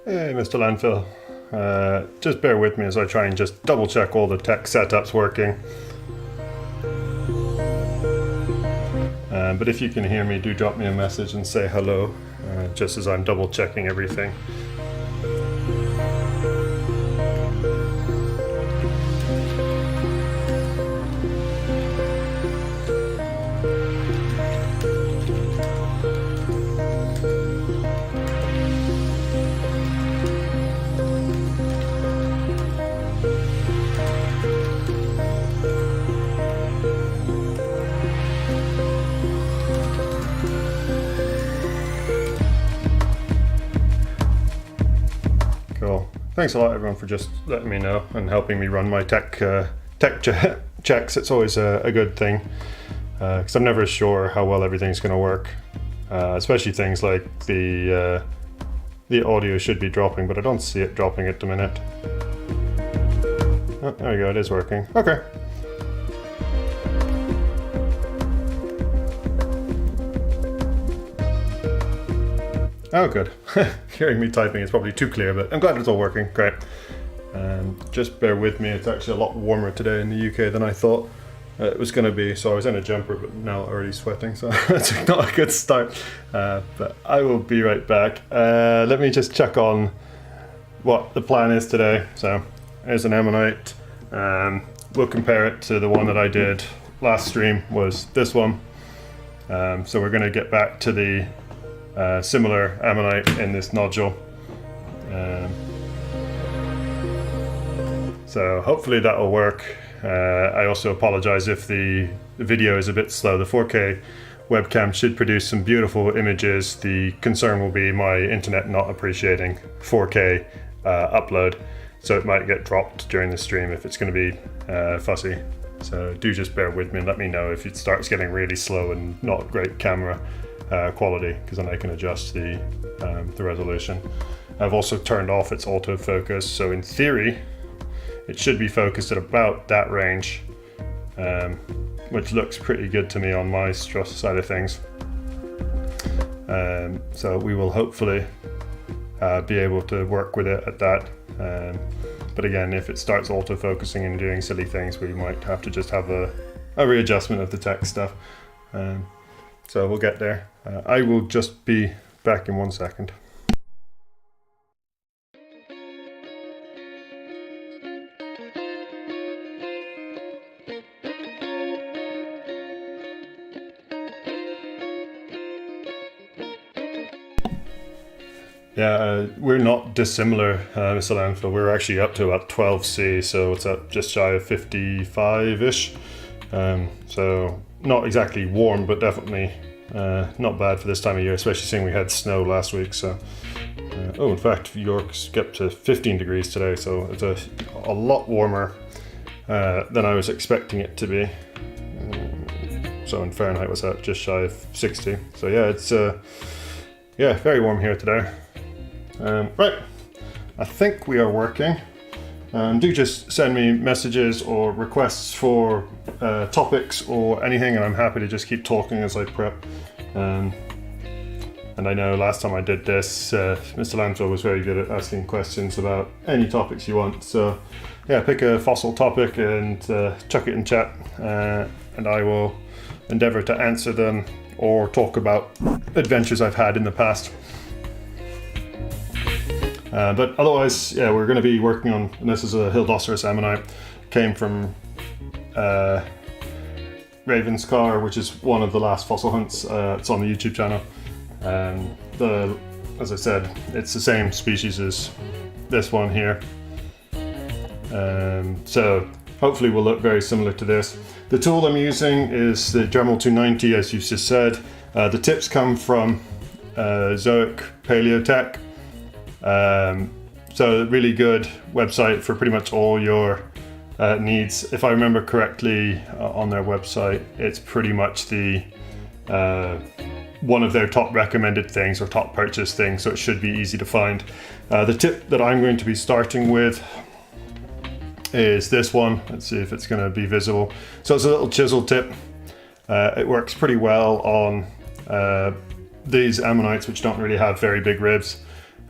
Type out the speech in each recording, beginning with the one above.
Hey, Mr. Landfill. Just bear with me as I try and just double check all the tech setups working. But if you can hear me, do drop me a message and say hello, just as I'm double checking everything. Cool. Thanks a lot, everyone, for just letting me know and helping me run my tech checks. It's always a good thing, because I'm never sure how well everything's going to work, especially things like the audio should be dropping, but I don't see it dropping at the minute. Oh, there we go, it is working. Okay. Oh, good. Hearing me typing is probably too clear, but I'm glad it's all working. Great. Just bear with me. It's actually a lot warmer today in the UK than I thought it was going to be. So I was in a jumper, but now already sweating. So that's not a good start. But I will be right back. Let me just check on what the plan is today. So here's an ammonite. We'll compare it to the one that I did last stream, was this one. So we're going to get back to the similar ammonite in this nodule. So hopefully that will work. I also apologize if the video is a bit slow. The 4K webcam should produce some beautiful images. The concern will be my internet not appreciating 4K upload, so it might get dropped during the stream if it's going to be fussy. So do just bear with me and let me know if it starts getting really slow and not great camera quality, because then I can adjust the resolution. I've also turned off its autofocus, so in theory it should be focused at about that range, which looks pretty good to me on my side of things. So we will hopefully be able to work with it at that. But again, if it starts autofocusing and doing silly things, we might have to just have a readjustment of the text stuff. So we'll get there. I will just be back in 1 second. Yeah, we're not dissimilar, Mr. Landfill. We're actually up to about 12C, so it's up just shy of 55-ish. So not exactly warm, but definitely not bad for this time of year, especially seeing we had snow last week. So, oh, in fact, York's got to 15 degrees today, so it's a lot warmer than I was expecting it to be. So in Fahrenheit, was that just shy of 60? So yeah, it's very warm here today. Right, I think we are working. Do just send me messages or requests for topics or anything, and I'm happy to just keep talking as I prep. And I know last time I did this, Mr. Landfill was very good at asking questions about any topics you want. So yeah, pick a fossil topic and chuck it in chat, and I will endeavor to answer them or talk about adventures I've had in the past. But otherwise, yeah, we're going to be working on, and this is a Hildoceras ammonite, came from Ravenscar, which is one of the last fossil hunts. It's on the YouTube channel. As I said, it's the same species as this one here. So hopefully will look very similar to this. The tool I'm using is the Dremmel 290, as you just said. The tips come from Zoic Paleotech. So really good website for pretty much all your needs. If I remember correctly, on their website, it's pretty much the one of their top recommended things or top purchase things, so it should be easy to find. The tip that I'm going to be starting with is this one. Let's see if it's going to be visible. So it's a little chisel tip. It works pretty well on these ammonites, which don't really have very big ribs.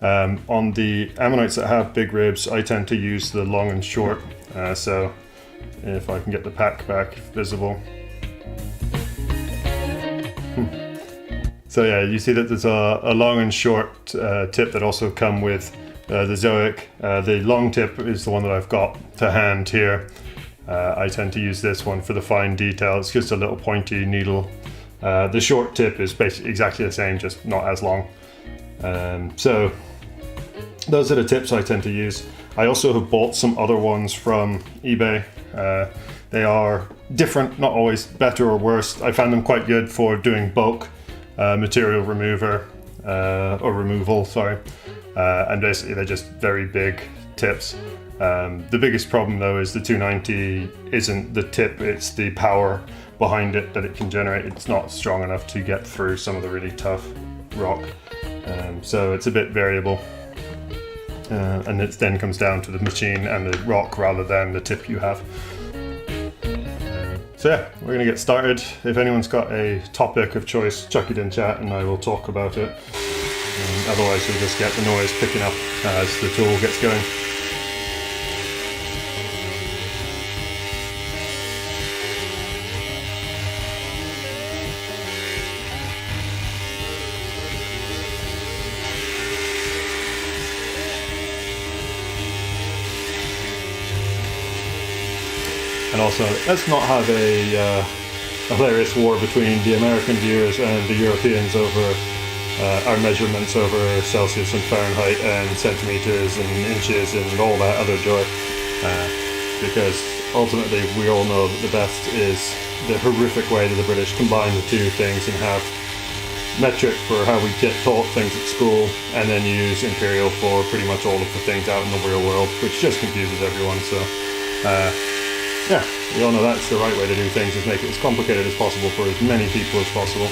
On the ammonites that have big ribs, I tend to use the long and short. So if I can get the pack back visible. So yeah, you see that there's a long and short tip that also come with the Zoic. The long tip is the one that I've got to hand here. I tend to use this one for the fine detail. It's just a little pointy needle. The short tip is basically exactly the same, just not as long. So those are the tips I tend to use. I also have bought some other ones from eBay. They are different, not always better or worse. I found them quite good for doing bulk material removal, sorry. And basically they're just very big tips. The biggest problem though is the 290 isn't the tip, it's the power behind it that it can generate. It's not strong enough to get through some of the really tough rock. So it's a bit variable. And it then comes down to the machine and the rock rather than the tip you have. So yeah, we're going to get started. If anyone's got a topic of choice, chuck it in chat and I will talk about it. Otherwise you'll just get the noise picking up as the tool gets going. And also, let's not have a hilarious war between the American viewers and the Europeans over our measurements over Celsius and Fahrenheit and centimeters and inches and all that other joy. Because ultimately we all know that the best is the horrific way that the British combine the two things and have metric for how we get taught things at school and then use imperial for pretty much all of the things out in the real world, which just confuses everyone. So yeah, we all know that's the right way to do things, is make it as complicated as possible for as many people as possible.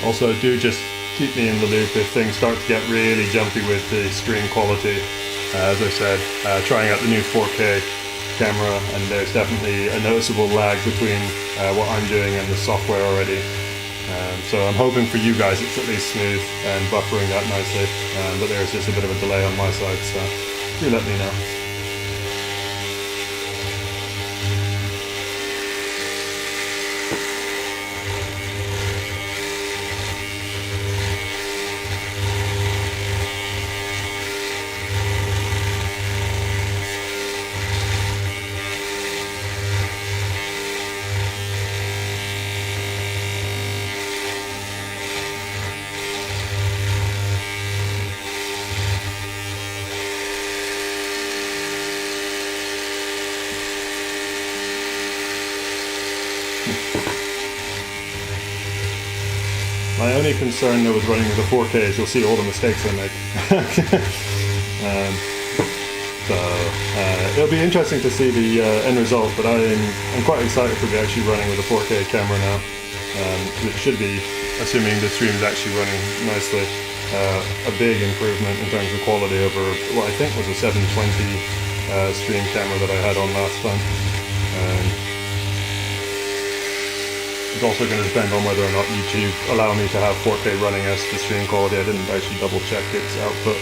Also, do just keep me in the loop if things start to get really jumpy with the screen quality. As I said, trying out the new 4K camera, and there's definitely a noticeable lag between what I'm doing and the software already. So I'm hoping for you guys it's at least smooth and buffering that nicely, but there's just a bit of a delay on my side, so do let me know. My only concern though with running with the 4K is you'll see all the mistakes I make. It'll be interesting to see the end result, but I'm quite excited to be actually running with a 4K camera now. It should be, assuming the stream is actually running nicely, a big improvement in terms of quality over what I think was a 720 stream camera that I had on last time. It's also going to depend on whether or not YouTube allow me to have 4K running as the stream quality. I didn't actually double check its output.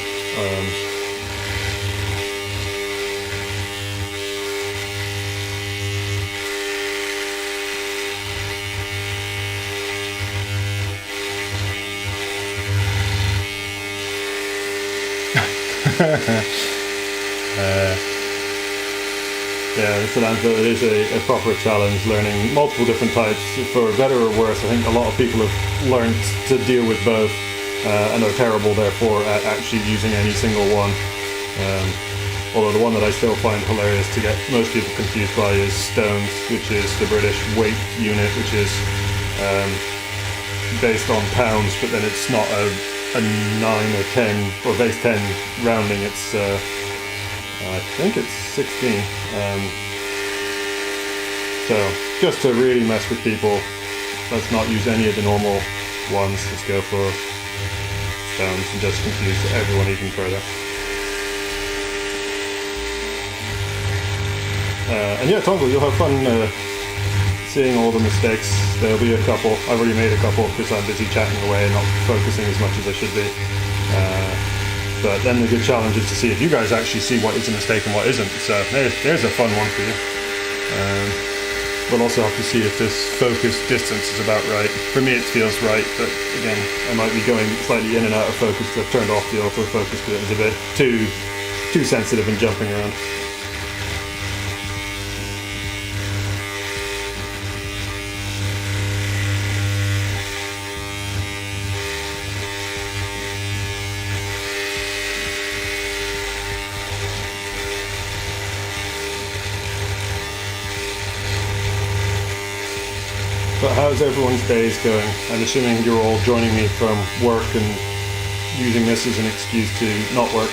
Yeah, so it is a proper challenge, learning multiple different types. For better or worse, I think a lot of people have learned to deal with both and are terrible therefore at actually using any single one. Although the one that I still find hilarious to get most people confused by is stones, which is the British weight unit, which is based on pounds, but then it's not a 9 or 10 or base 10 rounding, it's I think it's 16. So just to really mess with people, let's not use any of the normal ones. Let's go for stones and just confuse everyone even further. And yeah, Tongle, you'll have fun seeing all the mistakes. There'll be a couple. I've already made a couple because I'm busy chatting away and not focusing as much as I should be. But then the good challenge is to see if you guys actually see what is a mistake and what isn't. So there's a fun one for you. We'll also have to see if this focus distance is about right. For me it feels right, but again, I might be going slightly in and out of focus. I've turned off the autofocus because it was a bit too sensitive and jumping around. But how's everyone's days going? I'm assuming you're all joining me from work and using this as an excuse to not work.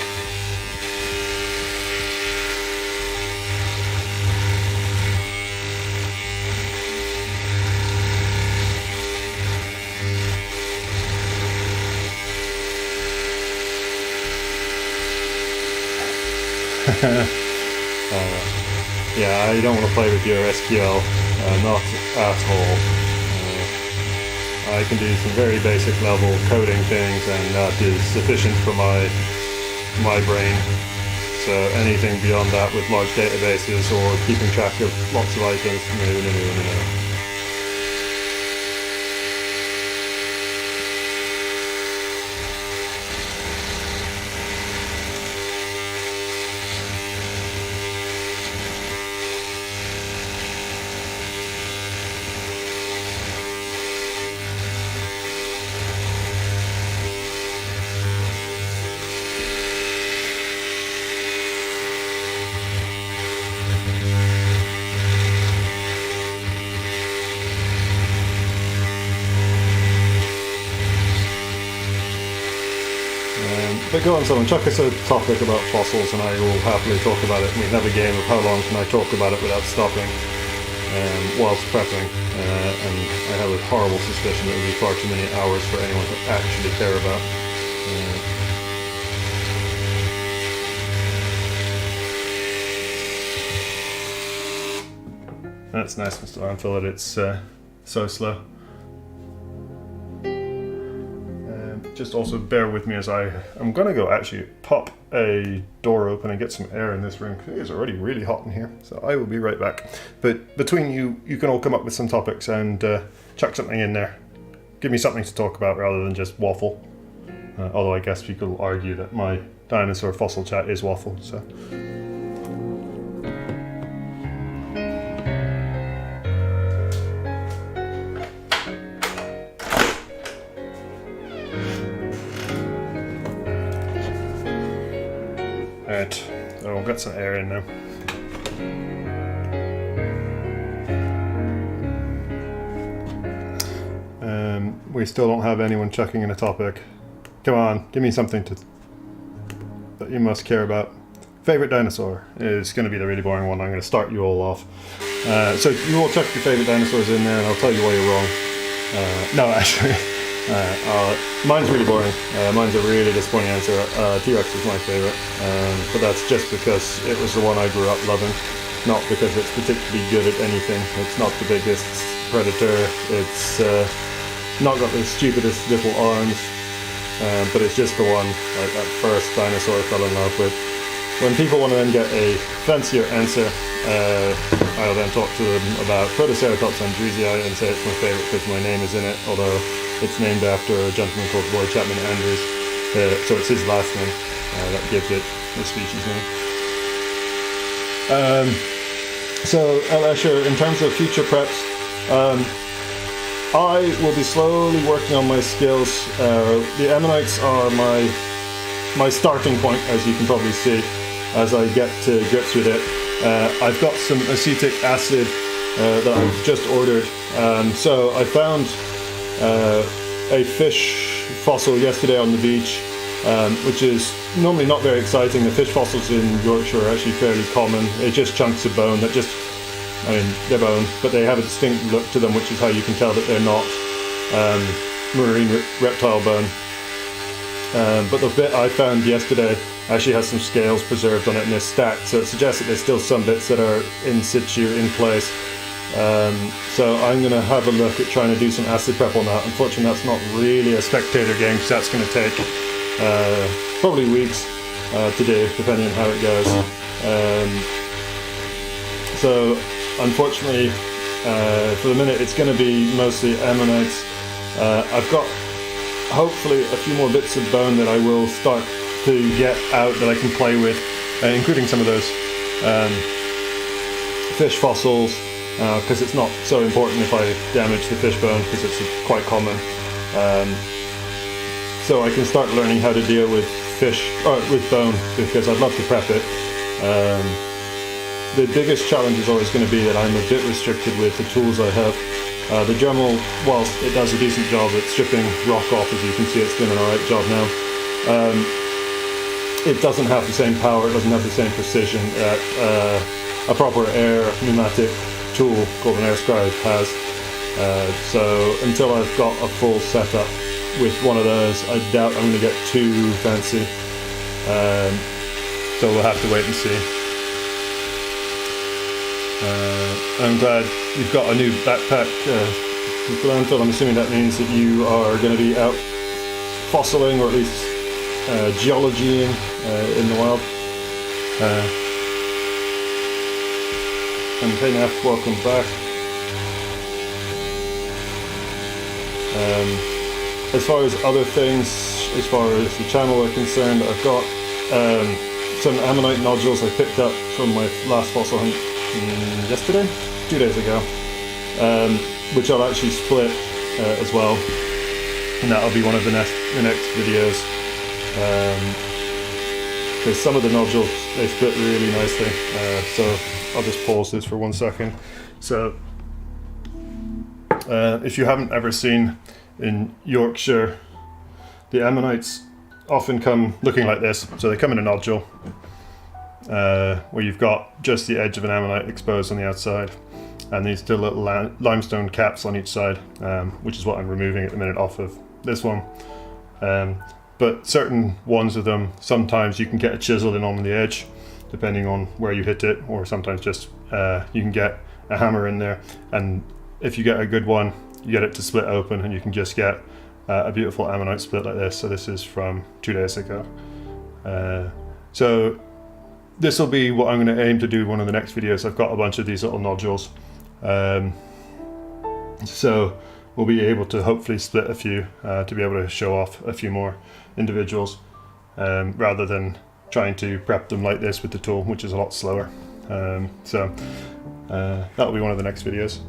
Yeah, I don't want to play with your SQL, not at all. I can do some very basic level coding things, and that is sufficient for my brain. So anything beyond that with large databases or keeping track of lots of items, no. But go on, someone, chuck us a topic about fossils and I will happily talk about it. We can have a game of how long can I talk about it without stopping whilst prepping. And I have a horrible suspicion it would be far too many hours for anyone to actually care about. That's nice, Mr. Landfill, that it's so slow. Just also bear with me as I'm gonna go actually pop a door open and get some air in this room. It is already really hot in here, so I will be right back. But between you can all come up with some topics and chuck something in there. Give me something to talk about rather than just waffle. Although I guess people will argue that my dinosaur fossil chat is waffle, so. Right, so we'll get some air in now. We still don't have anyone chucking in a topic. Come on, give me something that you must care about. Favorite dinosaur is going to be the really boring one. I'm going to start you all off. So you all chuck your favorite dinosaurs in there and I'll tell you why you're wrong. No, actually. Mine's really boring. Mine's a really disappointing answer. T-Rex is my favorite, but that's just because it was the one I grew up loving, not because it's particularly good at anything. It's not the biggest predator, it's not got the stupidest little arms, but it's just the one that first dinosaur I fell in love with. When people want to then get a fancier answer, I'll then talk to them about Protoceratops andrewsii and say it's my favorite because my name is in it, although it's named after a gentleman called Roy Chapman Andrews, so it's his last name that gives it the species name. So, Escher, in terms of future preps, I will be slowly working on my skills. The ammonites are my starting point, as you can probably see, as I get to grips with it. I've got some acetic acid that I've just ordered. So I found a fish fossil yesterday on the beach, which is normally not very exciting. The fish fossils in Yorkshire are actually fairly common. It's just chunks of bone that just I mean, they're bone, but they have a distinct look to them, which is how you can tell that they're not marine reptile bone. But the bit I found yesterday actually has some scales preserved on it, and they're stacked, so it suggests that there's still some bits that are in situ, in place. So I'm going to have a look at trying to do some acid prep on that. Unfortunately, that's not really a spectator game, because that's going to take probably weeks to do, depending on how it goes. So unfortunately, for the minute, it's going to be mostly ammonites. I've got hopefully a few more bits of bone that I will start to get out that I can play with, including some of those fish fossils, because it's not so important if I damage the fish bone, because it's quite common. So I can start learning how to deal with fish, or with bone, because I'd love to prep it. The biggest challenge is always going to be that I'm a bit restricted with the tools I have. The Dremmel, whilst it does a decent job at stripping rock off, as you can see it's doing an alright job now, it doesn't have the same power, it doesn't have the same precision that a proper air pneumatic tool called an air scribe has. So until I've got a full setup with one of those, I doubt I'm going to get too fancy. So we'll have to wait and see. I'm glad you've got a new backpack with landfill. I'm assuming that means that you are going to be out fossiling, or at least geologying in the wild. And hey Neff, welcome back. As far as other things, as far as the channel are concerned, I've got some ammonite nodules I picked up from my last fossil hunt yesterday, 2 days ago, which I'll actually split as well, and that'll be one of the next videos, because some of the nodules, they split really nicely. So I'll just pause this for 1 second. So if you haven't ever seen in Yorkshire, the ammonites often come looking like this. So they come in a nodule, where you've got just the edge of an ammonite exposed on the outside, and these still little limestone caps on each side, which is what I'm removing at the minute off of this one. But certain ones of them, sometimes you can get a chisel in on the edge, depending on where you hit it, or sometimes just you can get a hammer in there, and if you get a good one, you get it to split open, and you can just get a beautiful ammonite split like this. So this is from 2 days ago. So this will be what I'm going to aim to do one of the next videos. I've got a bunch of these little nodules, so we'll be able to hopefully split a few to be able to show off a few more individuals, rather than trying to prep them like this with the tool, which is a lot slower. So that'll be one of the next videos.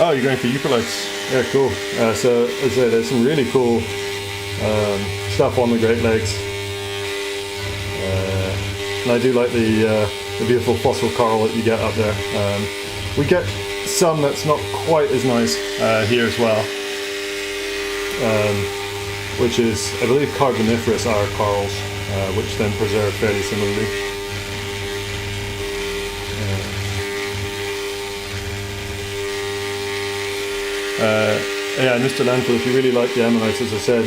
Oh, you're going for eucalypts. Yeah, cool. So as I say, there's some really cool stuff on the Great Lakes, and I do like the beautiful fossil coral that you get up there. We get some that's not quite as nice here as well, which is, I believe, carboniferous are corals, which then preserve fairly similarly. Yeah, Mr. Landfill, if you really like the ammonites, as I said,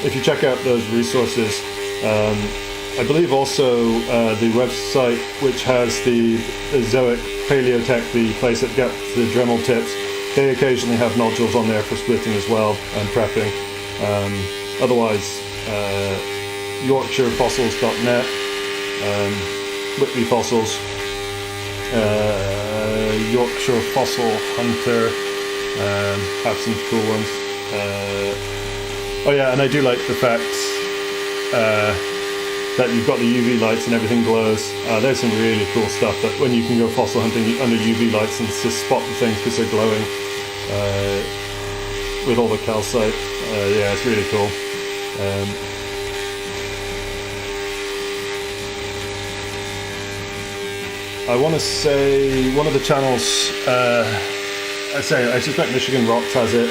if you check out those resources, I believe also the website which has the Zoic Paleotech, the place that gets the Dremmel tips, they occasionally have nodules on there for splitting as well and prepping. Otherwise, YorkshireFossils.net, Whitley Fossils, Yorkshire Fossil Hunter, have some cool ones. Oh yeah, and I do like the fact that you've got the UV lights and everything glows. There's some really cool stuff that when you can go fossil hunting under UV lights and just spot the things because they're glowing with all the calcite. Yeah, it's really cool. I want to say one of the channels, I suspect Michigan Rocks has it.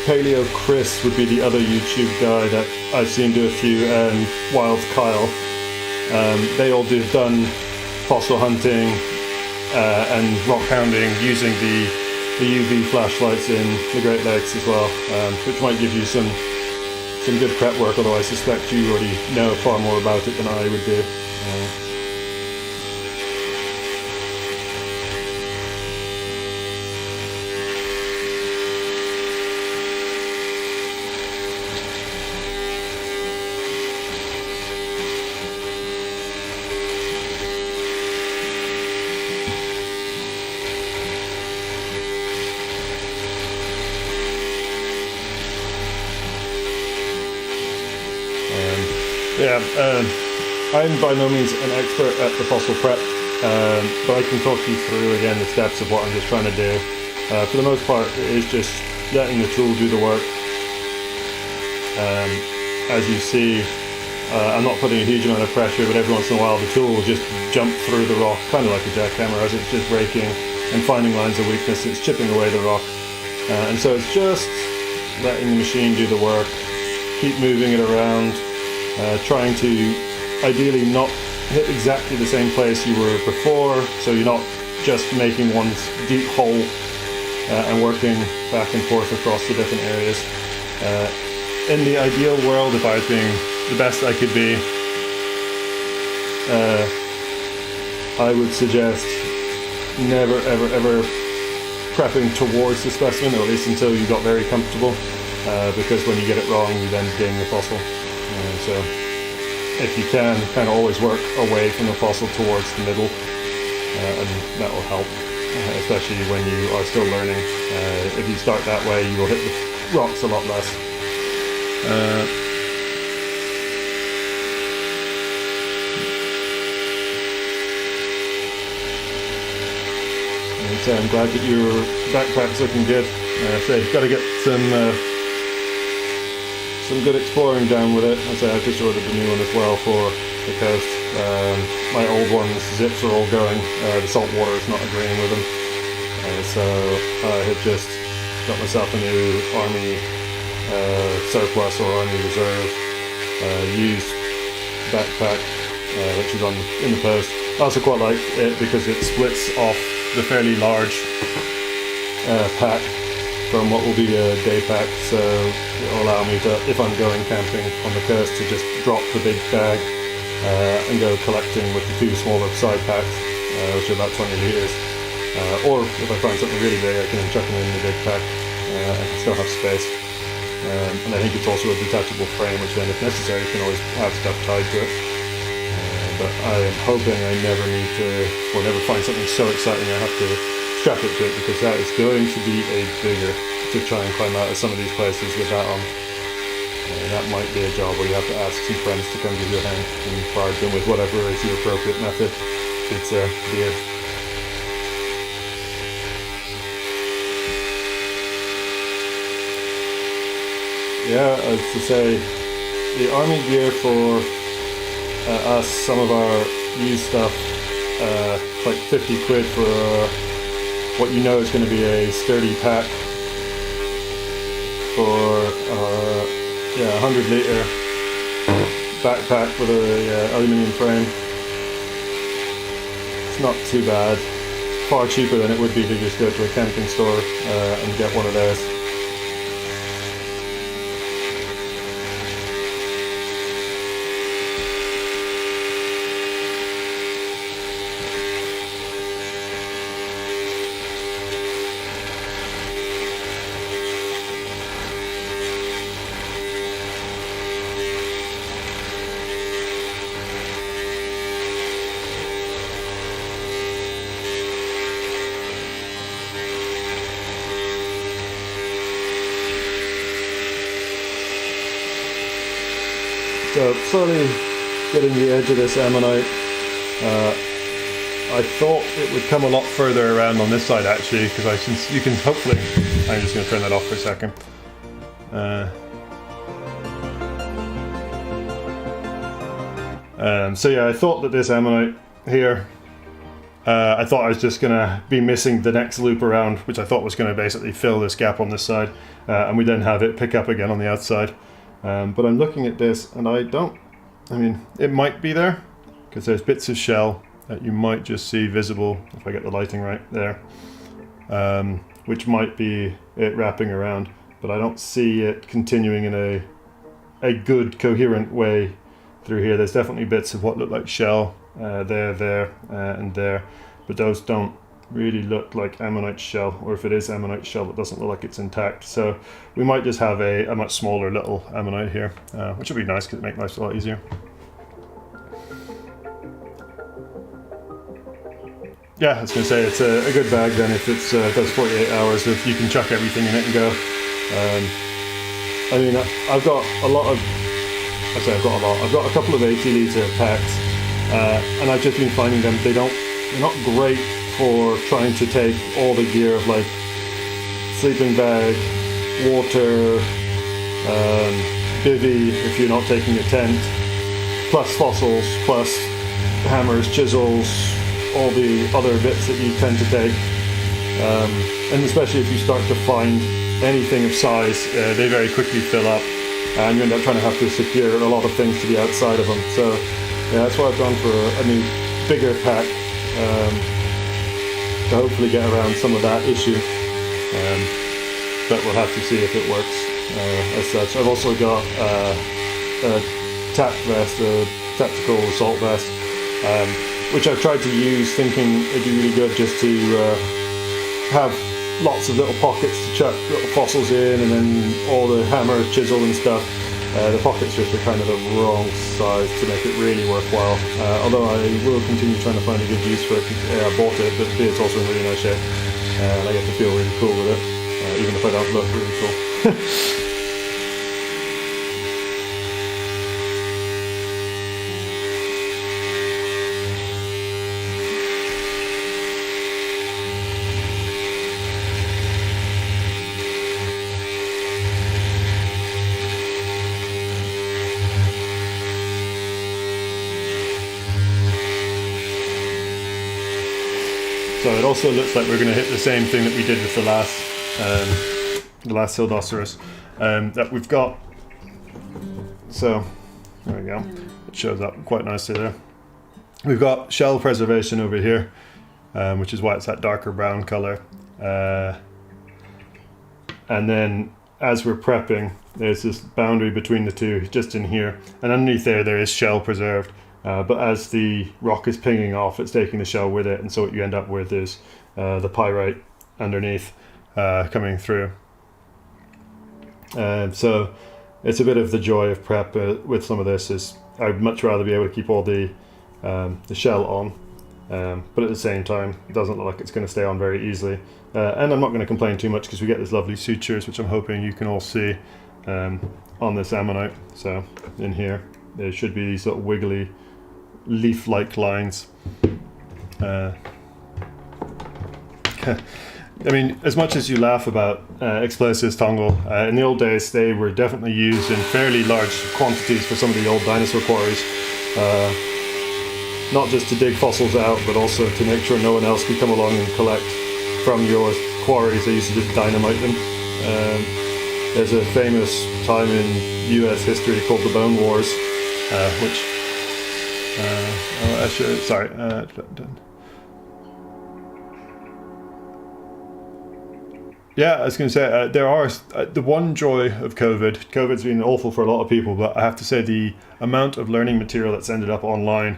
Paleo Chris would be the other YouTube guy that I've seen do a few, and Wild Kyle. They all done fossil hunting and rock hounding using the UV flashlights in the Great Lakes as well, which might give you some good prep work, although I suspect you already know far more about it than I would do. I'm by no means an expert at the fossil prep, but I can talk you through again the steps of what I'm just trying to do. For the most part, it is just letting the tool do the work. As you see, I'm not putting a huge amount of pressure, but every once in a while the tool will just jump through the rock, kind of like a jackhammer, as it's just raking and finding lines of weakness. It's chipping away the rock, and so it's just letting the machine do the work, keep moving it around. Trying to ideally not hit exactly the same place you were before, so you're not just making one deep hole and working back and forth across the different areas. In the ideal world, if I was being the best I could be, I would suggest never ever prepping towards the specimen, or at least until you got very comfortable, because when you get it wrong you then ding the fossil. So if you can, kind of always work away from the fossil towards the middle, and that will help, especially when you are still learning. If you start that way, you will hit the rocks a lot less. So I'm glad that your backpack's looking good. So you've got to get some good exploring done with it. As I say, I've just ordered a new one as well for the coast. My old one's zips are all going. The salt water is not agreeing with them. So I had just got myself a new Army surplus or Army reserve used backpack, which is in the post. I also quite like it because it splits off the fairly large pack from what will be a day pack, so it will allow me to, if I'm going camping on the coast, to just drop the big bag and go collecting with the two smaller side packs, which are about 20 litres. Or if I find something really big, I can chuck them in the big pack and still have space. And I think it's also a detachable frame, which then, if necessary, you can always have stuff tied to it. But I am hoping I never need to, or never find something so exciting I have to strap it to it, because that is going to be a bigger to try and climb out of some of these places with that on. That might be a job where you have to ask some friends to come give you a hand and barge them with whatever is the appropriate method. Pizza, beer. Yeah, as to say, the Army gear for us, some of our used stuff, it's like 50 quid for what you know is going to be a sturdy pack for 100 litre backpack with a aluminium frame. It's not too bad. Far cheaper than it would be to just go to a camping store and get one of those. So slowly getting the edge of this ammonite. I thought it would come a lot further around on this side actually, because you can hopefully, I'm just going to turn that off for a second. So yeah, I thought that this ammonite here I thought I was just going to be missing the next loop around, which I thought was going to basically fill this gap on this side, and we then have it pick up again on the outside. But I'm looking at this, and I mean, it might be there, because there's bits of shell that you might just see visible, if I get the lighting right there, which might be it wrapping around, but I don't see it continuing in a good, coherent way through here. There's definitely bits of what look like shell, there, and there, but those don't really look like ammonite shell, or if it is ammonite shell, it doesn't look like it's intact. So we might just have a much smaller little ammonite here, which would be nice because it makes life a lot easier. Yeah, I was going to say it's a good bag then if it's does 48 hours, if you can chuck everything in it and go. I mean, I've got a lot of, I've got a couple of 80 litre packs, and I've just been finding them, they're not great for trying to take all the gear of like sleeping bag, water, bivvy if you're not taking a tent, plus fossils, plus hammers, chisels, all the other bits that you tend to take, and especially if you start to find anything of size, they very quickly fill up, and you end up trying to have to secure a lot of things to the outside of them. So yeah, that's why I've gone for a new bigger pack, to hopefully get around some of that issue, but we'll have to see if it works as such. I've also got a TAC vest, a tactical assault vest, which I've tried to use thinking it'd be really good just to have lots of little pockets to chuck little fossils in, and then all the hammer, chisel and stuff. The pockets just are kind of the wrong size to make it really worthwhile, although I will continue trying to find a good use for it. I bought it, but it's also in really nice shape, and I get to feel really cool with it, even if I don't look really cool. So it also looks like we're going to hit the same thing that we did with the last Hildoceras, that we've got. So there we go. It shows up quite nicely there. We've got shell preservation over here, which is why it's that darker brown color. And then as we're prepping, there's this boundary between the two, just in here, and underneath there is shell preserved. But as the rock is pinging off, it's taking the shell with it, and so what you end up with is the pyrite underneath coming through. So it's a bit of the joy of prep with some of this. Is I'd much rather be able to keep all the shell on, but at the same time, it doesn't look like it's going to stay on very easily. And I'm not going to complain too much because we get these lovely sutures, which I'm hoping you can all see on this ammonite. So in here, there should be these sort of wiggly leaf-like lines. I mean, as much as you laugh about explosives, Tongle, in the old days they were definitely used in fairly large quantities for some of the old dinosaur quarries. Not just to dig fossils out, but also to make sure no one else could come along and collect from your quarries. They used to just dynamite them. There's a famous time in US history called the Bone Wars, which yeah, I was going to say, there are the one joy of COVID. COVID's been awful for a lot of people, but I have to say the amount of learning material that's ended up online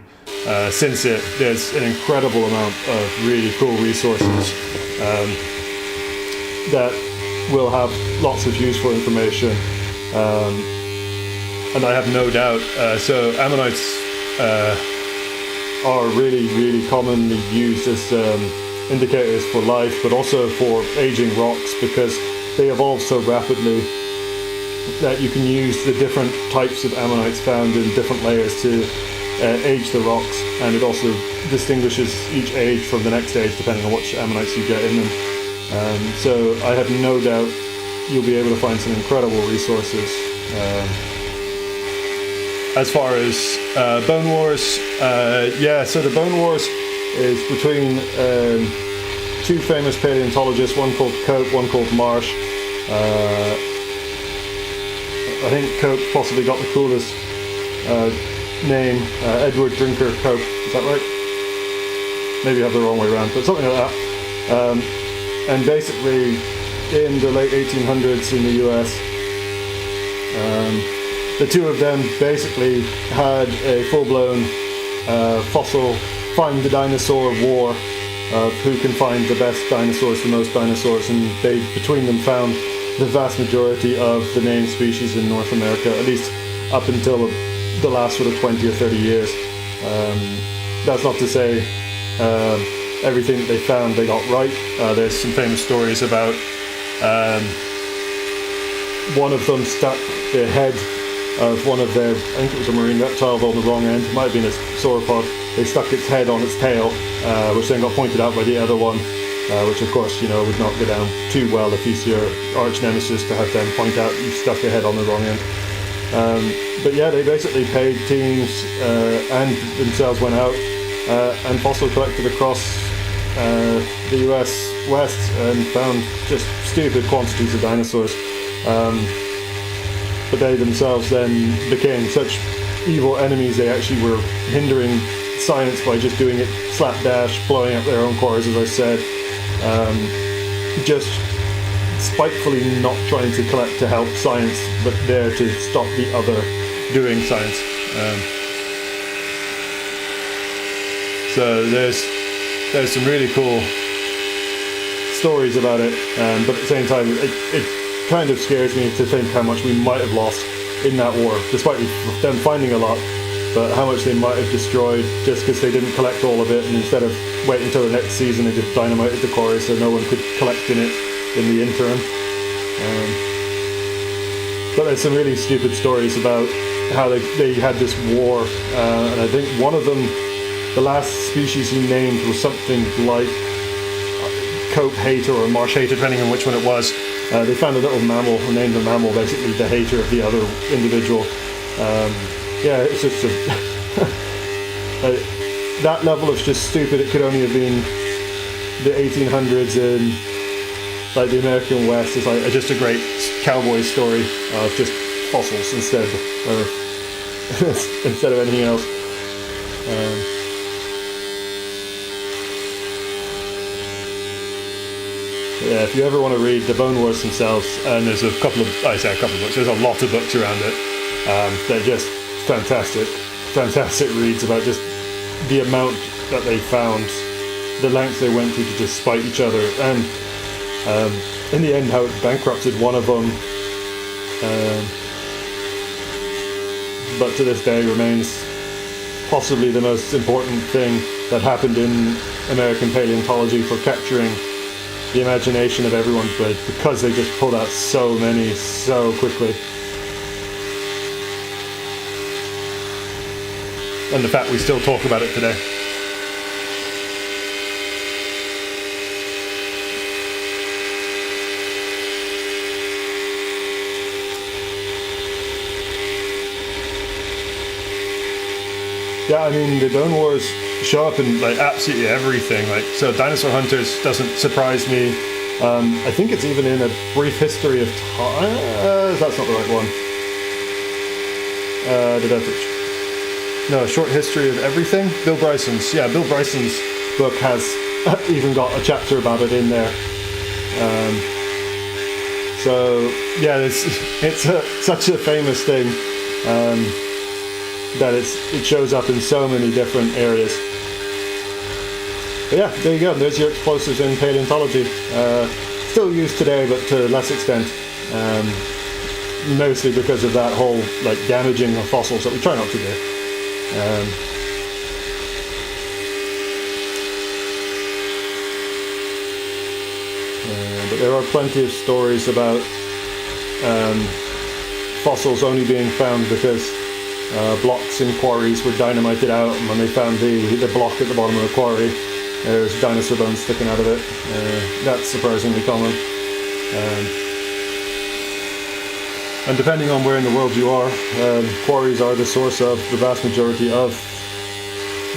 since there's an incredible amount of really cool resources that will have lots of useful information, and I have no doubt. So ammonites are really commonly used as indicators for life, but also for aging rocks, because they evolve so rapidly that you can use the different types of ammonites found in different layers to age the rocks, and it also distinguishes each age from the next age depending on which ammonites you get in them. So I have no doubt you'll be able to find some incredible resources. As far as Bone Wars, yeah, so the Bone Wars, is between two famous paleontologists, one called Cope, one called Marsh. I think Cope possibly got the coolest name, Edward Drinker Cope, is that right? Maybe I have the wrong way around, but something like that. And basically, in the late 1800s in the US, the two of them basically had a full-blown fossil find the dinosaur war of who can find the best dinosaurs, the most dinosaurs, and they, between them, found the vast majority of the named species in North America, at least up until the last sort of 20 or 30 years. That's not to say everything that they found they got right. There's some famous stories about one of them stuck the head of one of their, I think it was a marine reptile on the wrong end, it might have been a sauropod. They stuck its head on its tail, which then got pointed out by the other one, which of course, you know, would not go down too well if he's your arch nemesis to have them point out you stuck your head on the wrong end. But yeah, they basically paid teams and themselves went out and fossil collected across the US West and found just stupid quantities of dinosaurs. But they themselves then became such evil enemies, they actually were hindering science by just doing it slapdash, blowing up their own quarries, as I said. Just spitefully not trying to collect to help science, but there to stop the other doing science. So there's some really cool stories about it, but at the same time, it kind of scares me to think how much we might have lost in that war, despite them finding a lot, but how much they might have destroyed just because they didn't collect all of it, and instead of waiting until the next season, they just dynamited the quarry so no one could collect in it in the interim. But there's some really stupid stories about how they had this war, and I think one of them, the last species he named was something like Cope Hater or Marsh Hater, depending on which one it was. They found a little mammal and named the mammal basically the hater of the other individual. Yeah, it's just that level of just stupid. It could only have been the 1800s in like the American West. It's like just a great cowboy story of just fossils instead of anything else. Yeah, if you ever want to read the Bone Wars themselves, and there's a couple of books, there's a lot of books around it. They're just fantastic reads about just the amount that they found, the lengths they went to just spite each other, and in the end how it bankrupted one of them, but to this day remains possibly the most important thing that happened in American paleontology for capturing the imagination of everyone, but because they just pulled out so many so quickly. And the fact we still talk about it today. Yeah, I mean, the Bone Wars show up in like absolutely everything. Like, so Dinosaur Hunters doesn't surprise me. I think it's even in A Brief History of Time. That's not the right one. No, A Short History of Everything. Bill Bryson's book has even got a chapter about it in there. So yeah, it's such a famous thing. That it shows up in so many different areas. But yeah, there you go. There's your explosives in paleontology. Still used today, but to a less extent. Mostly because of that whole like damaging of fossils that we try not to do. But there are plenty of stories about fossils only being found because blocks in quarries were dynamited out, and when they found the block at the bottom of the quarry, there's dinosaur bones sticking out of it. That's surprisingly common. And depending on where in the world you are, quarries are the source of the vast majority of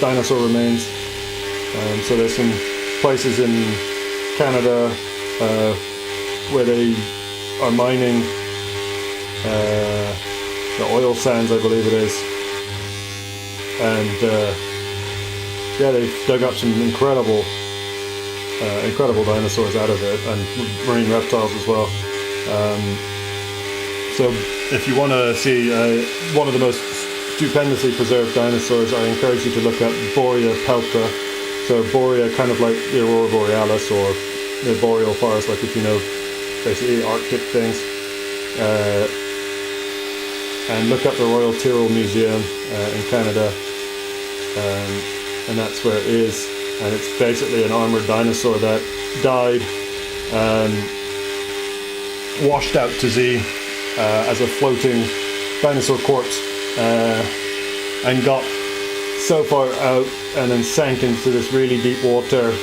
dinosaur remains. So there's some places in Canada where they are mining the oil sands, I believe it is, and yeah, they've dug up some incredible dinosaurs out of it, and marine reptiles as well. So if you want to see one of the most stupendously preserved dinosaurs, I encourage you to look at Borea pelta. So Borea, kind of like the Aurora Borealis or the boreal forest, like if you know, basically Arctic things. And look up the Royal Tyrrell Museum in Canada, and that's where it is. And it's basically an armoured dinosaur that died, washed out to sea as a floating dinosaur corpse, and got so far out and then sank into this really deep water,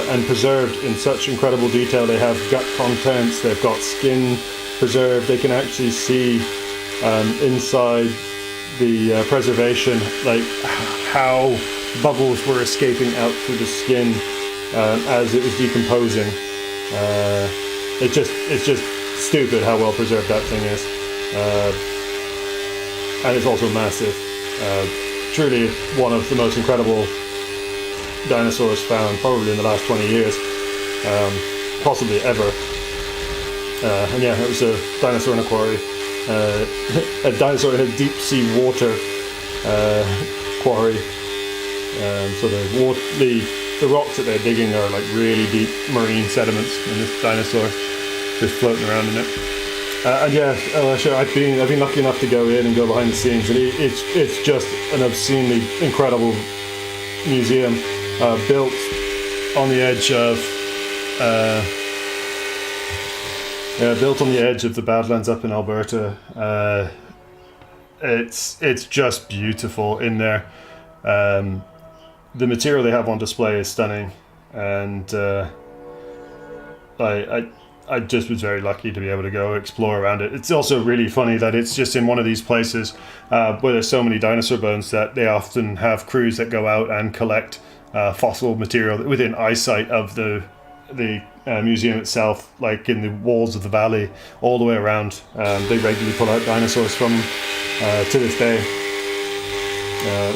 and preserved in such incredible detail. They have gut contents, they've got skin preserved, they can actually see inside the preservation, like how bubbles were escaping out through the skin as it was decomposing. It's just stupid how well preserved that thing is, and it's also massive. Truly one of the most incredible dinosaurs found probably in the last 20 years, possibly ever. And yeah, it was a dinosaur in a quarry, a dinosaur in a deep sea water quarry. So the rocks that they're digging are like really deep marine sediments, and this dinosaur just floating around in it. And yeah, sure, I've been lucky enough to go in and go behind the scenes, and it's just an obscenely incredible museum, built on the edge of the Badlands up in Alberta. It's just beautiful in there. The material they have on display is stunning, and I just was very lucky to be able to go explore around it. It's also really funny that it's just in one of these places where there's so many dinosaur bones that they often have crews that go out and collect fossil material within eyesight of the museum itself, like in the walls of the valley, all the way around. They regularly pull out dinosaurs from to this day.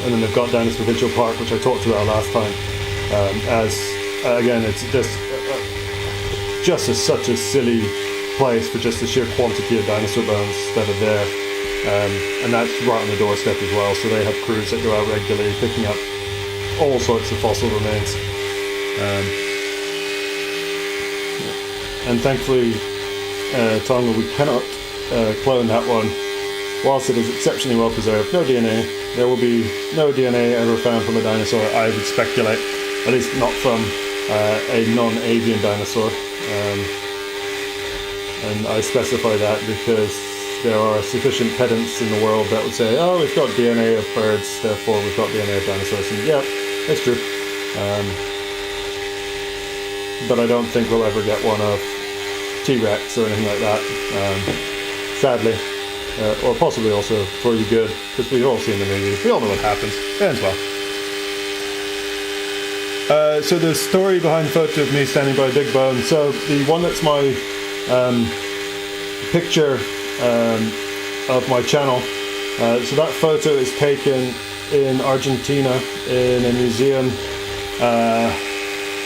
And then they've got Dinosaur Provincial Park, which I talked about last time. Again, it's just such a silly place for just the sheer quantity of dinosaur bones that are there, and that's right on the doorstep as well. So they have crews that go out regularly picking up all sorts of fossil remains, and thankfully Tonga, we cannot clone that one. Whilst it is exceptionally well preserved, no DNA. There will be no DNA ever found from a dinosaur, I would speculate, at least not from a non-avian dinosaur. And I specify that because there are sufficient pedants in the world that would say, oh, we've got DNA of birds, therefore we've got DNA of dinosaurs. And yeah, it's true. But I don't think we'll ever get one of T-Rex or anything like that, sadly. Or possibly also for the good, because we've all seen the movies. We all know what happens. It ends well. So the story behind the photo of me standing by a big bone. So the one that's my picture of my channel. So that photo is taken in Argentina in a museum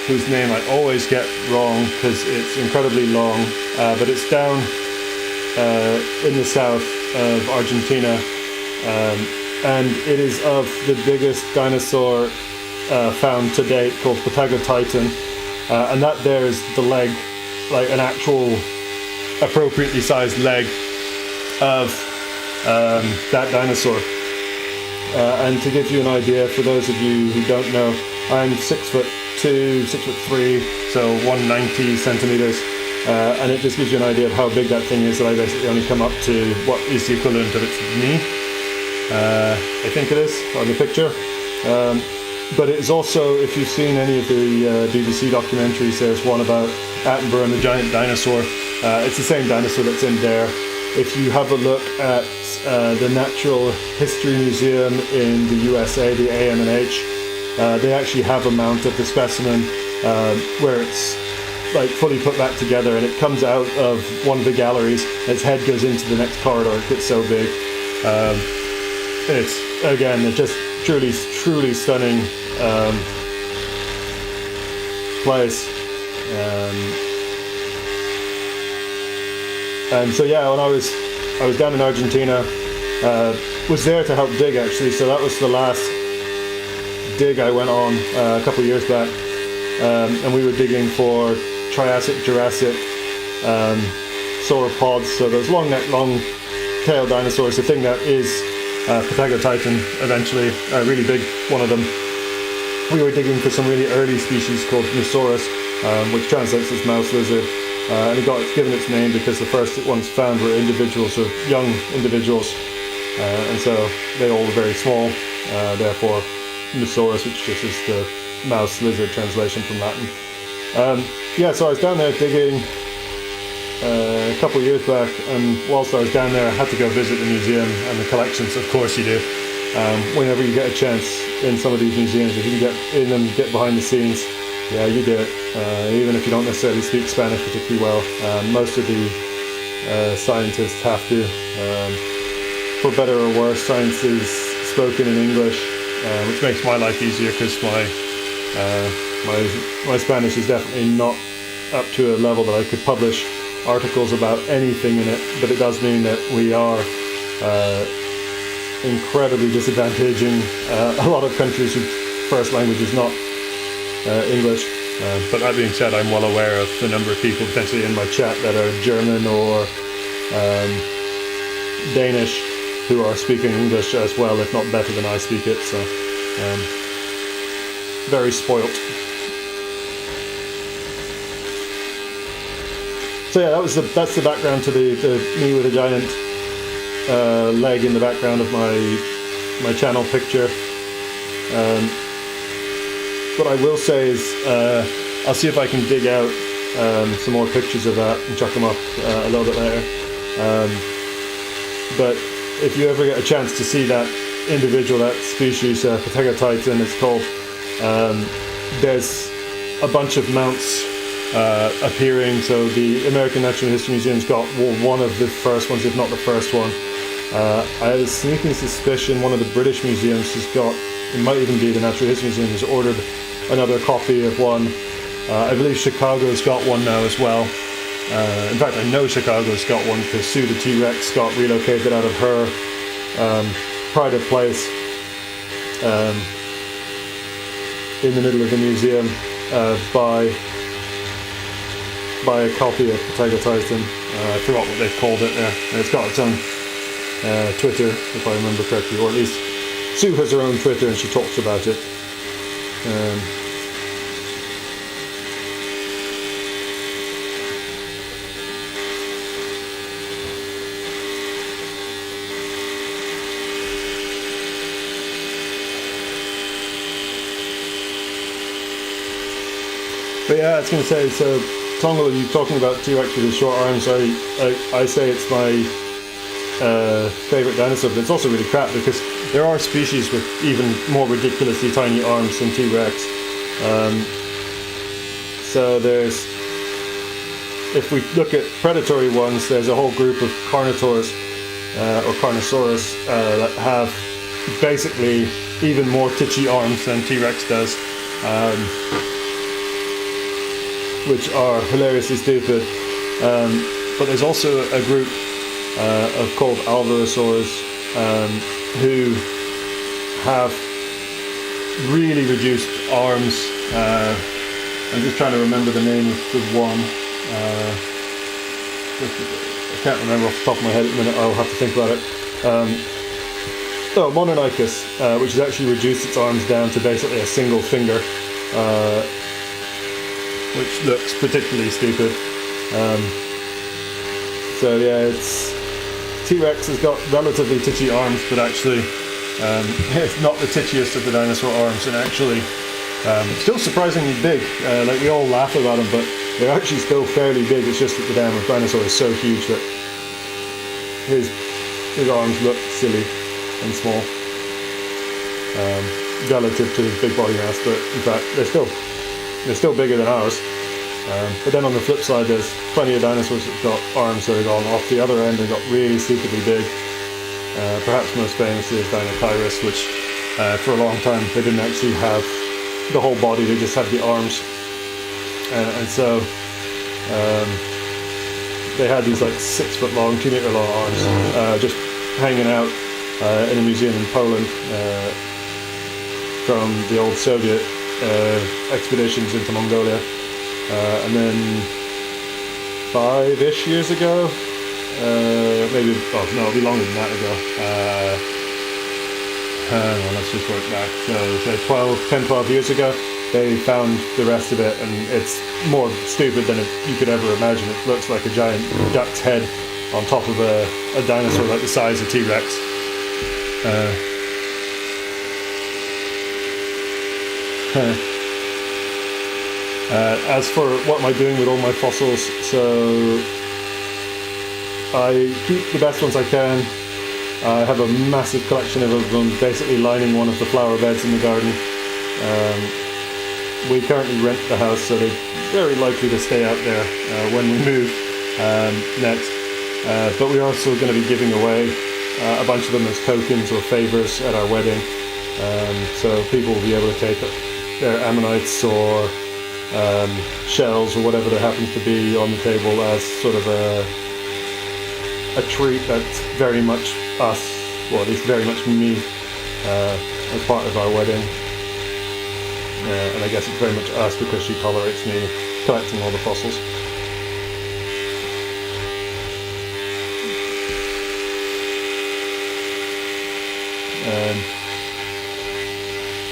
whose name I always get wrong because it's incredibly long, but it's down in the south of Argentina, and it is of the biggest dinosaur found to date, called Patagotitan, and that there is the leg, like an actual appropriately sized leg of that dinosaur. And to give you an idea, for those of you who don't know, I'm 6'2", 6'3", so 190 centimeters. And it just gives you an idea of how big that thing is, that I basically only come up to what is the equivalent of its knee, I think it is, on the picture. But it is also, if you've seen any of the BBC documentaries, there's one about Attenborough and the giant dinosaur. It's the same dinosaur that's in there. If you have a look at the Natural History Museum in the USA, the AMNH, they actually have a mount of the specimen where it's like fully put back together, and it comes out of one of the galleries. Its head goes into the next corridor. It gets so big. It's just truly stunning place. And so yeah, when I was down in Argentina, was there to help dig actually. So that was the last dig I went on a couple of years back, and we were digging for Triassic, Jurassic sauropods. So those long neck, long tail dinosaurs, the thing that is Patagotitan eventually, a really big one of them. We were digging for some really early species called Hildoceras, which translates as mouse lizard, and it got given its name because the first ones found were individuals, or young individuals, and so they all were very small, therefore Hildoceras, which just is the mouse lizard translation from Latin. So I was down there digging a couple of years back, and whilst I was down there I had to go visit the museum and the collections. Of course you do. Whenever you get a chance in some of these museums, if you can get in them, get behind the scenes, yeah, you do it. Even if you don't necessarily speak Spanish particularly well, most of the scientists have to. For better or worse, science is spoken in English, which makes my life easier because my Spanish is definitely not up to a level that I could publish articles about anything in it, but it does mean that we are incredibly disadvantaging a lot of countries whose first language is not English. But that being said, I'm well aware of the number of people potentially in my chat that are German or Danish who are speaking English as well, if not better than I speak it, so very spoilt. So yeah, that's the background to the me with a giant leg in the background of my channel picture. What I will say is I'll see if I can dig out some more pictures of that and chuck them up a little bit later. But if you ever get a chance to see that individual, that species, Patagotitan it's called, there's a bunch of mounts appearing. So the American Natural History Museum's got one of the first ones, if not the first one. I have a sneaking suspicion one of the British museums has got, it might even be the Natural History Museum, has ordered another copy of one. I believe Chicago's got one now as well. In fact, I know Chicago's got one because Sue the T-Rex got relocated out of her private place in the middle of the museum by a copy of Patagotitan. I forgot what they've called it there. And it's got its own Twitter, if I remember correctly, or at least Sue has her own Twitter and she talks about it. But yeah, I was going to say, so Tongal, you're talking about T-Rex with his short arms. I say it's my favourite dinosaur, but it's also really crap because there are species with even more ridiculously tiny arms than T-Rex. So there's, if we look at predatory ones, there's a whole group of Carnotaurs or Carnosaurus that have basically even more titchy arms than T-Rex does. Which are hilariously stupid, but there's also a group called Alvarezsaurs who have really reduced arms. I'm just trying to remember the name of the one. I can't remember off the top of my head at the minute. I'll have to think about it. Mononicus, which has actually reduced its arms down to basically a single finger. Which looks particularly stupid. So yeah, T-Rex has got relatively titchy arms, but actually it's not the titchiest of the dinosaur arms, and actually still surprisingly big. Like we all laugh about them, but they're actually still fairly big. It's just that the damn dinosaur is so huge that his arms look silly and small. relative to his big body mass, but in fact they're still bigger than ours. But then on the flip side, there's plenty of dinosaurs that got arms that are gone off the other end and got really stupidly big. Perhaps most famously is Dinothyrus, which for a long time they didn't actually have the whole body, they just had the arms. And so they had these like 6 foot long, 2 meter long arms just hanging out in a museum in Poland from the old Soviet expeditions into Mongolia. And then 5-ish years ago, maybe, oh no, it'll be longer than that ago. Hang on, let's just work back. So, say 12 years ago, they found the rest of it, and it's more stupid than you could ever imagine. It looks like a giant duck's head on top of a dinosaur like the size of T-Rex. As for what am I doing with all my fossils, so I keep the best ones I can. I have a massive collection of them, basically lining one of the flower beds in the garden. We currently rent the house, so they're very likely to stay out there when we move next. But we're also going to be giving away a bunch of them as tokens or favours at our wedding. So people will be able to take their ammonites or shells or whatever there happens to be on the table as sort of a treat that's very much us, or at least very much me, as part of our wedding. And I guess it's very much us because she tolerates me collecting all the fossils.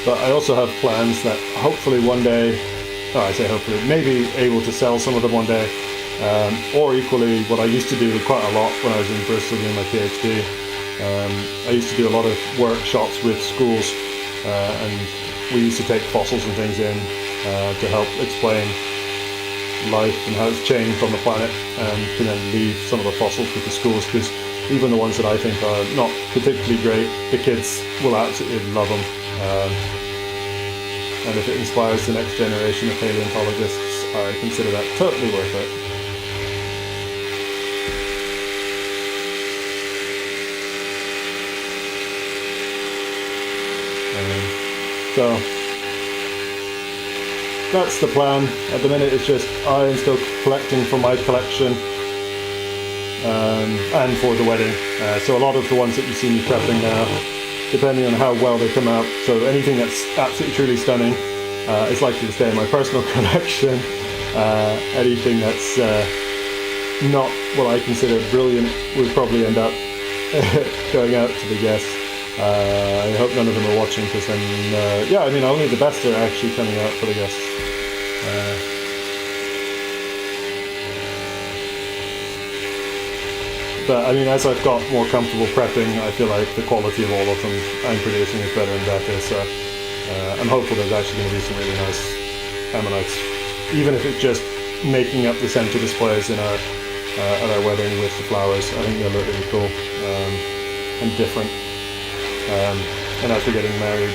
But I also have plans that hopefully one day, I say hopefully, maybe able to sell some of them one day, or equally what I used to do quite a lot when I was in Bristol doing my PhD. I used to do a lot of workshops with schools, and we used to take fossils and things in to help explain life and how it's changed on the planet, and to then leave some of the fossils with the schools, because even the ones that I think are not particularly great, the kids will absolutely love them. And if it inspires the next generation of paleontologists, I consider that totally worth it. So that's the plan. At the minute it's just I am still collecting for my collection and for the wedding. So a lot of the ones that you see me prepping now, depending on how well they come out, so anything that's absolutely truly stunning is likely to stay in my personal collection. Anything that's not what I consider brilliant would probably end up going out to the guests. I hope none of them are watching, because then, yeah, I mean, only the best are actually coming out for the guests. But I mean, as I've got more comfortable prepping, I feel like the quality of all of them I'm producing is better and better, so I'm hopeful there's actually going to be some really nice ammonites, even if it's just making up the center displays in at our wedding with the flowers. I think they'll look really cool and different. And as we're getting married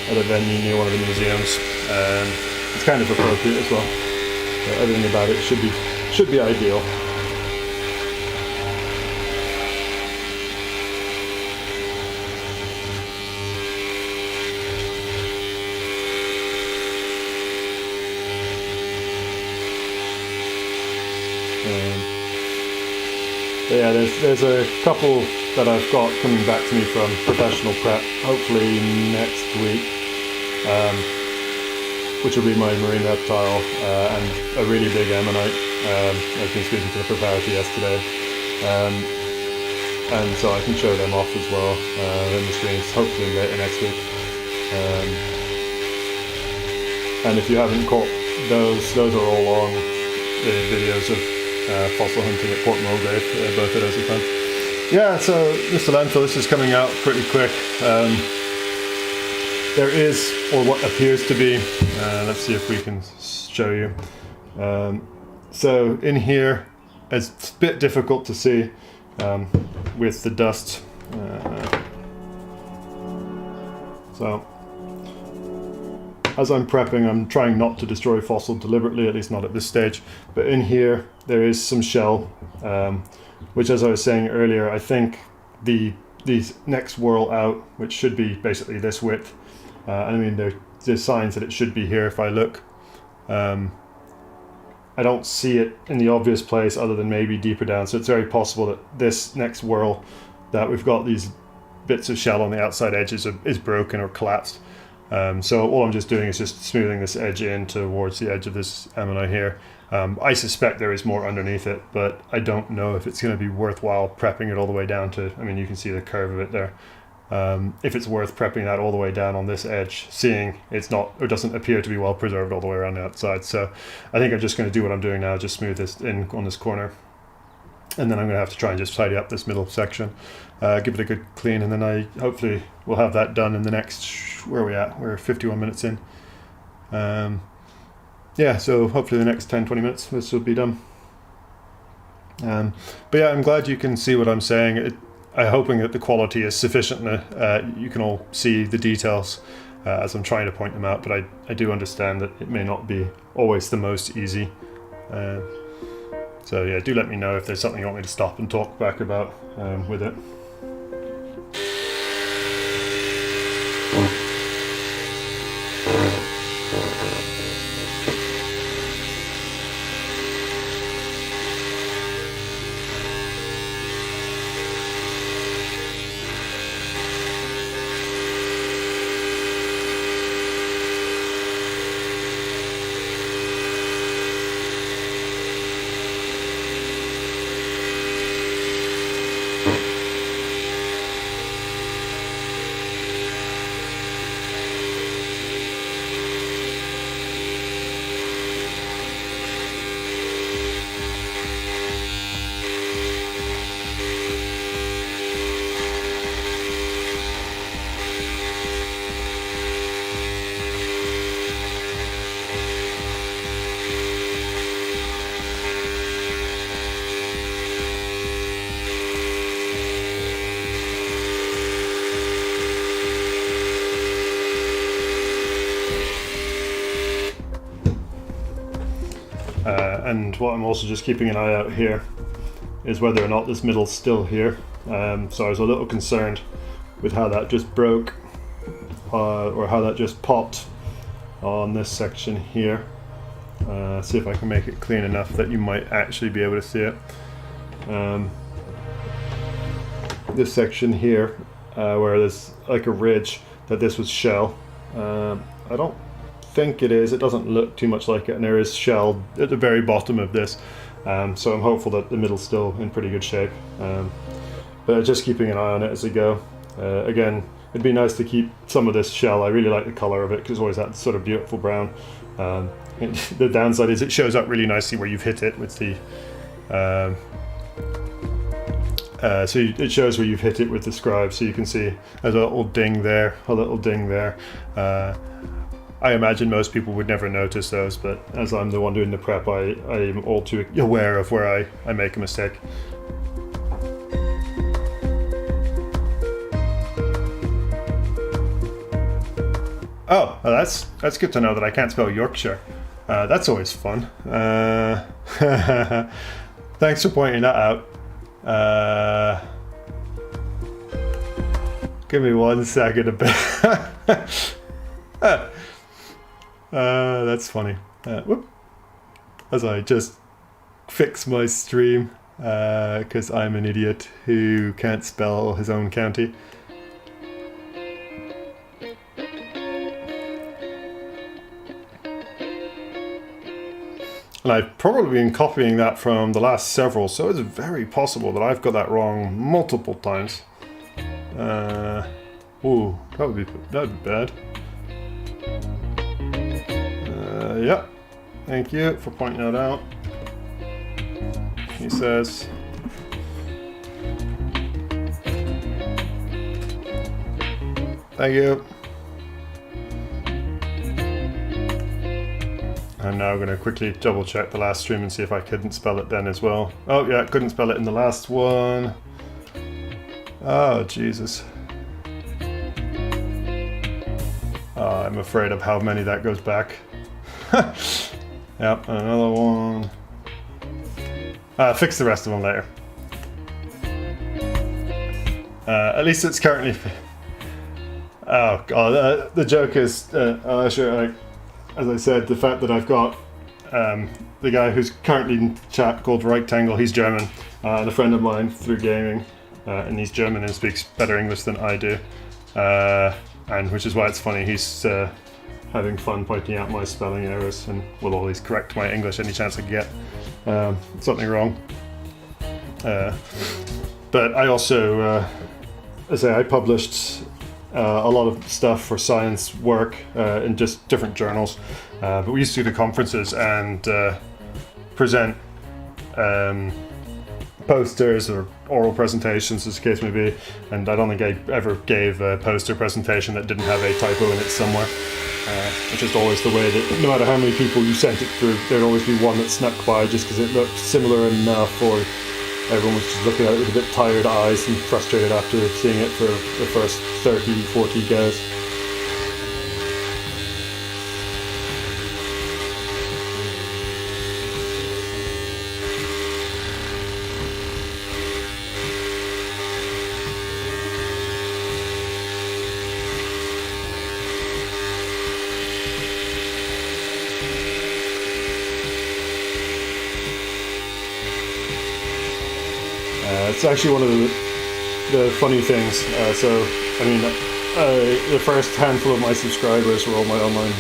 at a venue near one of the museums, it's kind of appropriate as well. Everything about it should be ideal. But yeah, there's a couple that I've got coming back to me from professional prep, hopefully next week, which will be my marine reptile and a really big ammonite. I've been speaking to the preparator yesterday, and so I can show them off as well in the streams, hopefully later next week. And if you haven't caught those are all on the videos of fossil hunting at Port Mulgrave. Both of those are fun. Yeah, so Mr. Landfill, this is coming out pretty quick. There is, or what appears to be, let's see if we can show you. So in here, it's a bit difficult to see with the dust. So as I'm prepping, I'm trying not to destroy fossil deliberately, at least not at this stage. But in here, there is some shell, which, as I was saying earlier, I think the next whorl out, which should be basically this width, I mean, there's signs that it should be here if I look. I don't see it in the obvious place other than maybe deeper down, so it's very possible that this next whorl, that we've got these bits of shell on the outside edges is broken or collapsed. So all I'm just doing is just smoothing this edge in towards the edge of this ammonite here. I suspect there is more underneath it, but I don't know if it's going to be worthwhile prepping it all the way down to, I mean, you can see the curve of it there. If it's worth prepping that all the way down on this edge, seeing it's not, or doesn't appear to be well preserved all the way around the outside. So I think I'm just going to do what I'm doing now, just smooth this in on this corner. And then I'm going to have to try and just tidy up this middle section, give it a good clean, and then I hopefully will have that done in the next, where are we at? We're 51 minutes in. Yeah, so hopefully the next 10-20 minutes this will be done. But yeah, I'm glad you can see what I'm saying. I'm hoping that the quality is sufficient. You can all see the details as I'm trying to point them out, but I do understand that it may not be always the most easy. So yeah, do let me know if there's something you want me to stop and talk back about with it. And what I'm also just keeping an eye out here is whether or not this middle's still here. So I was a little concerned with how that just broke or how that just popped on this section here. See if I can make it clean enough that you might actually be able to see it. This section here where there's like a ridge, that this was shell. I don't think it is, it doesn't look too much like it, and there is shell at the very bottom of this, so I'm hopeful that the middle's still in pretty good shape, but just keeping an eye on it as I go. Again, it'd be nice to keep some of this shell. I really like the color of it because it's always that sort of beautiful brown. The downside is it shows up really nicely where you've hit it with the so it shows where you've hit it with the scribe, so you can see there's a little ding there, a little ding there. I imagine most people would never notice those, but as I'm the one doing the prep, I'm all too aware of where I make a mistake. Oh, well, that's good to know that I can't spell Yorkshire. That's always fun. Thanks for pointing that out. Give me 1 second a bit. That's funny. Whoop. As I just fix my stream, because I'm an idiot who can't spell his own county. And I've probably been copying that from the last several, so it's very possible that I've got that wrong multiple times. Ooh, that would be bad. Yeah, thank you for pointing that out. He says, thank you. I'm now going to quickly double check the last stream and see if I couldn't spell it then as well. Oh yeah, couldn't spell it in the last one. Oh Jesus. I'm afraid of how many that goes back. Yep, another one. Fix the rest of them later. At least it's currently... Oh god, the joke is, sure, as I said, the fact that I've got the guy who's currently in chat called Rectangle, he's German, and a friend of mine through gaming, and he's German and speaks better English than I do, and which is why it's funny, he's having fun pointing out my spelling errors and will always correct my English any chance I can get something wrong. But I also, I published a lot of stuff for science work in just different journals, but we used to do the conferences and present posters or oral presentations, as the case may be, and I don't think I ever gave a poster presentation that didn't have a typo in it somewhere. It's just always the way that no matter how many people you sent it through, there'd always be one that snuck by just because it looked similar enough, or everyone was just looking at it with a bit tired eyes and frustrated after seeing it for the first 30, 40 goes. It's actually one of the funny things. The first handful of my subscribers were all my online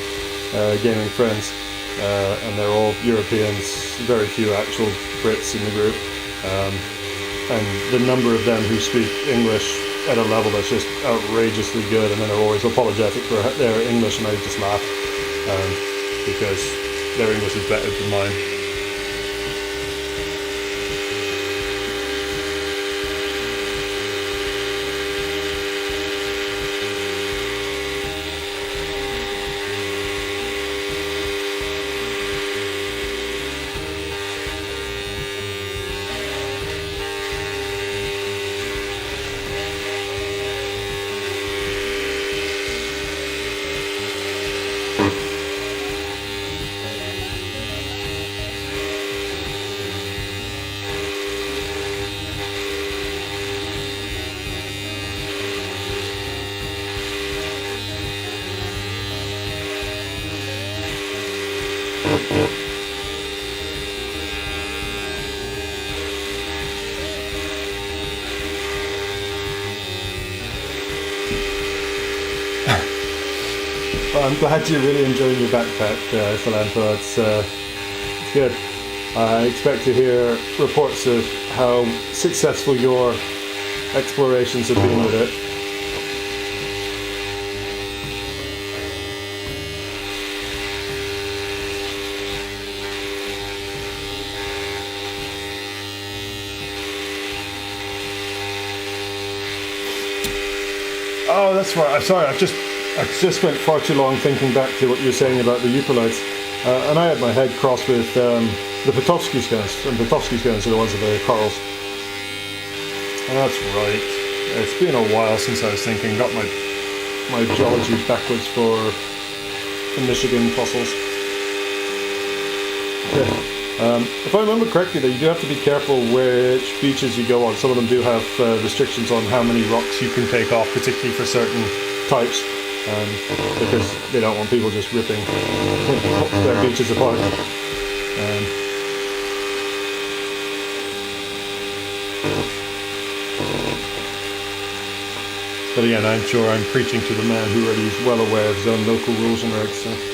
gaming friends, and they're all Europeans, very few actual Brits in the group. And the number of them who speak English at a level that's just outrageously good, and then they're always apologetic for their English, and I just laugh because their English is better than mine. Well, I'm glad you're really enjoying your backpack, Philanthro. It's good. I expect to hear reports of how successful your explorations have been with it. Oh, that's right. I'm sorry. I just spent far too long thinking back to what you were saying about the Eupolites, and I had my head crossed with the Potofsky stones, and Potofsky stones are the ones with the corals. That's right. It's been a while since I was thinking. Got my geology backwards for the Michigan fossils. Yeah. If I remember correctly, though, you do have to be careful which beaches you go on. Some of them do have restrictions on how many rocks you can take off, particularly for certain types, because they don't want people just ripping their beaches apart. But again, I'm sure I'm preaching to the man who already is well aware of his own local rules and regs. So.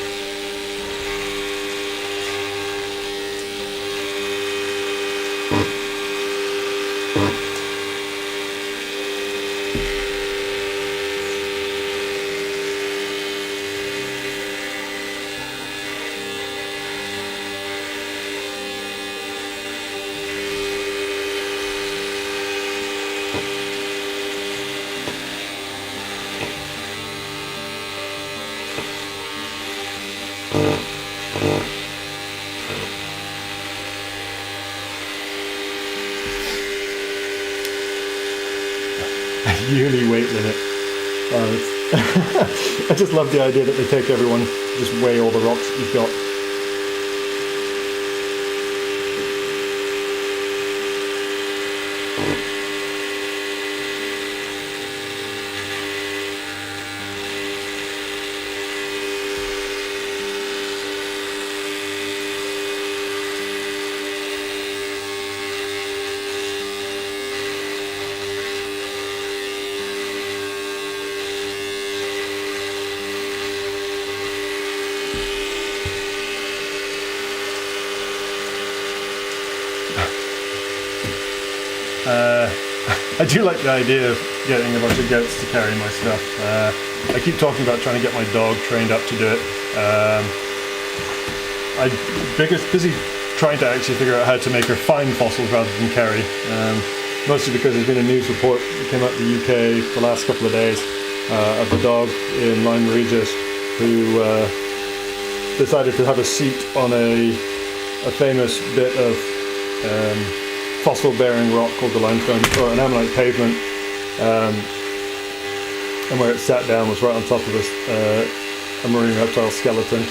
Yearly weight limit. I just love the idea that they take everyone, just weigh all the rocks that you've got. I do like the idea of getting a bunch of goats to carry my stuff. I keep talking about trying to get my dog trained up to do it. I'm busy trying to actually figure out how to make her find fossils rather than carry. Mostly because there's been a news report that came out of the UK the last couple of days of a dog in Lyme Regis who decided to have a seat on a famous bit of fossil-bearing rock called the limestone, or an ammonite pavement, and where it sat down was right on top of a marine reptile skeleton.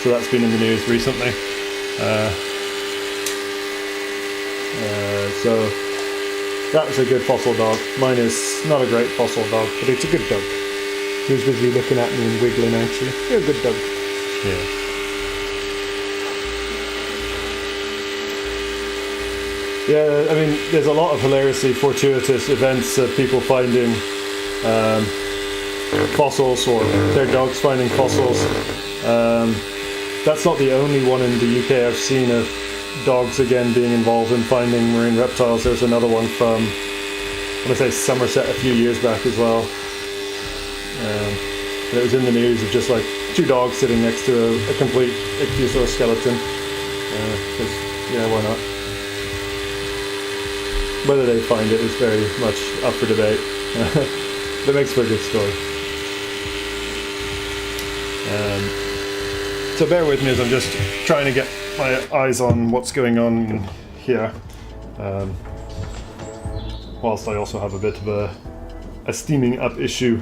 So that's been in the news recently. So that was a good fossil dog. Mine is not a great fossil dog, but it's a good dog. He was busy looking at me and wiggling actually. You're a good dog. Yeah. Yeah, I mean, there's a lot of hilariously fortuitous events of people finding fossils, or their dogs finding fossils. That's not the only one in the UK I've seen of dogs again being involved in finding marine reptiles. There's another one from, I want to say, Somerset a few years back as well. And it was in the news of just like two dogs sitting next to a complete ichthyosaur skeleton. Because, yeah, why not? Whether they find it is very much up for debate. That makes for a good story. So bear with me as I'm just trying to get my eyes on what's going on here. Whilst I also have a bit of a steaming up issue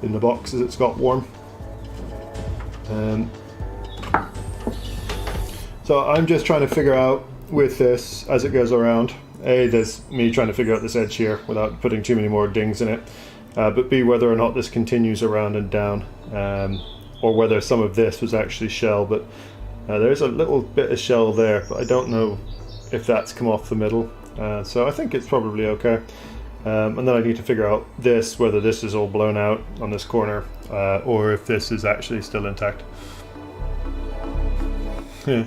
in the box as it's got warm. So I'm just trying to figure out with this as it goes around. A, there's me trying to figure out this edge here without putting too many more dings in it. But B, whether or not this continues around and down, or whether some of this was actually shell. But there's a little bit of shell there, but I don't know if that's come off the middle. So I think it's probably okay. And then I need to figure out this, whether this is all blown out on this corner, or if this is actually still intact. Yeah.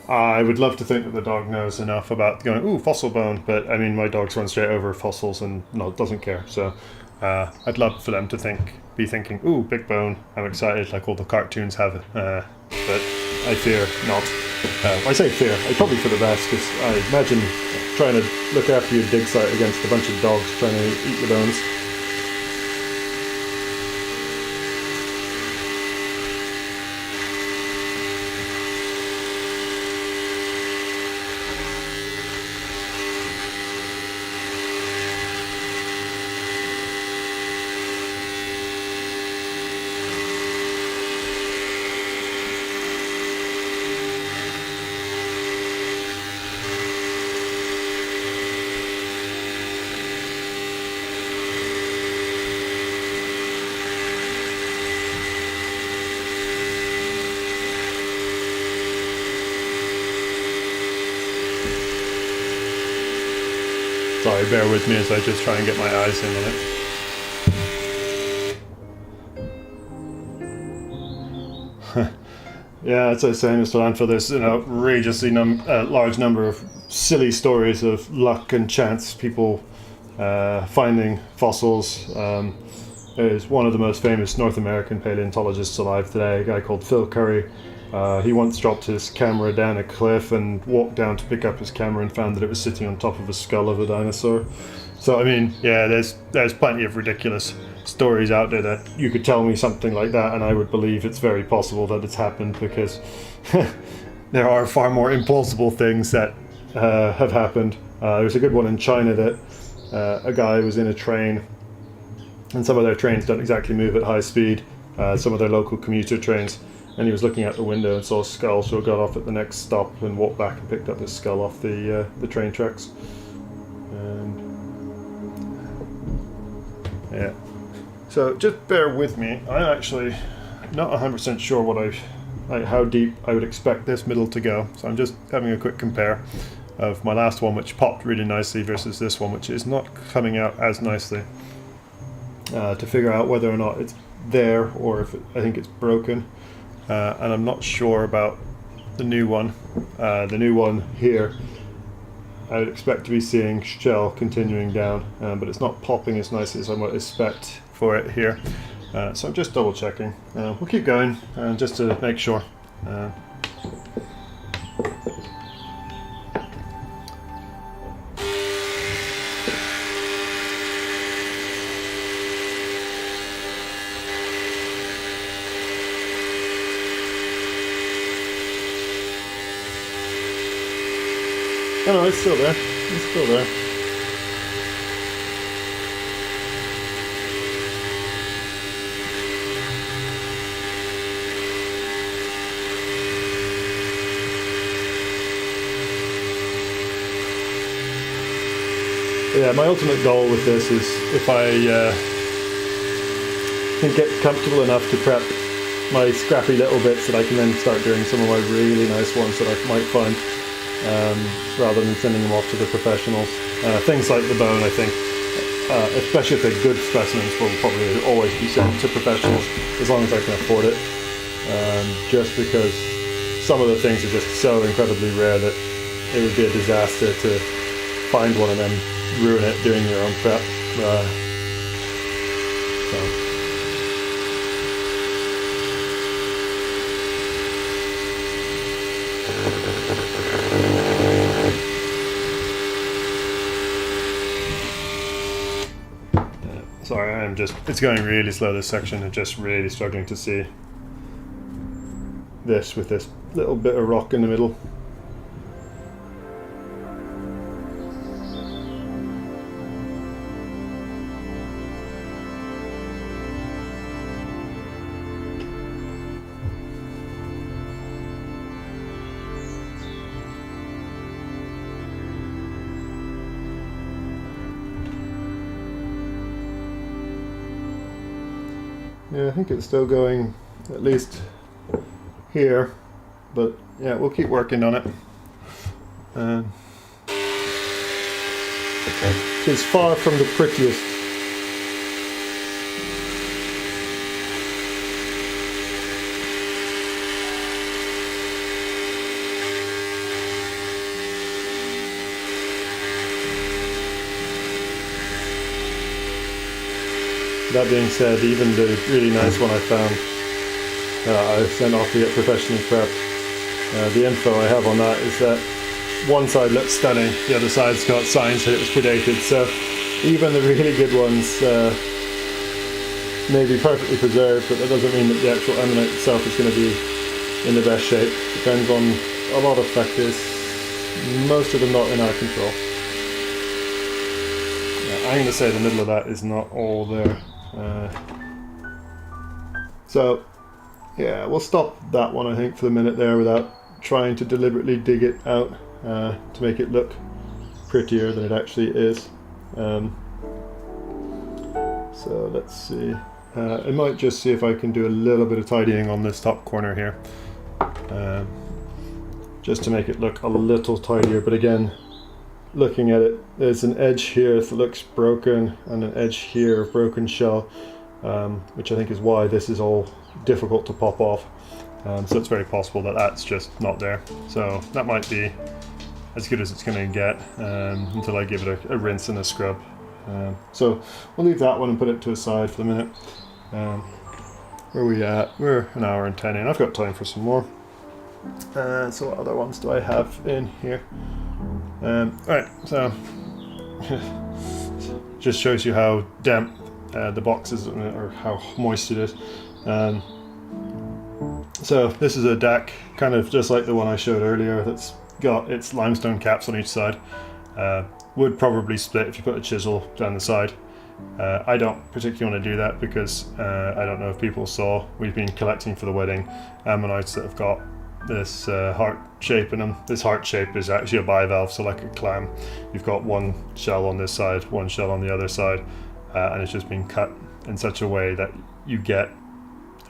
I would love to think that the dog knows enough about going, ooh, fossil bone, but I mean, my dogs run straight over fossils and doesn't care. So I'd love for them to be thinking, ooh, big bone, I'm excited, like all the cartoons have it. But I fear not. I say fear, probably for the best, because I imagine trying to look after your dig site against a bunch of dogs trying to eat the bones. Sorry, bear with me as I just try and get my eyes in on it. Yeah, as I was saying, Mr. Landfill, there's an outrageously large number of silly stories of luck and chance, people finding fossils. There's one of the most famous North American paleontologists alive today, a guy called Phil Curry. He once dropped his camera down a cliff and walked down to pick up his camera and found that it was sitting on top of a skull of a dinosaur. So I mean, yeah, there's plenty of ridiculous stories out there that you could tell me something like that and I would believe it's very possible that it's happened, because there are far more implausible things that have happened. There's a good one in China that a guy was in a train and some of their trains don't exactly move at high speed, some of their local commuter trains. And he was looking out the window and saw a skull, so got off at the next stop and walked back and picked up his skull off the train tracks. Yeah. So just bear with me. I'm actually not 100% sure how deep I would expect this middle to go. So I'm just having a quick compare of my last one, which popped really nicely, versus this one, which is not coming out as nicely, to figure out whether or not it's there or if I think it's broken. And I'm not sure about the new one. The new one here, I would expect to be seeing shell continuing down, but it's not popping as nicely as I might expect for it here. So I'm just double checking. We'll keep going just to make sure. Oh no, it's still there. It's still there. Yeah, my ultimate goal with this is if I can get comfortable enough to prep my scrappy little bits that I can then start doing some of my really nice ones that I might find. Rather than sending them off to the professionals. Things like the bone, I think, especially if they're good specimens, will probably always be sent to professionals as long as I can afford it. Just because some of the things are just so incredibly rare that it would be a disaster to find one and then ruin it doing your own prep. Sorry, it's going really slow, this section. I'm just really struggling to see this with this little bit of rock in the middle. Yeah, I think it's still going at least here, but yeah, we'll keep working on it. It's far from the prettiest. That being said, even the really nice one I found, I sent off to get professionally prepped. The info I have on that is that one side looks stunning, the other side's got signs that it was predated, so even the really good ones may be perfectly preserved, but that doesn't mean that the actual ammonite itself is going to be in the best shape. Depends on a lot of factors, most of them not in our control. I'm going to say the middle of that is not all there. So yeah, we'll stop that one I think for the minute there without trying to deliberately dig it out to make it look prettier than it actually is. So let's see. I might just see if I can do a little bit of tidying on this top corner here, just to make it look a little tidier. But again, looking at it, there's an edge here that looks broken and an edge here of broken shell, which I think is why this is all difficult to pop off. So it's very possible that that's just not there. So that might be as good as it's going to get until I give it a rinse and a scrub. So we'll leave that one and put it to a side for the minute. Where are we at? We're an hour and 10 in. I've got time for some more. So what other ones do I have in here? Alright, so just shows you how damp the box is, or how moist it is. So this is a DAC, kind of just like the one I showed earlier, that's got its limestone caps on each side. Would probably split if you put a chisel down the side. I don't particularly want to do that because I don't know if people saw, we've been collecting for the wedding ammonites that have got this heart shape in them. This heart shape is actually a bivalve, so like a clam. You've got one shell on this side, one shell on the other side, and it's just been cut in such a way that you get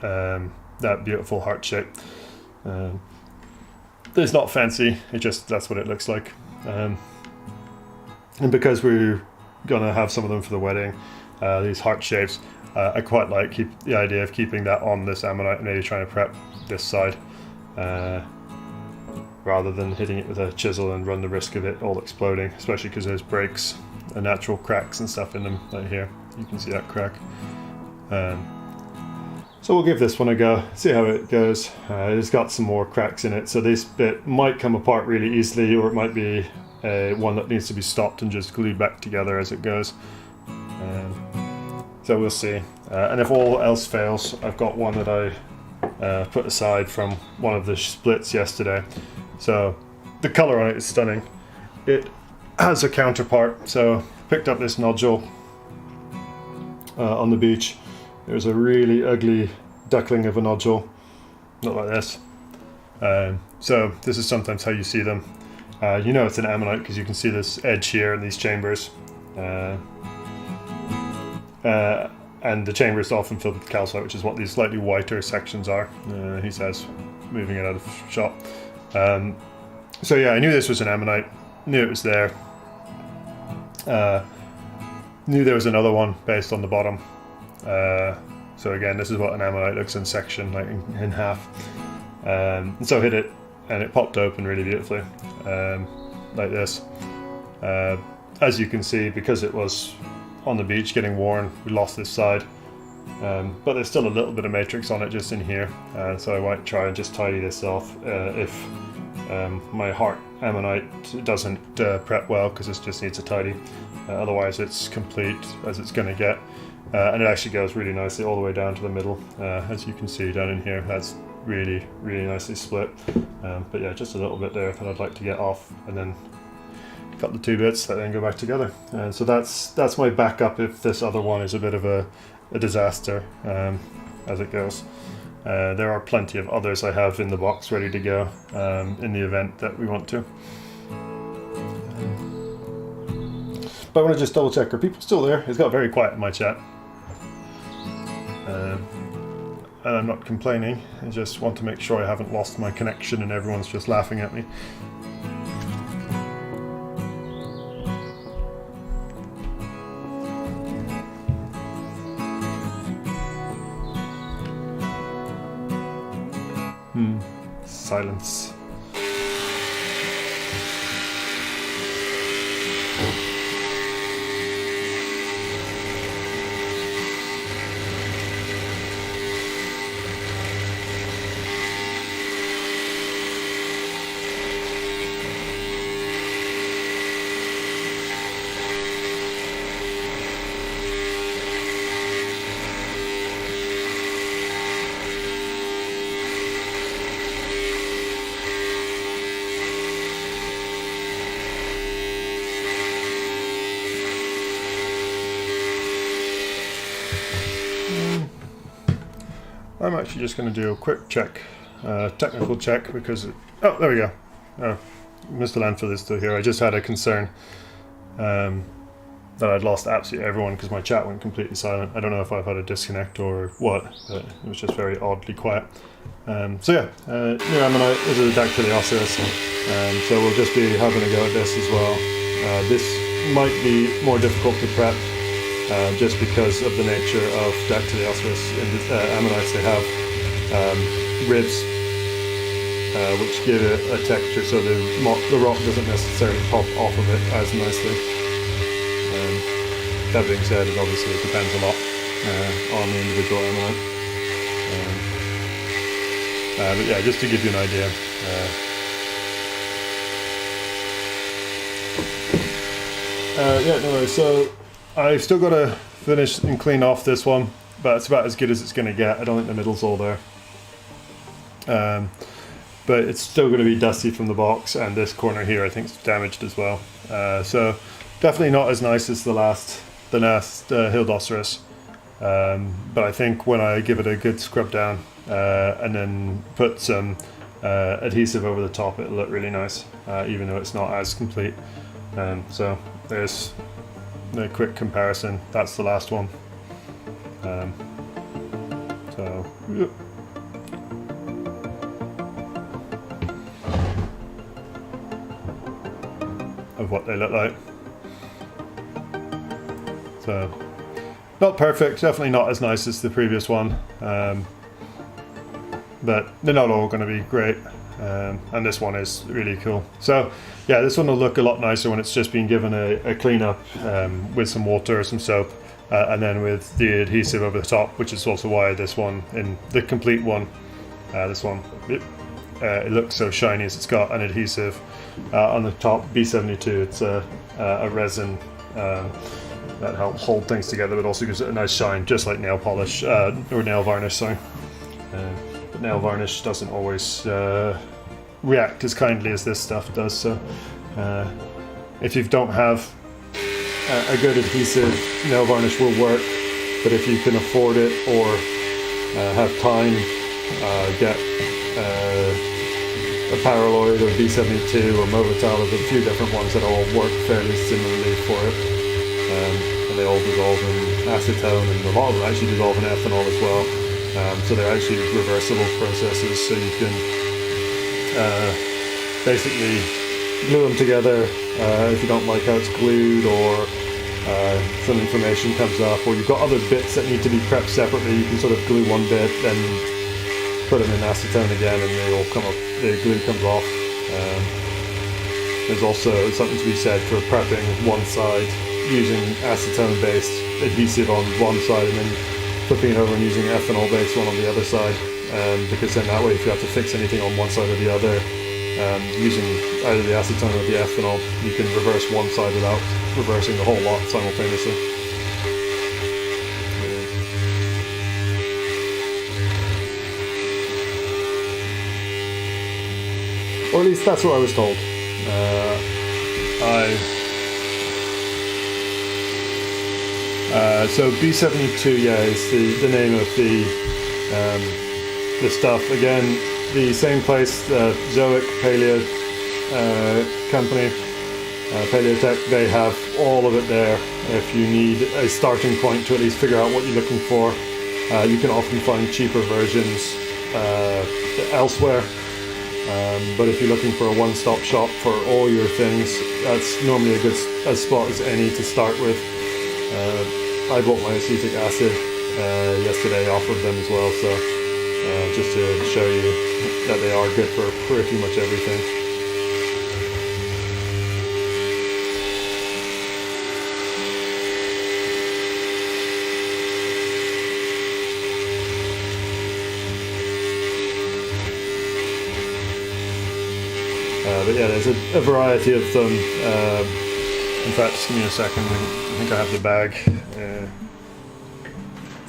that beautiful heart shape. It's not fancy, it just, that's what it looks like. And because we're gonna have some of them for the wedding, these heart shapes, I quite like the idea of keeping that on this ammonite and maybe trying to prep this side rather than hitting it with a chisel and run the risk of it all exploding, especially because there's breaks and natural cracks and stuff in them. Like here, you can see that crack. So we'll give this one a go, see how it goes. It's got some more cracks in it, so this bit might come apart really easily, or it might be one that needs to be stopped and just glued back together as it goes. So we'll see. And if all else fails, I've got one that I put aside from one of the splits yesterday. So the color on it is stunning. It has a counterpart, so picked up this nodule on the beach. There's a really ugly duckling of a nodule, not like this. So this is sometimes how you see them. You know it's an ammonite because you can see this edge here in these chambers. And the chamber is often filled with calcite, which is what these slightly whiter sections are, he says, moving it out of shot. So yeah, I knew this was an ammonite, knew it was there. Knew there was another one based on the bottom. So again, this is what an ammonite looks in section, like in half. And so I hit it, and it popped open really beautifully, like this. As you can see, because it was on the beach getting worn, we lost this side. But there's still a little bit of matrix on it just in here, so I might try and just tidy this off if my heart ammonite doesn't prep well, because this just needs a tidy. Otherwise it's complete as it's going to get. And it actually goes really nicely all the way down to the middle, as you can see down in here. That's really, really nicely split. But yeah, just a little bit there that I'd like to get off, and then cut the two bits that then go back together. So that's my backup if this other one is a bit of a disaster as it goes. There are plenty of others I have in the box ready to go in the event that we want to. But I want to just double check, are people still there? It's got very quiet in my chat. And I'm not complaining, I just want to make sure I haven't lost my connection and everyone's just laughing at me. Silence. I'm actually just going to do a quick check, technical check, because oh, there we go. Oh, Mr. Landfill is still here. I just had a concern that I'd lost absolutely everyone because my chat went completely silent. I don't know if I've had a disconnect or what, but it was just very oddly quiet. So yeah, new ammonite is a Dactilyoceras, so we'll just be having a go at this as well. This might be more difficult to prep, just because of the nature of Dactilyoceras. In the ammonites, they have ribs which give it a texture, so the rock doesn't necessarily pop off of it as nicely. That being said, it obviously depends a lot on the individual ammonite. But yeah, just to give you an idea. Yeah, no, so I've still got to finish and clean off this one, but it's about as good as it's going to get. I don't think the middle's all there. But it's still going to be dusty from the box, and this corner here I think is damaged as well. So definitely not as nice as the last the nest, Hildoceras. But I think when I give it a good scrub down and then put some adhesive over the top, it'll look really nice, even though it's not as complete. So there's the quick comparison. That's the last one. Of what they look like. So not perfect, definitely not as nice as the previous one, but they're not all going to be great, and this one is really cool. So yeah, this one will look a lot nicer when it's just been given a clean up with some water or some soap, and then with the adhesive over the top, which is also why this one, in the complete one, this one, it looks so shiny as it's got an adhesive on the top. B72, it's a resin that helps hold things together, but also gives it a nice shine, just like nail polish, or nail varnish, sorry. But nail varnish doesn't always react as kindly as this stuff does, so if you don't have a good adhesive, nail varnish will work, but if you can afford it or have time, get a Paraloid or B72 or Movital. There's a few different ones that all work fairly similarly for it, and they all dissolve in acetone, and a lot of them actually dissolve in ethanol as well, so they're actually reversible processes, so you can basically glue them together if you don't like how it's glued, or some information comes up, or you've got other bits that need to be prepped separately. You can sort of glue one bit, then put them in acetone again, and they all come up. The glue comes off. There's also something to be said for prepping one side using acetone-based adhesive on one side, and then flipping it over and using ethanol-based one on the other side. Because then that way, if you have to fix anything on one side or the other, using either the acetone or the ethanol, you can reverse one side without reversing the whole lot simultaneously. Or at least that's what I was told. So B72, yeah, is the name of the stuff. Again, the same place, Zoic Paleo company, Paleotech, they have all of it there. If you need a starting point to at least figure out what you're looking for, you can often find cheaper versions elsewhere. But if you're looking for a one-stop shop for all your things, that's normally a good spot as any to start with. I bought my acetic acid yesterday off of them as well, so just to show you that they are good for pretty much everything. But yeah, there's a variety of them. In fact, just give me a second. I think I have the bag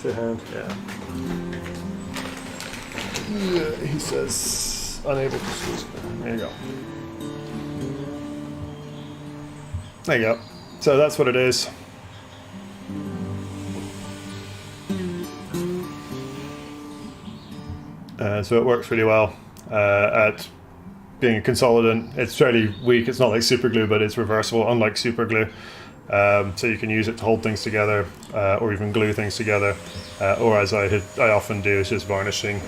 to hand. Yeah, he says unable to squeeze. There you go. There you go. So that's what it is. So it works really well at being a consolidant. It's fairly weak. It's not like super glue, but it's reversible, unlike super glue. So you can use it to hold things together, or even glue things together. Or as I often do, is just varnishing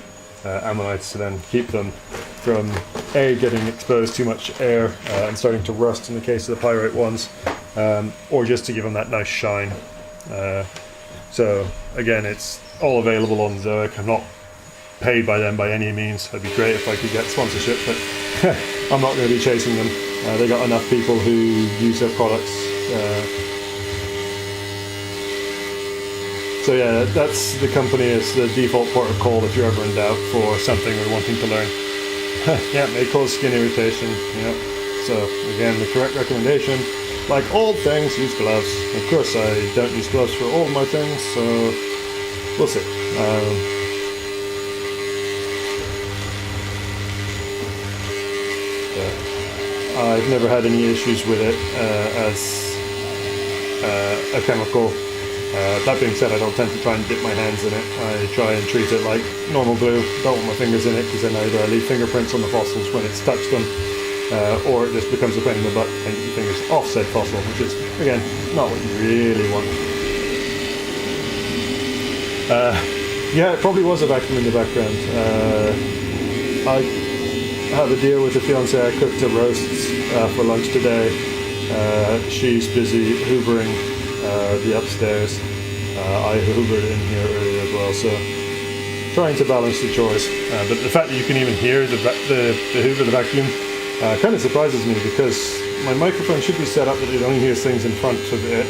ammonites to then keep them from getting exposed too much air and starting to rust in the case of the pyrite ones, or just to give them that nice shine. So again, it's all available on Zoic. I'm not paid by them by any means. It'd be great if I could get sponsorship, but I'm not going to be chasing them. They got enough people who use their products. So yeah, that's the company. It's the default port of call if you're ever in doubt for something or wanting to learn. Yeah, may cause skin irritation. Yeah. So again, the correct recommendation, like all things, use gloves. Of course, I don't use gloves for all of my things, so we'll see. I've never had any issues with it, as a chemical. That being said, I don't tend to try and dip my hands in it. I try and treat it like normal glue. Don't want my fingers in it because then either I leave fingerprints on the fossils when it's touched them, or it just becomes a pain in the butt and get your fingers off said fossil, which is, again, not what you really want. Yeah, it probably was a vacuum in the background. I have a deal with the fiance. I cooked a roasts for lunch today. She's busy hoovering the upstairs. I hoovered in here earlier as well, so trying to balance the chores. But the fact that you can even hear the hoover, the vacuum, kind of surprises me, because my microphone should be set up that it only hears things in front of it.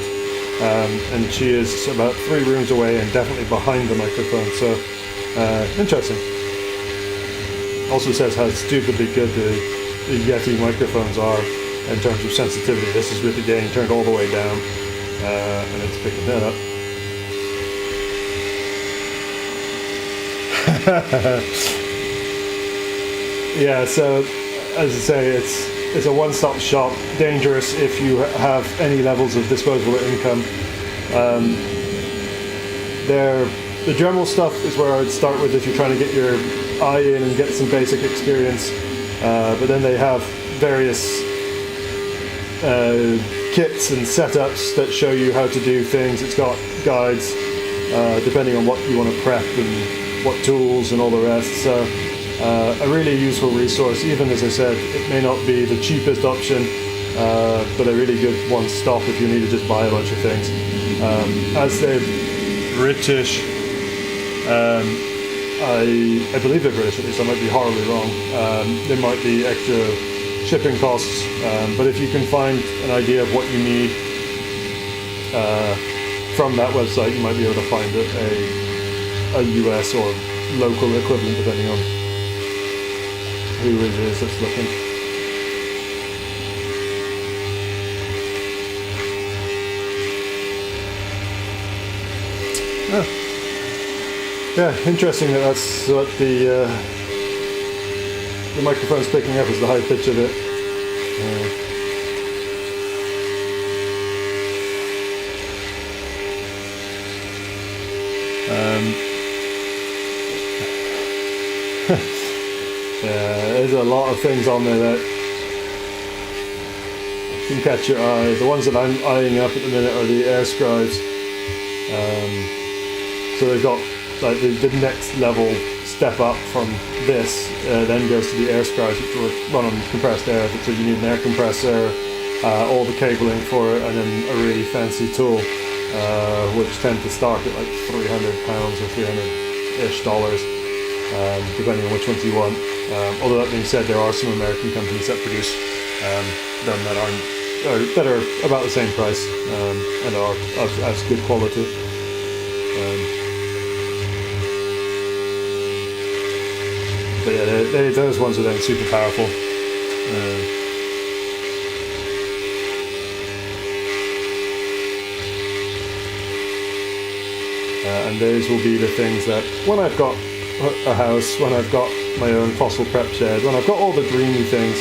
And she is about 3 rooms away and definitely behind the microphone, so interesting. Also says how stupidly good the Yeti microphones are in terms of sensitivity. This is with the gain turned all the way down, and it's picking that up. Yeah, so as I say, it's a one-stop shop. Dangerous if you have any levels of disposable income. The Dremel stuff is where I'd start with if you're trying to get your eye in and get some basic experience. But then they have various kits and setups that show you how to do things. It's got guides depending on what you want to prep and what tools and all the rest. So a really useful resource. Even as I said, it may not be the cheapest option, but a really good one-stop if you need to just buy a bunch of things. As they're British, I believe they're British, at least I might be horribly wrong. There might be extra shipping costs, but if you can find an idea of what you need from that website, you might be able to find a US or local equivalent depending on who it is that's looking. Oh. Yeah, interesting that's what the microphone's picking up, is the high pitch of it. Yeah, there's a lot of things on there that can catch your eye. The ones that I'm eyeing up at the minute are the air scribes. So they've got like the next level step up from this, then goes to the air scribes, which will run on compressed air. So you need an air compressor, all the cabling for it, and then a really fancy tool, which tend to start at like £300 or $300-ish, depending on which ones you want. Although that being said, there are some American companies that produce them that are about the same price and are of as good quality. But yeah, those ones are then super powerful. And those will be the things that, when I've got a house, when I've got my own fossil prep shed, when I've got all the dreamy things,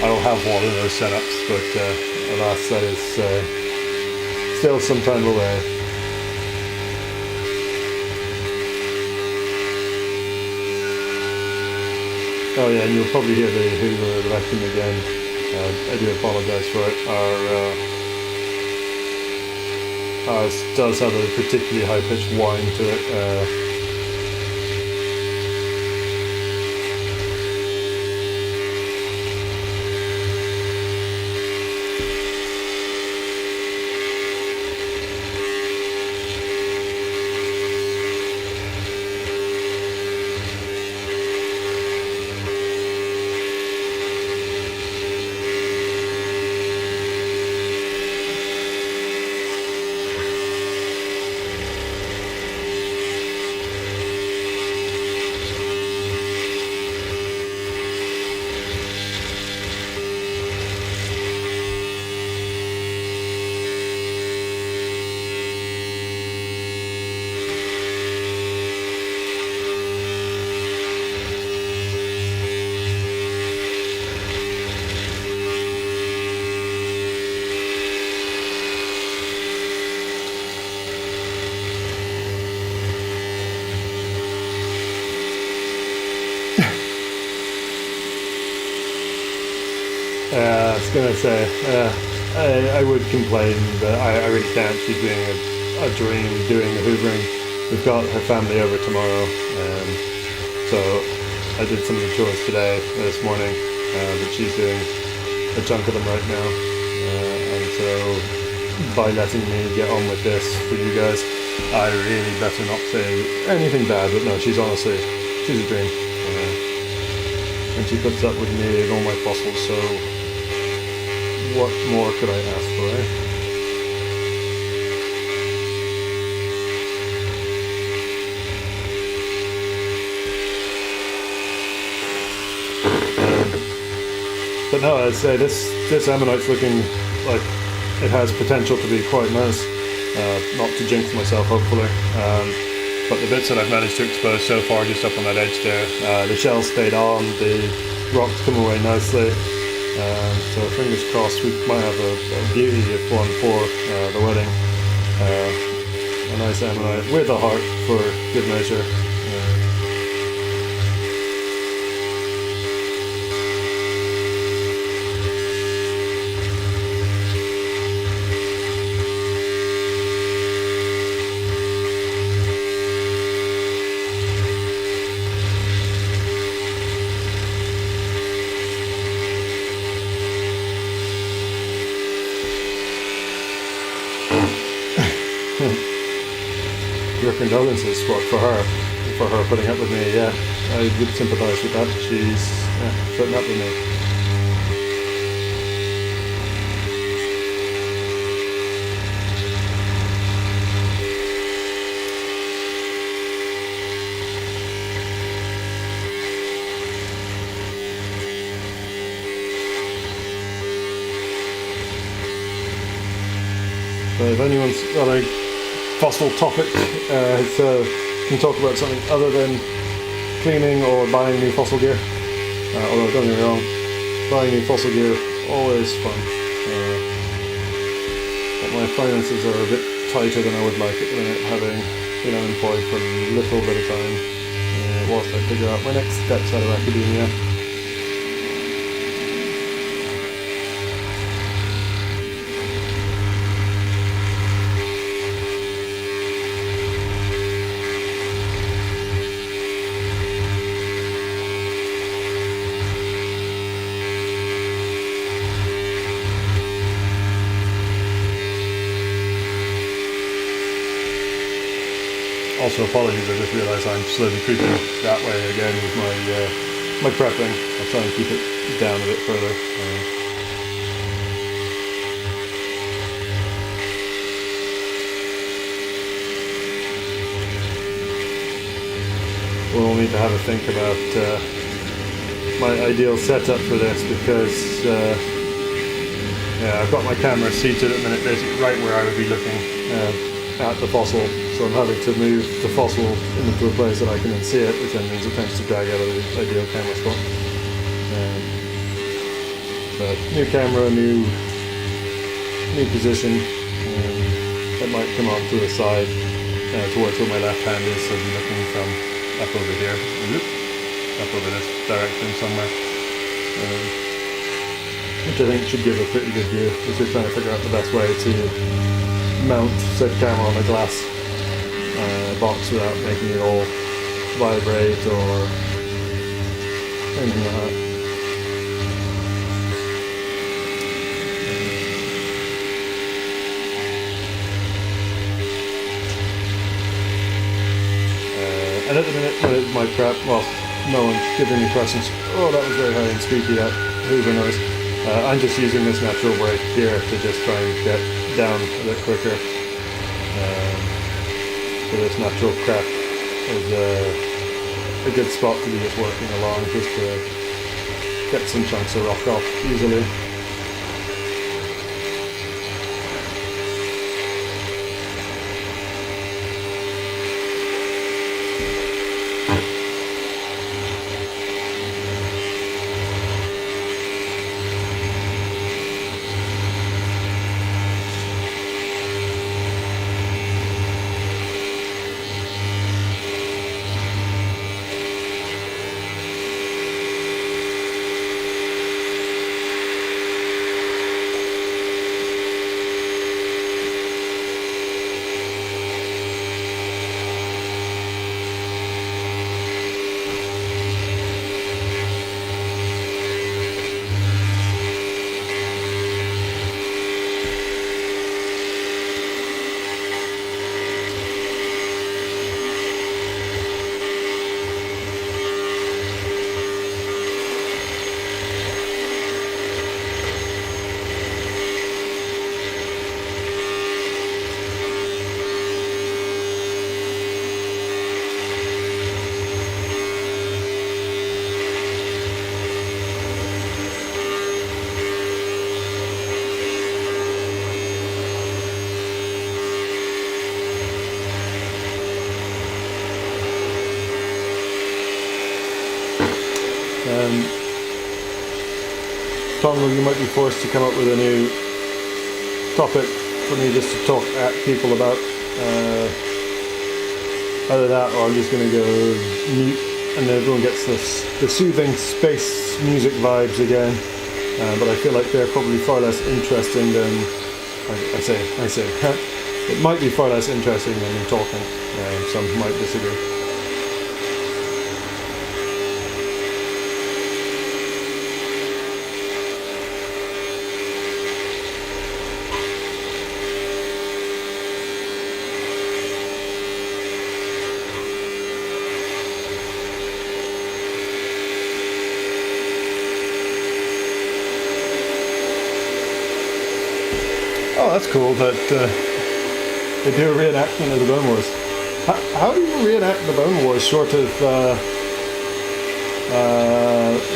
I will have one of those setups. But alas, that is still some time away. Oh yeah, and you'll probably hear the hoover, the vacuum again. I do apologise for it. Ours does have a particularly high-pitched whine to it. I was gonna say, I would complain, but I really can't. She's doing a dream doing the hoovering. We've got her family over tomorrow, so I did some of the chores this morning, but she's doing a chunk of them right now, and so by letting me get on with this for you guys, I really better not say anything bad. But no, she's a dream, and she puts up with me and all my fossils, so what more could I ask for, eh? But no, I'd say this ammonite's looking like it has potential to be quite nice. Not to jinx myself, hopefully. But the bits that I've managed to expose so far, just up on that edge there, the shell stayed on, the rocks come away nicely. So fingers crossed we might have a beauty of one for the wedding. A nice ammonite with a heart for good measure. Your condolences for her putting up with me. Yeah, I would sympathise with that. She's putting up with me. So if anyone's got a fossil topic, can talk about something other than cleaning or buying new fossil gear. Although don't get me wrong, buying new fossil gear always fun. But my finances are a bit tighter than I would like at the minute, having been unemployed for a little bit of time. Whilst I figure out my next steps out of academia. Also, apologies, I just realised I'm slowly creeping that way again with my prepping. I'll try and keep it down a bit further. We'll need to have a think about my ideal setup for this, because I've got my camera seated at the minute, basically right where I would be looking at the fossil. So I'm having to move the fossil into a place that I can then see it, which then means it tends to drag out of the ideal camera spot. But new camera, new position. It might come on to the side towards where my left hand is, so I'll be looking from up over here, up over this direction somewhere. Which I think should give a pretty good view, as we're trying to figure out the best way to mount said camera on a glass box without making it all vibrate or anything like that. And at the minute, with my prep, well, no one's giving me questions. Oh, that was very high and squeaky, that hoover noise. I'm just using this natural brake here to just try and get down a bit quicker. So this natural crack is a good spot to be just working along, just to get some chunks of rock off easily. Tongal, you might be forced to come up with a new topic for me just to talk at people about. Either that, or I'm just going to go mute and everyone gets the soothing space music vibes again. But I feel like they're probably far less interesting than I say. It might be far less interesting than me talking. Some might disagree. Oh, that's cool that they do a reenactment of the Bone Wars. How do you reenact the Bone Wars short of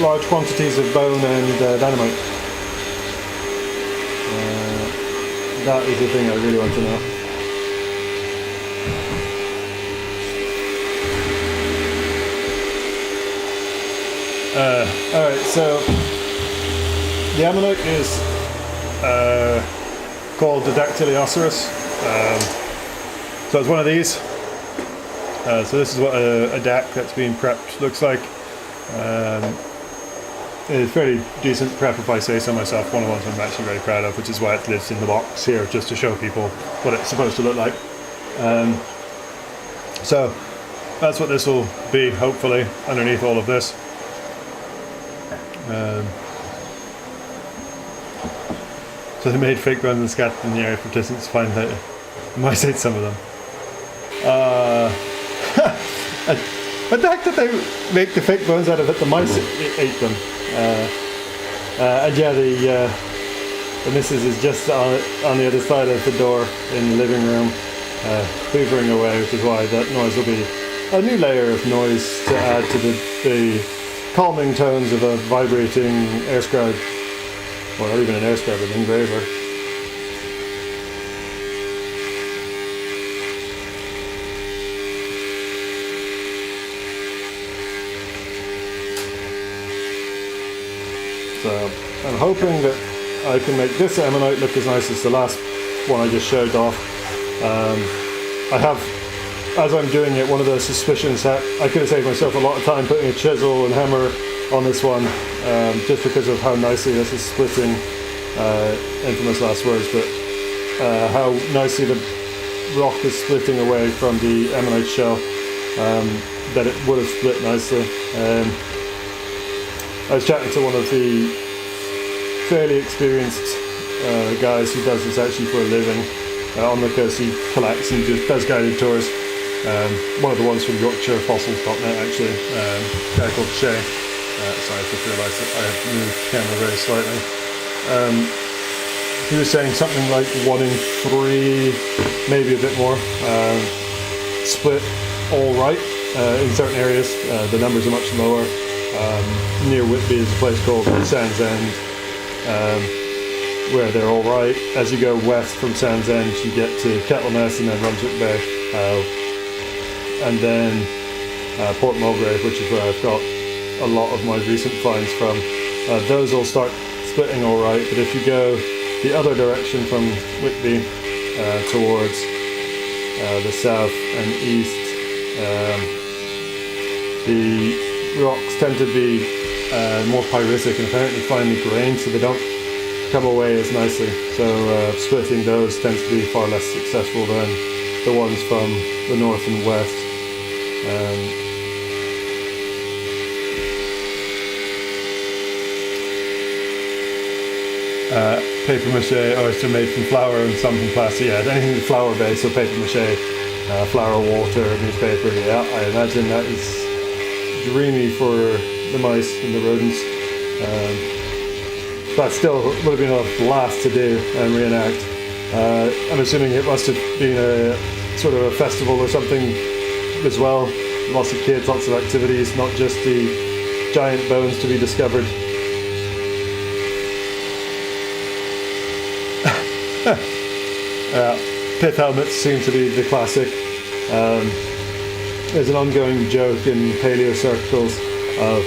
large quantities of bone and dynamite? That is the thing I really want to know. Alright, so the ammonite is called the Dactilyoceras. So it's one of these. So this is what a DAC that's being prepped looks like. It's fairly decent prep if I say so myself. One of the ones I'm actually very proud of, which is why it lives in the box here, just to show people what it's supposed to look like. So that's what this will be, hopefully, underneath all of this. So they made fake bones and scattered in the area for distance to find out. I might say some of them. The fact that they make the fake bones out of it, the mice ate them. And yeah, the missus is just on the other side of the door in the living room, hoovering away, which is why that noise will be a new layer of noise to add to the calming tones of a vibrating air scribe. Or not even an air scribe, an engraver. So I'm hoping that I can make this ammonite look as nice as the last one I just showed off. I have, as I'm doing it, one of the suspicions that I could have saved myself a lot of time putting a chisel and hammer on this one, just because of how nicely this is splitting, infamous last words, but how nicely the rock is splitting away from the ammonite shell, that it would have split nicely. I was chatting to one of the fairly experienced guys who does this actually for a living on the coast. He collects and does guided tours. One of the ones from Yorkshire, fossils.net actually, a guy called Shay. Sorry, I just realised that I have moved the camera very slightly. He was saying something like 1 in 3, maybe a bit more, split all right in certain areas. The numbers are much lower. Near Whitby is a place called Sands End, where they're all right. As you go west from Sands End, you get to Kettleness and then Runswick Bay, and then Port Mulgrave, which is where I've got a lot of my recent finds from. Those all start splitting all right, but if you go the other direction from Whitby towards the south and east, the rocks tend to be more pyritic and apparently finely grained, so they don't come away as nicely. So splitting those tends to be far less successful than the ones from the north and west. Paper mache, so made from flour and some from plastic. Yeah, anything flour based, so paper mache, flour, water, newspaper. Yeah, I imagine that is dreamy for the mice and the rodents. That still would have been a blast to do and reenact. I'm assuming it must have been a sort of a festival or something as well. Lots of kids, lots of activities, not just the giant bones to be discovered. Pith helmets seem to be the classic. There's an ongoing joke in paleo circles of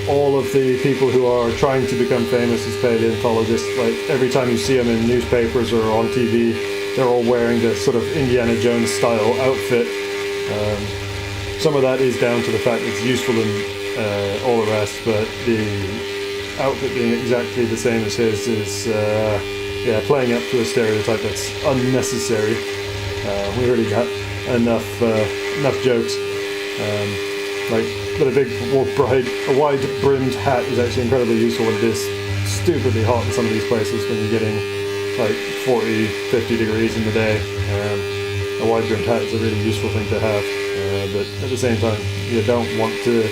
all of the people who are trying to become famous as paleontologists, like every time you see them in newspapers or on TV, they're all wearing this sort of Indiana Jones style outfit. Some of that is down to the fact it's useful and all the rest, but the outfit being exactly the same as his is playing up to a stereotype that's unnecessary. We already got enough jokes. But a wide-brimmed hat is actually incredibly useful when it is stupidly hot in some of these places when you're getting like 40, 50 degrees in the day. A wide-brimmed hat is a really useful thing to have, but at the same time, you don't want to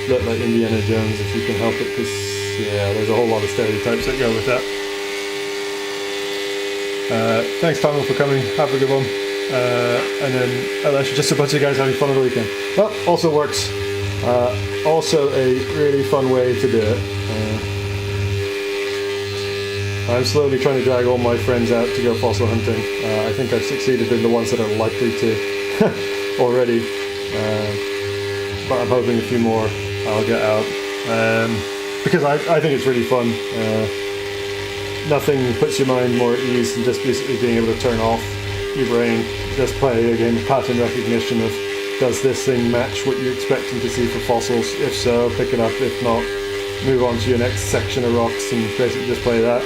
look like Indiana Jones if you can help it, because there's a whole lot of stereotypes that go with that. Thanks, Tom, for coming. Have a good one. And then unless you're just a bunch of guys having fun on the weekend. Well, also works. Also a really fun way to do it. I'm slowly trying to drag all my friends out to go fossil hunting. I think I've succeeded in the ones that are likely to already. But I'm hoping a few more I'll get out. Because I think it's really fun. Nothing puts your mind more at ease than just basically being able to turn off your brain, just play a game of pattern recognition of, does this thing match what you're expecting to see for fossils? If so, pick it up. If not, move on to your next section of rocks and basically just play that.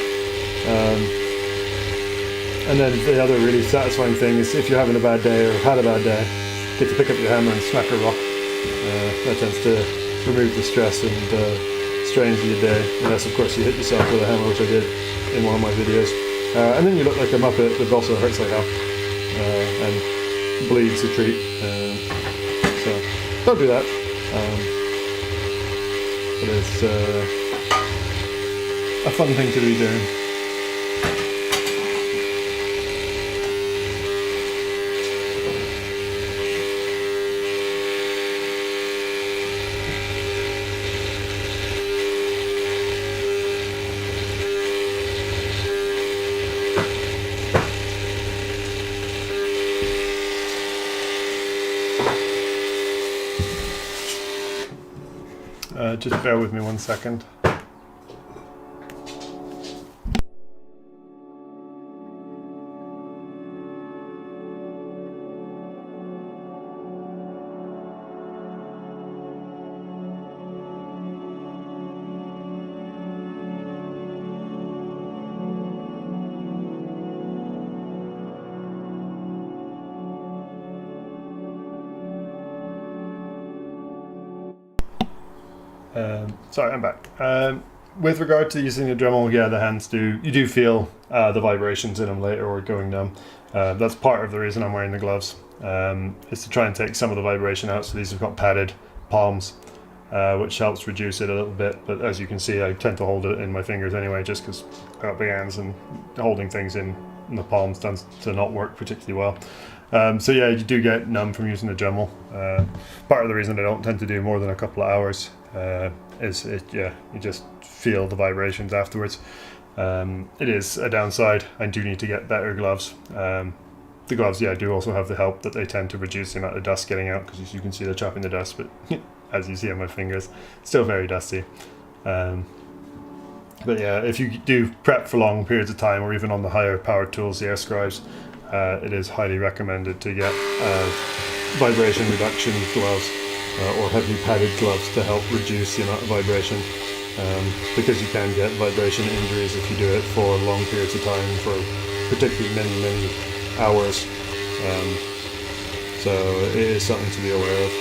And then the other really satisfying thing is if you're having a bad day or had a bad day, get to pick up your hammer and smack a rock. That tends to remove the stress and strain for your day, unless of course you hit yourself with a hammer, which I did in one of my videos. And then you look like a muppet, but also hurts like hell. And bleeds a treat. So don't do that. But it's a fun thing to be doing. Just bear with me 1 second. Sorry, I'm back. With regard to using the Dremel, the hands you do feel the vibrations in them later or going numb. That's part of the reason I'm wearing the gloves, is to try and take some of the vibration out. So these have got padded palms, which helps reduce it a little bit. But as you can see, I tend to hold it in my fingers anyway, just because I've got big hands and holding things in the palms tends to not work particularly well. So you do get numb from using the Dremel. Part of the reason I don't tend to do more than a couple of hours you just feel the vibrations afterwards. It is a downside. I do need to get better gloves. The gloves, do also have the help that they tend to reduce the amount of dust getting out, because as you can see, they're chopping the dust, but as you see on my fingers, still very dusty. But if you do prep for long periods of time, or even on the higher powered tools, the air scribes, it is highly recommended to get vibration reduction gloves, or heavily padded gloves to help reduce the amount of vibration, because you can get vibration injuries if you do it for long periods of time, for particularly many hours. So it is something to be aware of.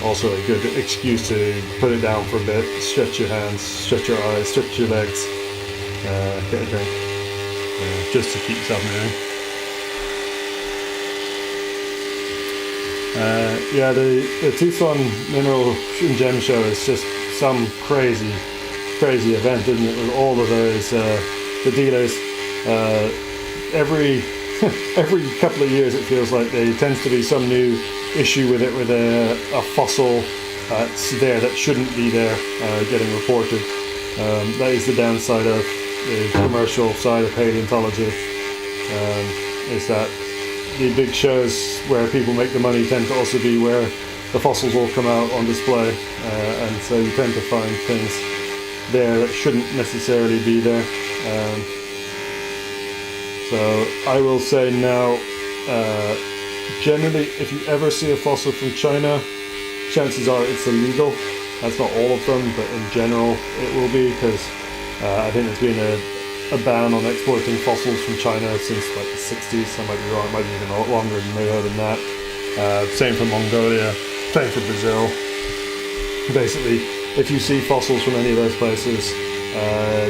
Also a good excuse to put it down for a bit, stretch your hands, stretch your eyes, stretch your legs, get a drink, just to keep yourself moving. The Tucson Mineral and Gem Show is just some crazy event, isn't it? With all of those the dealers, every couple of years it feels like there tends to be some new issue with it, with a fossil there that shouldn't be there getting reported. That is the downside of the commercial side of paleontology, is that the big shows where people make the money tend to also be where the fossils all come out on display, and so you tend to find things there that shouldn't necessarily be there. So I will say now, generally, if you ever see a fossil from China, chances are it's illegal. That's not all of them, but in general it will be, because I think there's been a ban on exporting fossils from China since like the 60s. I might be wrong, it might be even longer than that. Same for Mongolia, same for Brazil. Basically, if you see fossils from any of those places,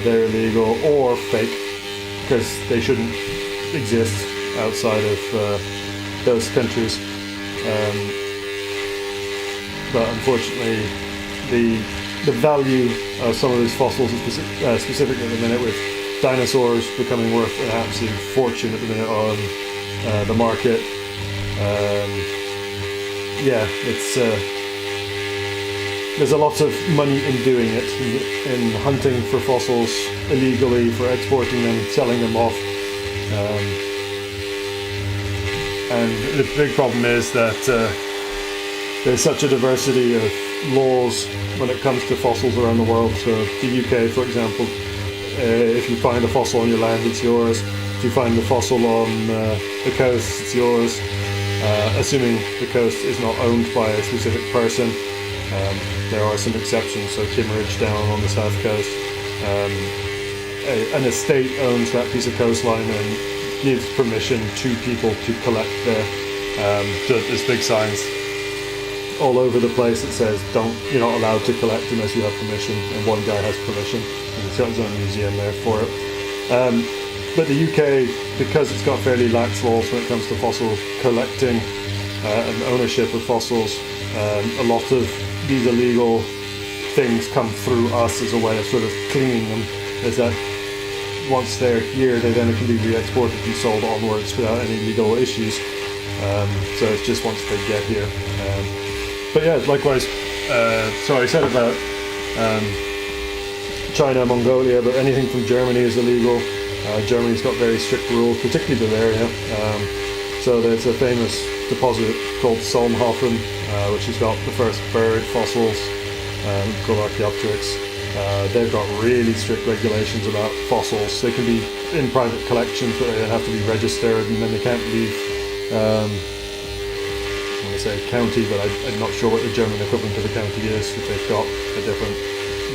they're illegal or fake, because they shouldn't exist outside of those countries. But unfortunately, the value of some of these fossils, specifically at the minute with dinosaurs becoming worth an absolute fortune at the minute on the market. Yeah, it's there's a lot of money in doing it, in hunting for fossils illegally, for exporting them, selling them off. And the big problem is that there's such a diversity of laws when it comes to fossils around the world. So the UK, for example, if you find a fossil on your land, it's yours. If you find the fossil on the coast, it's yours. Assuming the coast is not owned by a specific person. There are some exceptions, so Kimmeridge down on the south coast. An estate owns that piece of coastline and gives permission to people to collect there. So there's big signs all over the place that says you're not allowed to collect unless you have permission, and one guy has permission, and he's got his own museum there for it. But the UK, because it's got fairly lax laws when it comes to fossil collecting and ownership of fossils, a lot of these illegal things come through us as a way of sort of cleaning them, is that once they're here, they then can be re-exported and sold onwards without any legal issues. So it's just once they get here. But yeah, likewise, so I said about China, Mongolia, but anything from Germany is illegal. Germany's got very strict rules, particularly Bavaria. So there's a famous deposit called Solnhofen, which has got the first bird fossils, called Dactilyoceras. They've got really strict regulations about fossils. They can be in private collections, but they have to be registered, and then they can't leave, I want to say county, but I'm not sure what the German equivalent of a county is, if they've got a different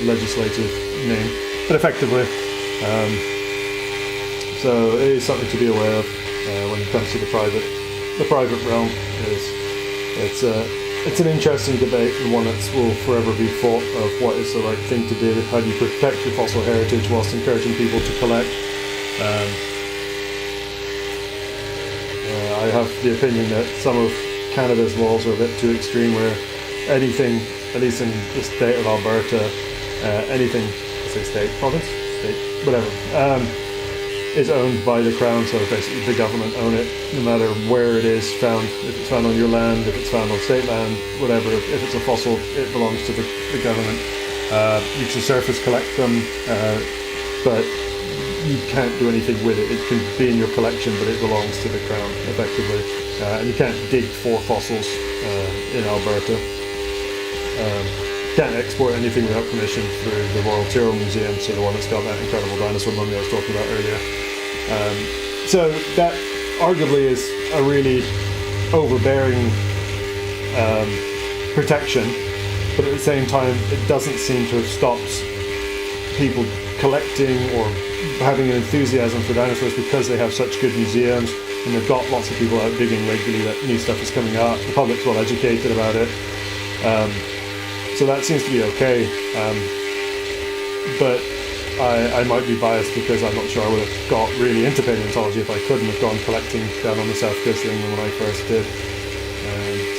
legislative name. But effectively, so it is something to be aware of when it comes to the private realm. It's an interesting debate, and one that will forever be fought of what is the right thing to do. How do you protect your fossil heritage whilst encouraging people to collect? I have the opinion that some of Canada's laws are a bit too extreme, where anything, at least in the state of Alberta, anything, I say state, province, state, whatever, is owned by the Crown, so basically the government own it, no matter where it is found. If it's found on your land, if it's found on state land, whatever, if it's a fossil, it belongs to the government. You can surface collect them, but you can't do anything with it. It can be in your collection, but it belongs to the Crown, effectively. And you can't dig for fossils in Alberta. Can't export anything without permission through the Royal Tyrrell Museum, so the one that's got that incredible dinosaur mummy I was talking about earlier. So that arguably is a really overbearing protection, but at the same time it doesn't seem to have stopped people collecting or having an enthusiasm for dinosaurs, because they have such good museums and they've got lots of people out digging regularly that new stuff is coming out. The public's well educated about it. So that seems to be okay, but I might be biased because I'm not sure I would have got really into paleontology if I couldn't have gone collecting down on the south coast of England when I first did.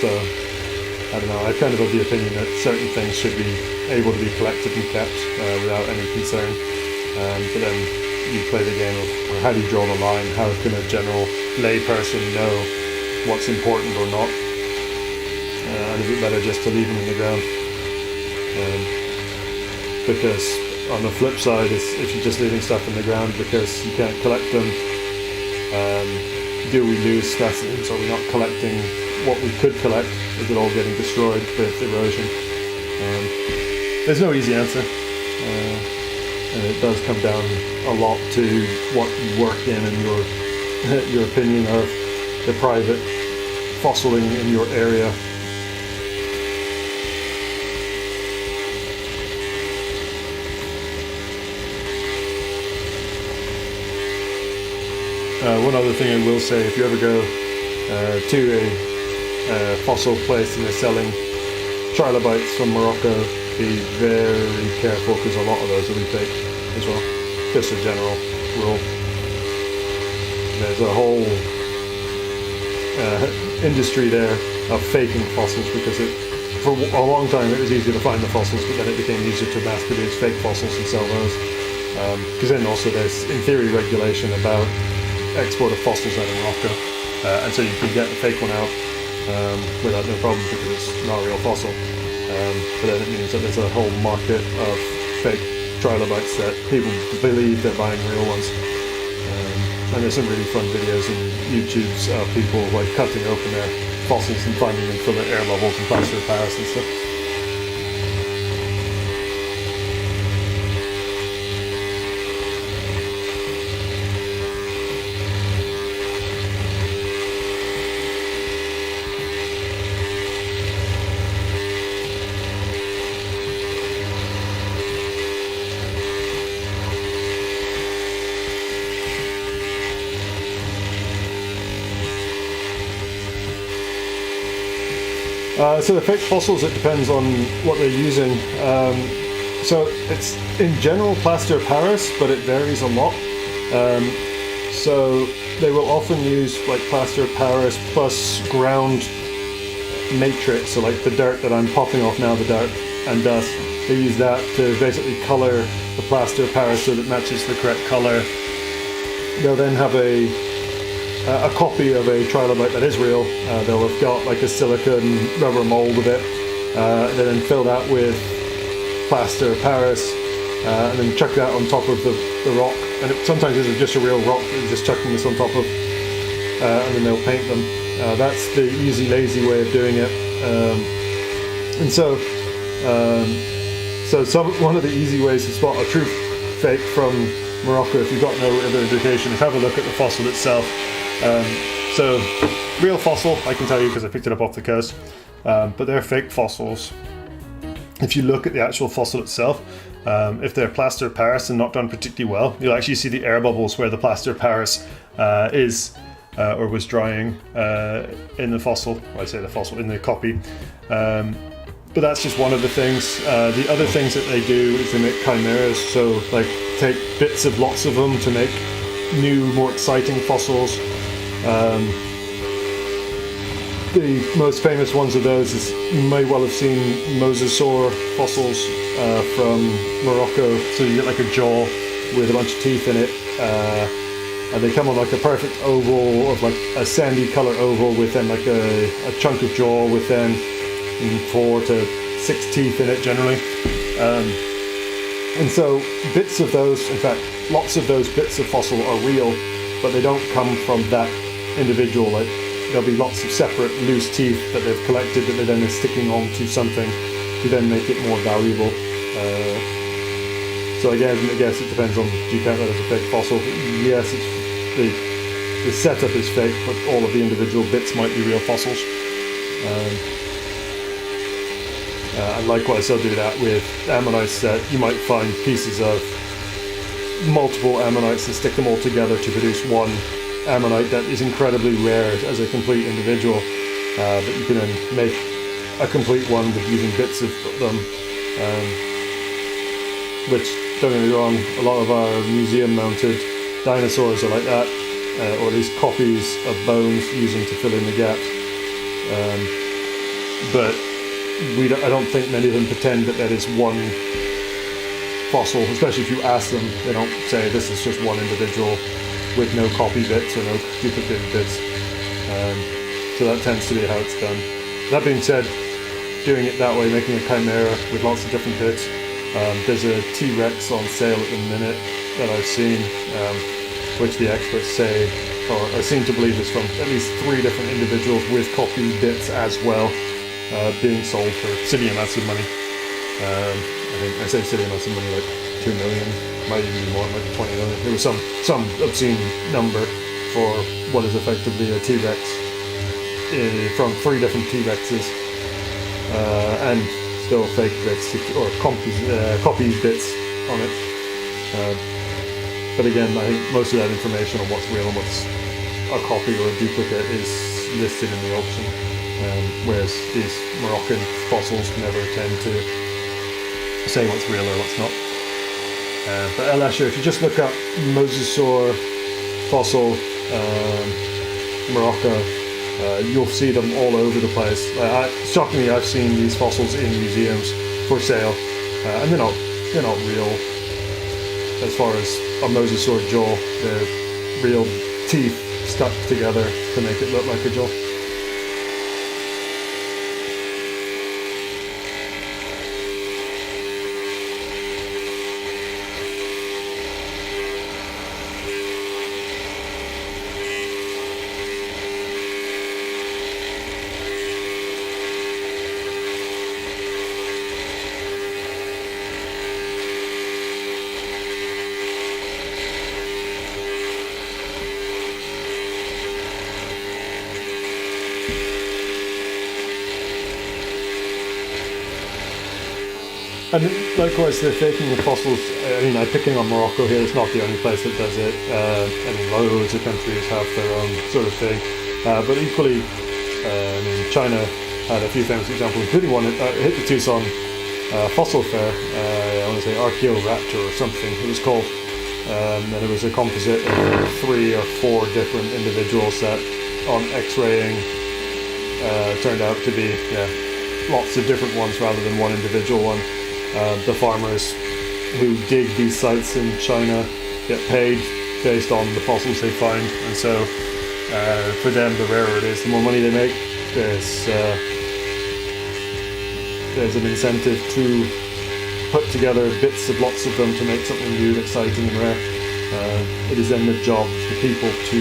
So, I don't know, I kind of have the opinion that certain things should be able to be collected and kept without any concern. But then you play the game of, well, how do you draw the line? How can a general lay person know what's important or not? And is it better just to leave them in the ground? Because on the flip side, if you're just leaving stuff in the ground because you can't collect them, do we lose specimens? Are we not collecting what we could collect? Is it all getting destroyed with erosion? There's no easy answer, and it does come down a lot to what you work in and your opinion of the private fossiling in your area. One other thing I will say, if you ever go to a fossil place and they're selling trilobites from Morocco, be very careful because a lot of those will be fake as well. Just a general rule. There's a whole industry there of faking fossils because for a long time it was easier to find the fossils, but then it became easier to mass produce fake fossils and sell those. Because then also there's, in theory, regulation about export of fossils out of Morocco, and so you can get the fake one out without no problem because it's not a real fossil. But then it means that there's a whole market of fake trilobites that people believe they're buying real ones. And there's some really fun videos on YouTube's of people like cutting open their fossils and finding them full of air bubbles and plaster of Paris and stuff. So the fake fossils, it depends on what they're using. So it's in general plaster of Paris, but it varies a lot. So they will often use like plaster of Paris plus ground matrix, so like the dirt that I'm popping off now, the dirt and dust. They use that to basically color the plaster of Paris so that it matches the correct color. They'll then have a copy of a trilobite that is real. They'll have got like a silicone rubber mold of it. They then fill that with plaster of Paris and then chuck that on top of the rock. And sometimes it's just a real rock that you're just chucking this on top of, and then they'll paint them. That's the easy, lazy way of doing it. And so one of the easy ways to spot a true fake from Morocco, if you've got no other indication, is have a look at the fossil itself. So real fossil, I can tell you because I picked it up off the coast, but they're fake fossils. If you look at the actual fossil itself, if they're plaster of Paris and not done particularly well, you'll actually see the air bubbles where the plaster of Paris is or was drying in the fossil. Well, I say the fossil, in the copy. But that's just one of the things. The other things that they do is they make chimeras, so like take bits of lots of them to make new, more exciting fossils. The most famous ones of those is, you may well have seen mosasaur fossils from Morocco. So you get like a jaw with a bunch of teeth in it, and they come on like a perfect oval of like a sandy color oval with then like a chunk of jaw with then 4 to 6 teeth in it generally. And so bits of those, in fact lots of those bits of fossil are real, but they don't come from that individual. Like there'll be lots of separate loose teeth that they've collected that they then are sticking onto something to then make it more valuable. So again, I guess it depends on, do you count that as a fake fossil? Yes, the setup is fake, but all of the individual bits might be real fossils. And likewise they'll do that with ammonites, that you might find pieces of multiple ammonites and stick them all together to produce one ammonite that is incredibly rare as a complete individual, but you can then make a complete one with using bits of them, which, don't get me wrong, a lot of our museum mounted dinosaurs are like that, or at least copies of bones using to fill in the gaps, but I don't think many of them pretend that is one fossil, especially if you ask them. They don't say this is just one individual with no copy bits or no duplicate bits. So that tends to be how it's done. That being said, doing it that way, making a chimera with lots of different bits, there's a T-Rex on sale at the minute that I've seen, which the experts say or I seem to believe it's from at least 3 different individuals with copy bits as well, being sold for silly amounts of money. I think I say silly amounts of money, like 2 million, might even be more, like 20 million. It was some obscene number for what is effectively a T-Rex from 3 different T-Rexes, and still fake bits or copy bits on it. But again, I think most of that information on what's real and what's a copy or a duplicate is listed in the auction, whereas these Moroccan fossils never tend to say what's real or what's not. But Elisha, if you just look up Mosasaur fossil Morocco, you'll see them all over the place. Shockingly, I've seen these fossils in museums for sale, and they're not real. As far as a Mosasaur jaw, they're real teeth stuck together to make it look like a jaw. And likewise, they're faking the fossils. I mean, I'm picking on Morocco here. It's not the only place that does it. I mean, loads of countries have their own sort of thing. But equally, I mean, China had a few famous examples, including one that hit the Tucson Fossil Fair. I want to say Archaeoraptor or something it was called. And it was a composite of 3 or 4 different individuals that, on X-raying, turned out to be lots of different ones rather than one individual one. The farmers who dig these sites in China get paid based on the fossils they find, and so for them, the rarer it is, the more money they make. There's an incentive to put together bits of lots of them to make something new, exciting and rare. It is then the job of the people to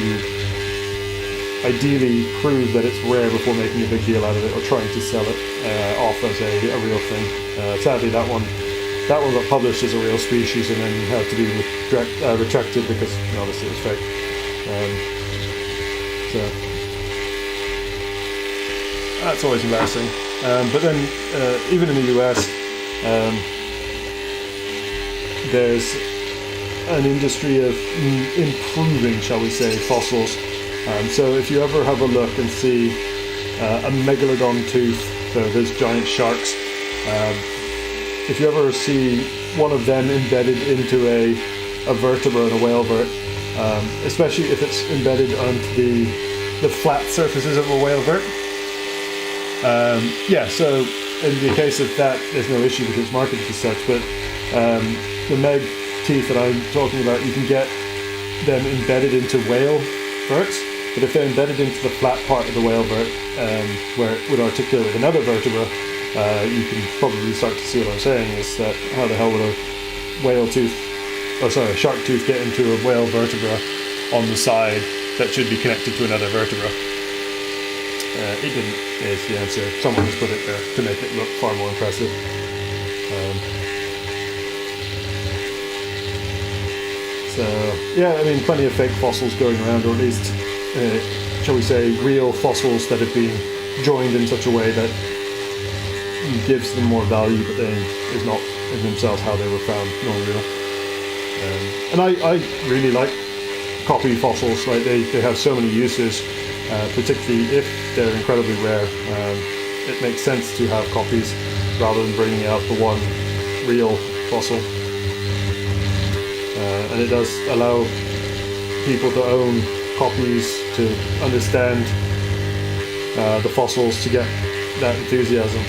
ideally prove that it's rare before making a big deal out of it or trying to sell it off as a real thing. Sadly, that one got published as a real species and then had to be retracted because obviously it was fake. So that's always embarrassing. But then even in the US, there's an industry of improving, shall we say, fossils. So if you ever have a look and see a megalodon tooth, so those giant sharks, if you ever see one of them embedded into a vertebra in a whale vert, especially if it's embedded onto the flat surfaces of a whale vert, so in the case of that, there's no issue because it's marketed as such, but the meg teeth that I'm talking about, you can get them embedded into whale verts, but if they're embedded into the flat part of the whale vert, where it would articulate with another vertebra, you can probably start to see what I'm saying, is that how the hell would a shark tooth get into a whale vertebra on the side that should be connected to another vertebra? It didn't, is the answer. Someone just put it there to make it look far more impressive. I mean, plenty of fake fossils going around, or at least, shall we say, real fossils that have been joined in such a way that gives them more value, but then is not in themselves how they were found, non-real. And I really like copy fossils. Like they have so many uses, particularly if they're incredibly rare. It makes sense to have copies rather than bringing out the one real fossil. And it does allow people to own copies, to understand the fossils, to get that enthusiasm.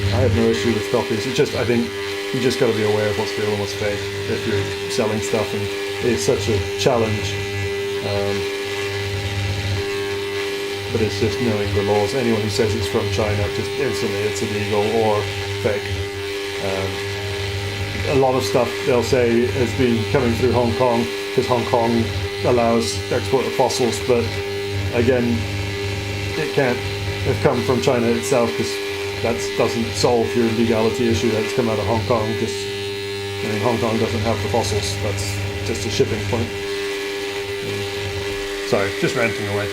I have no issue with copies. It's just, I think you just got to be aware of what's real and what's fake if you're selling stuff, and it's such a challenge. But it's just knowing the laws. Anyone who says it's from China, just instantly it's illegal or fake. A lot of stuff they'll say has been coming through Hong Kong, because Hong Kong allows export of fossils, but again, it can't have come from China itself, because that doesn't solve your legality issue that's come out of Hong Kong, because I mean, Hong Kong doesn't have the fossils. That's just a shipping point. Sorry, just ranting away.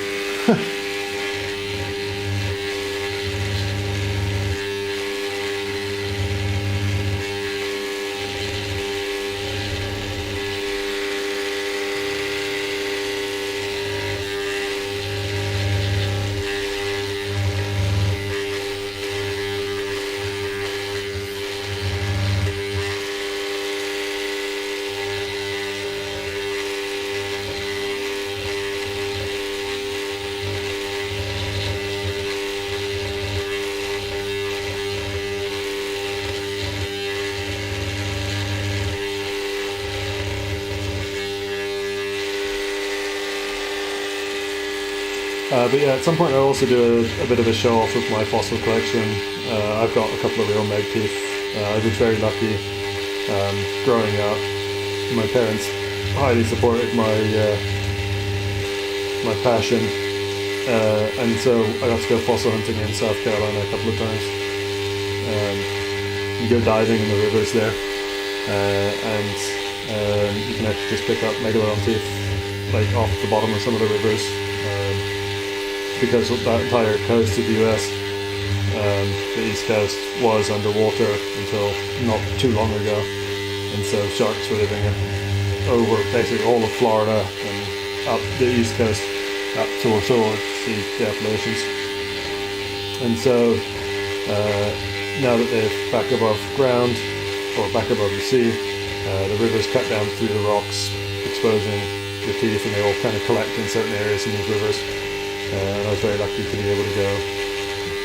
But yeah, at some point I'll also do a bit of a show off of my fossil collection. I've got a couple of real meg teeth. I was very lucky growing up. My parents highly supported my my passion, and so I got to go fossil hunting in South Carolina a couple of times. You go diving in the rivers there, and you can actually just pick up megalodon teeth like off the bottom of some of the rivers. Because that entire coast of the US, the East Coast, was underwater until not too long ago, and so sharks were living over basically all of Florida and up the East Coast, up towards the Appalachians. And so now that they're back above ground, or back above the sea, the rivers cut down through the rocks, exposing the teeth, and they all kind of collect in certain areas in these rivers. And I was very lucky to be able to go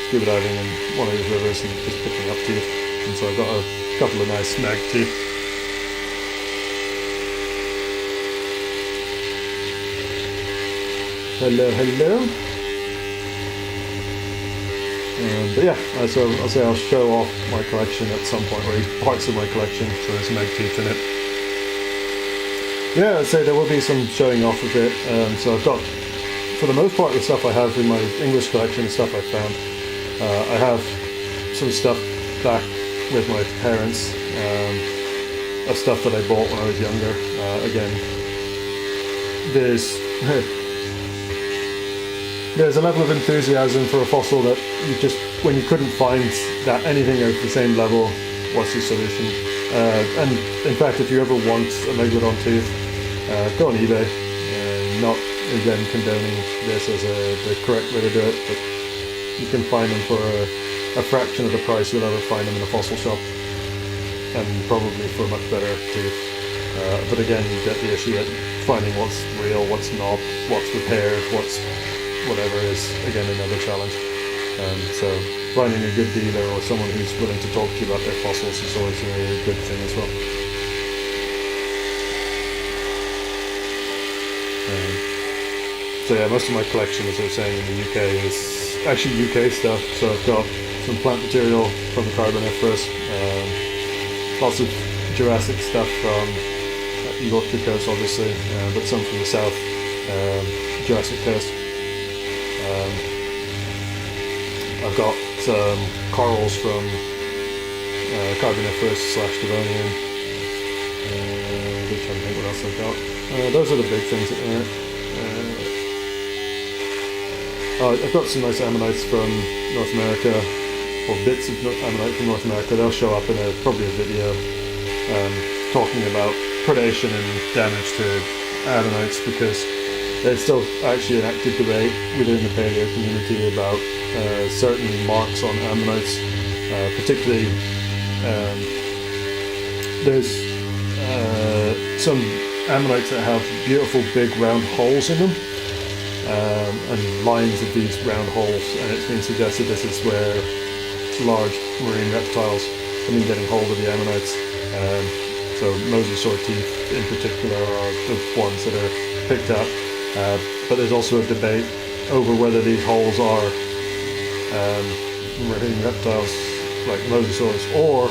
scuba diving in one of these rivers and just picking up teeth. And so I got a couple of nice mag teeth. Hello, hello. But yeah, so I'll say I'll show off my collection at some point, or parts of my collection, so there's mag teeth in it. Yeah, I'd say there will be some showing off of it. So I've got, for the most part, the stuff I have in my English collection, the stuff I found. I have some stuff back with my parents, of stuff that I bought when I was younger. Again, there's a level of enthusiasm for a fossil that you just, when you couldn't find that anything of the same level, what's the solution? And in fact, if you ever want a megalodon tooth, go on eBay. Not again condoning this as the correct way to do it, but you can find them for a fraction of the price you'll ever find them in a fossil shop, and probably for a much better tooth. But again, you get the issue that finding what's real, what's not, what's repaired, what's whatever is again another challenge. So finding a good dealer or someone who's willing to talk to you about their fossils is always a good thing as well. So yeah, most of my collection, as I was saying, in the UK is actually UK stuff. So I've got some plant material from the Carboniferous, lots of Jurassic stuff from the Yorkshire coast, obviously, but some from the south Jurassic coast. I've got some corals from Carboniferous / Devonian. I'm trying to think what else I've got. Those are the big things at the minute. I've got some nice ammonites from North America, or bits of ammonite from North America. They'll show up in probably a video talking about predation and damage to ammonites, because there's still actually an active debate within the paleo community about certain marks on ammonites, particularly there's some ammonites that have beautiful big round holes in them, and lines of these round holes, and it's been suggested this is where large marine reptiles have been getting hold of the ammonites. So mosasaur teeth in particular are the ones that are picked up, but there's also a debate over whether these holes are marine reptiles like mosasaurs, or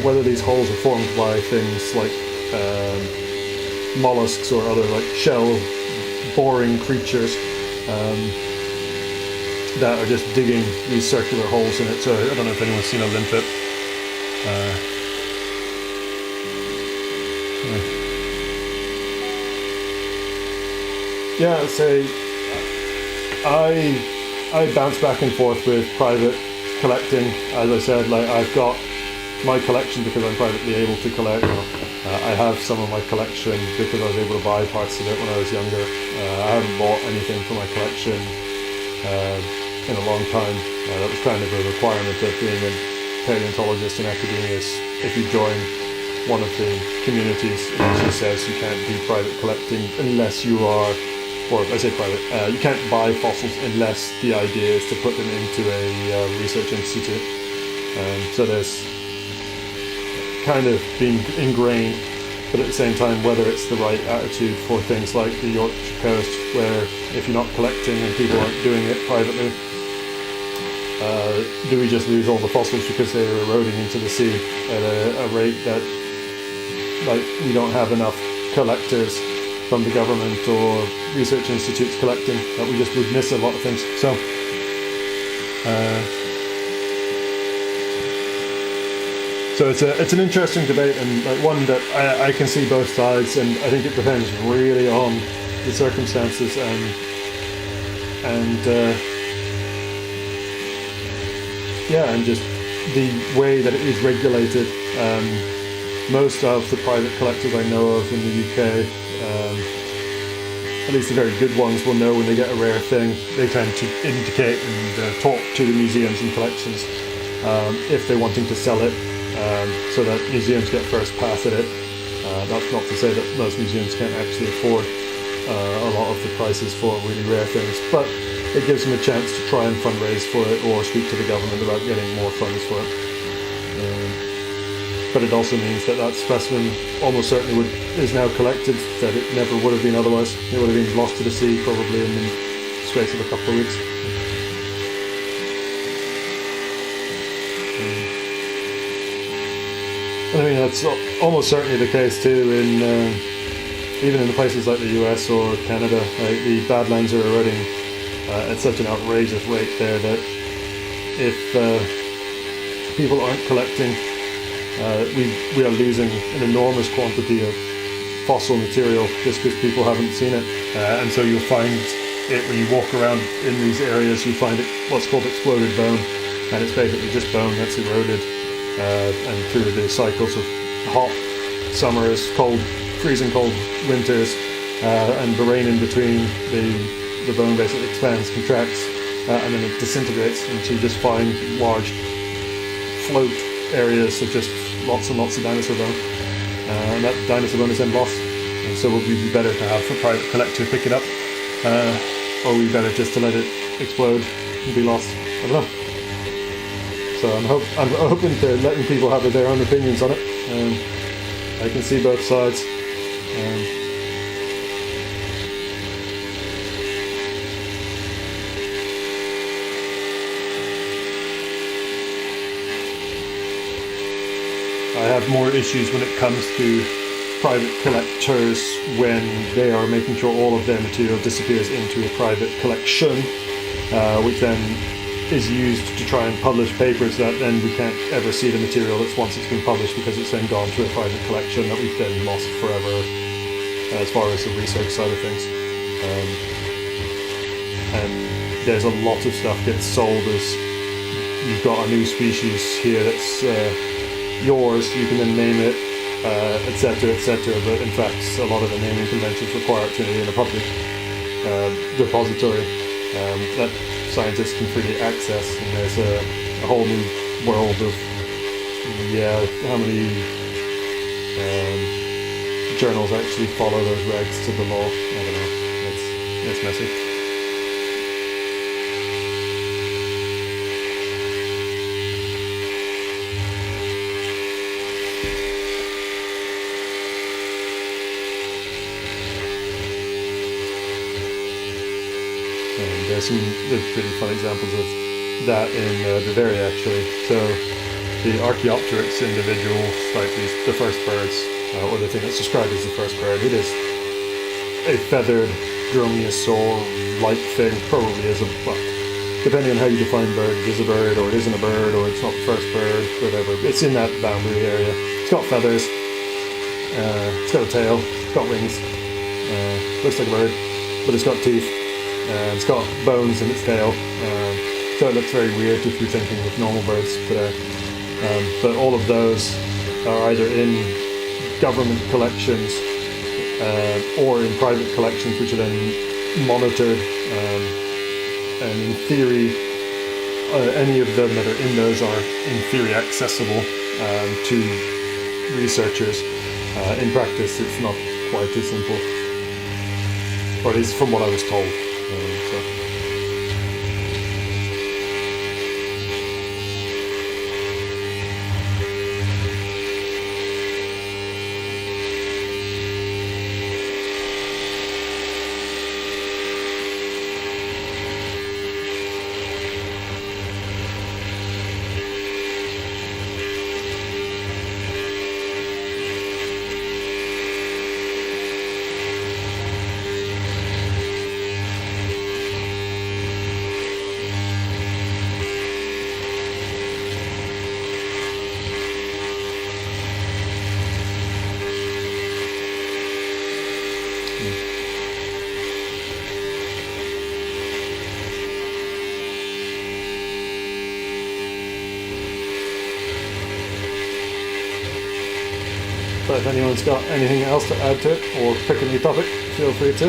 whether these holes are formed by things like mollusks or other like shell boring creatures that are just digging these circular holes in it. So I don't know if anyone's seen a limpet. Yeah, say I bounce back and forth with private collecting. As I said, like I've got my collection because I'm privately able to collect. I have some of my collection because I was able to buy parts of it when I was younger. I haven't bought anything for my collection in a long time. That was kind of a requirement of being a paleontologist in academia. If you join one of the communities, it actually says you can't do private collecting unless you are, or I say private, you can't buy fossils unless the idea is to put them into a research institute. So there's kind of being ingrained, but at the same time, whether it's the right attitude for things like the Yorkshire coast, where if you're not collecting and people aren't doing it privately, do we just lose all the fossils because they're eroding into the sea at a rate that, like, we don't have enough collectors from the government or research institutes collecting, that we just would miss a lot of things. So it's an interesting debate, and like one that I can see both sides, and I think it depends really on the circumstances and just the way that it is regulated. Most of the private collectors I know of in the UK, at least the very good ones, will know when they get a rare thing. They tend to indicate and talk to the museums and collections if they're wanting to sell it, so that museums get first pass at it. That's not to say that most museums can't actually afford a lot of the prices for really rare things, but it gives them a chance to try and fundraise for it or speak to the government about getting more funds for it. But it also means that specimen almost certainly is now collected, that it never would have been otherwise. It would have been lost to the sea probably in the space of a couple of weeks. I mean, that's almost certainly the case too in even in the places like the US or Canada. The badlands are eroding at such an outrageous rate there that if people aren't collecting, we are losing an enormous quantity of fossil material just because people haven't seen it. And so you'll find it when you walk around in these areas, you find it what's called exploded bone, and it's basically just bone that's eroded. And through the cycles of hot summers, freezing cold winters, and the rain in between, the bone basically expands, contracts, and then it disintegrates, and so you just find large float areas of just lots and lots of dinosaur bone, and that dinosaur bone is then lost. And so would we be better to have a private collector pick it up, or would we better just to let it explode and be lost? I don't know. So I'm open to letting people have their own opinions on it. I can see both sides. I have more issues when it comes to private collectors when they are making sure all of their material disappears into a private collection, which then is used to try and publish papers that then we can't ever see the material that's once it's been published, because it's then gone to a private collection that we've then lost forever as far as the research side of things. And there's a lot of stuff gets sold as you've got a new species here that's yours, you can then name it, etc., but in fact a lot of the naming conventions require it to be in a public repository that scientists can freely access, and there's a whole new world of how many journals actually follow those regs to the law. I don't know, it's messy. There's pretty fun examples of that in Bavaria, actually. So the Archaeopteryx individuals, like the first birds, or the thing that's described as the first bird, it is a feathered dromaeosaur-like thing. Probably is a, well, depending on how you define bird, it is a bird, or it isn't a bird, or it's not the first bird, whatever. It's in that boundary area. It's got feathers, it's got a tail, it's got wings, looks like a bird, but it's got teeth, it's got bones in its tail, so it looks very weird if you're thinking of normal birds. But all of those are either in government collections or in private collections, which are then monitored. And in theory, any of them that are in those are in theory accessible to researchers. In practice, it's not quite as simple, or at least from what I was told. But if anyone's got anything else to add to it, or pick a new topic, feel free to.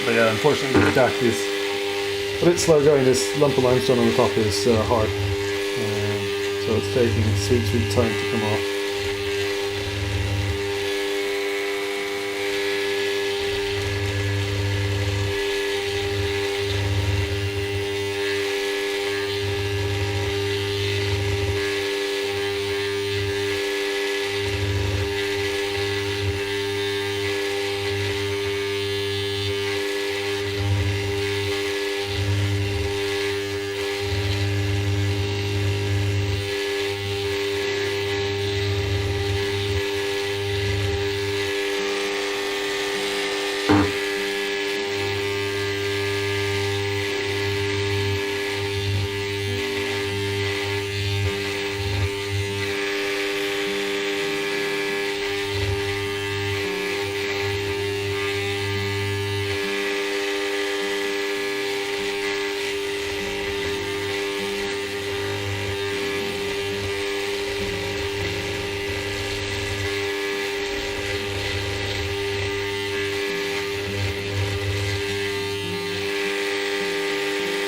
But yeah, unfortunately the DAC is a bit slow going. This lump of limestone on the top is hard, so it's taking sweet time to come off.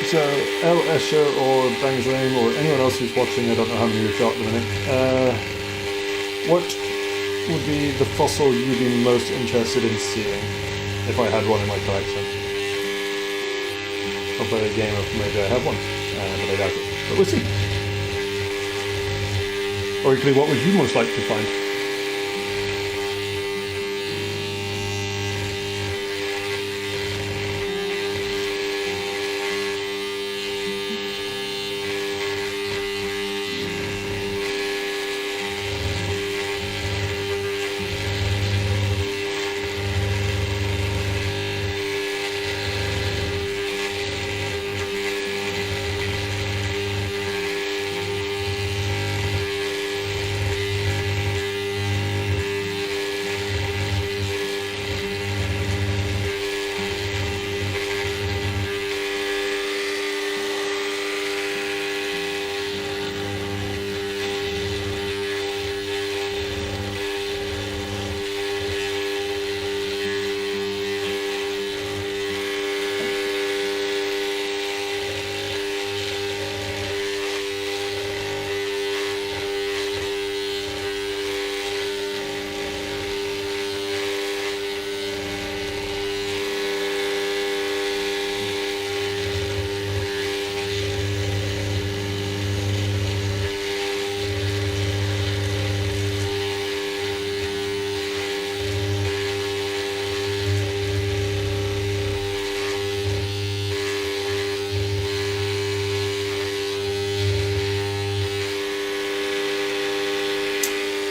So, El Escher or Bangzame or anyone else who's watching, I don't know how many we've got in a minute, what would be the fossil you'd be most interested in seeing if I had one in my collection? I'll play a game of maybe I have one, but I doubt it. But we'll see. Or equally, what would you most like to find?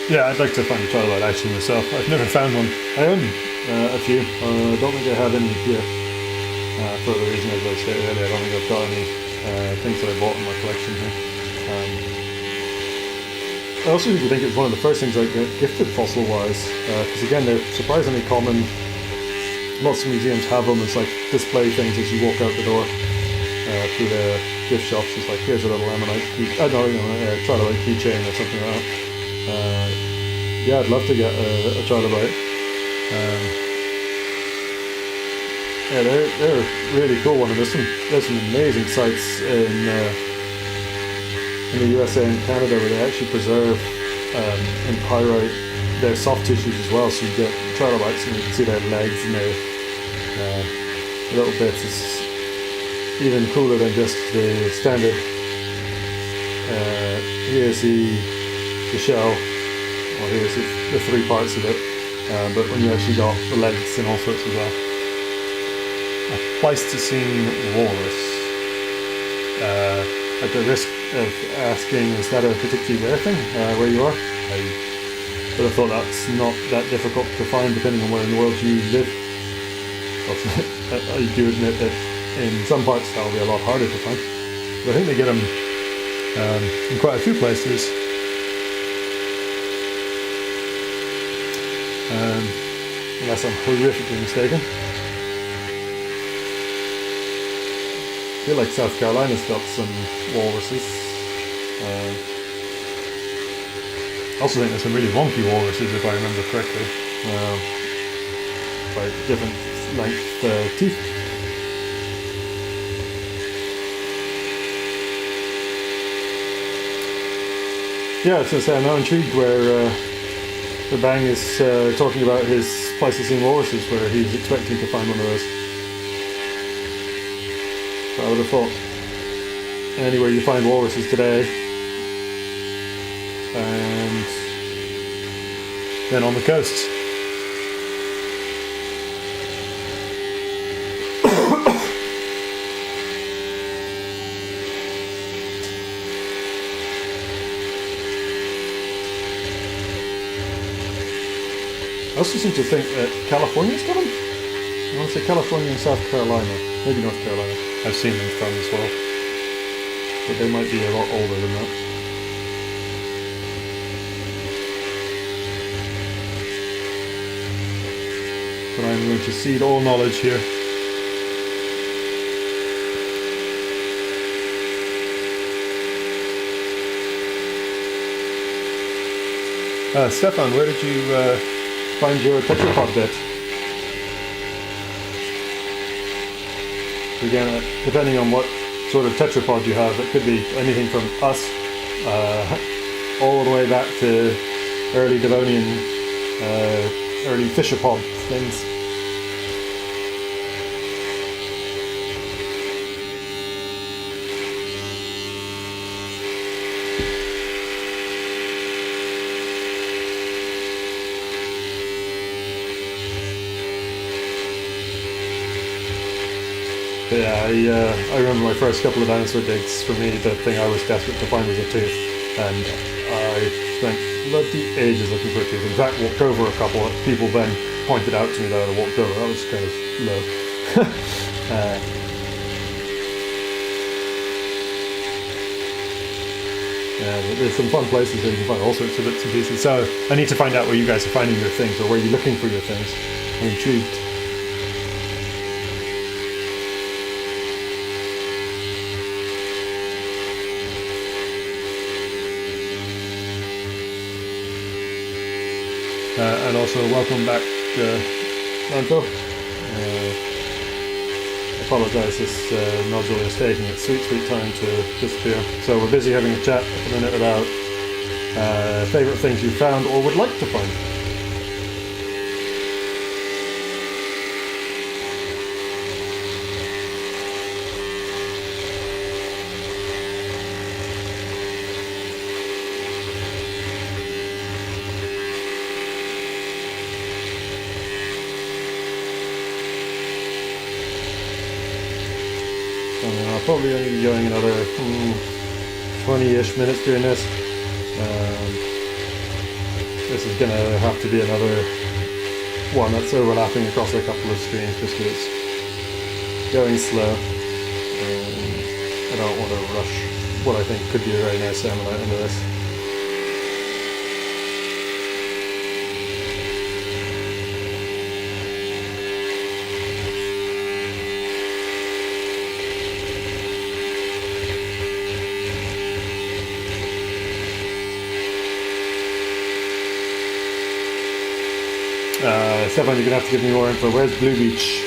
Yeah, I'd like to find a trilobite actually myself. I've never found one. I own a few. I don't think I have any here. For the reason, as I stated earlier, I don't think I've got any things that I bought in my collection here. I also think it's one of the first things I get gifted fossil-wise, because again, they're surprisingly common. Lots of museums have them as like display things as you walk out the door through the gift shops. It's like, here's a little ammonite trilobite keychain or something like that. Yeah, I'd love to get a trilobite. Yeah, they're a really cool one, and there's some amazing sites in the USA and Canada where they actually preserve in pyrite their soft tissues as well. So you get trilobites and you can see their legs and their little bits. It's even cooler than just the standard. Here's the shell, or here's the three parts of it. But when you actually got the legs and all sorts as well. A Pleistocene walrus. At the risk of asking, is that a particularly rare thing where you are? I would have thought that's not that difficult to find depending on where in the world you live. I do admit that in some parts that'll be a lot harder to find. But I think they get them in quite a few places. Unless I'm horrifically mistaken. I feel like South Carolina's got some walruses. I also think there's some really wonky walruses, if I remember correctly. Like different length teeth. Yeah, so I'm now intrigued where the Bang is talking about his Pleistocene walruses, where he's expecting to find one of those. I would have thought anywhere you find walruses today, and then on the coasts. I also seem to think that California's got them. I want to say California and South Carolina, maybe North Carolina. I've seen them from as well, but they might be a lot older than that. But I'm going to cede all knowledge here. Stefan, where did you find your tetrapod bit? Again, depending on what sort of tetrapod you have, it could be anything from us all the way back to early Devonian, early fisherpod things. But yeah, I remember my first couple of dinosaur digs. For me, the thing I was desperate to find was a tooth, and I spent bloody ages looking for a tooth. In fact, walked over a couple that people then pointed out to me that I walked over. That was kind of low. But there's some fun places where you can find all sorts of bits and pieces. So I need to find out where you guys are finding your things, or where you're looking for your things. I'm intrigued. And also welcome back, Lanto. Apologise, this nodule is taking its sweet time to disappear. So we're busy having a chat at the minute about favourite things you found or would like to find. I'll probably only be going another 20-ish minutes doing this. this is going to have to be another one that's overlapping across a couple of screens just because it's going slow. I don't want to rush what I think could be a very nice ammonite into this. Stefan, you're going to have to give me more info. Where's Blue Beach?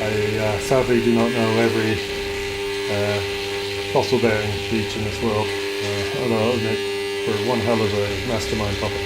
I sadly do not know every fossil-bearing beach in this world, although that would make for one hell of a mastermind topic.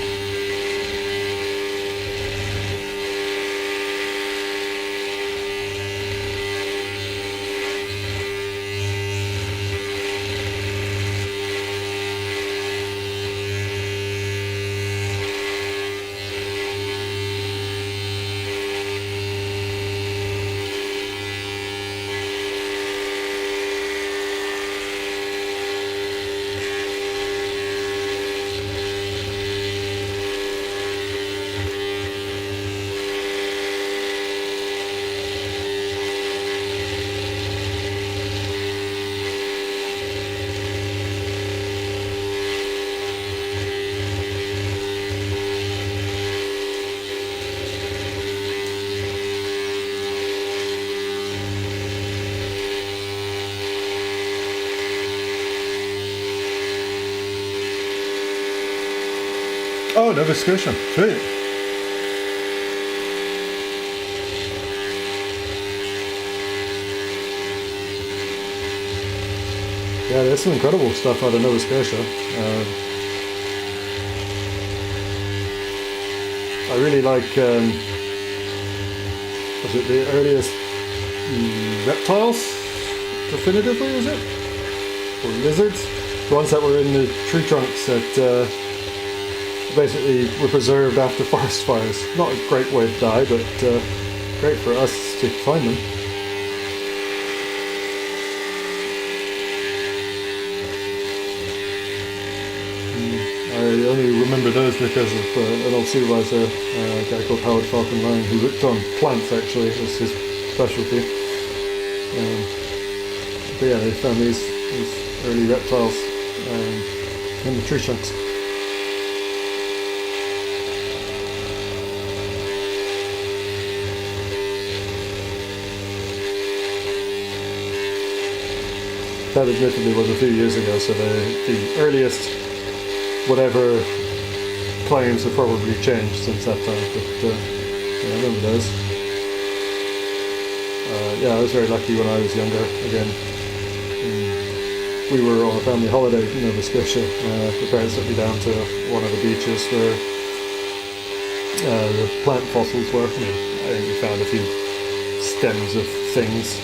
Oh, Nova Scotia. Sweet. Yeah, there's some incredible stuff out of Nova Scotia. I really like, was it the earliest reptiles? Definitively, is it? Or lizards? The ones that were in the tree trunks that basically were preserved after forest fires. Not a great way to die, but great for us to find them. I only remember those because of an old supervisor, a guy called Howard Falcon Lang, who worked on plants actually, was his specialty. But yeah, they found these early reptiles in the tree trunks. That admittedly was a few years ago, so the earliest whatever claims have probably changed since that time, but yeah, I remember those. Yeah, I was very lucky when I was younger. Again, we were on a family holiday in Nova Scotia. The parents took me down to one of the beaches where the plant fossils were. I think we found a few stems of things.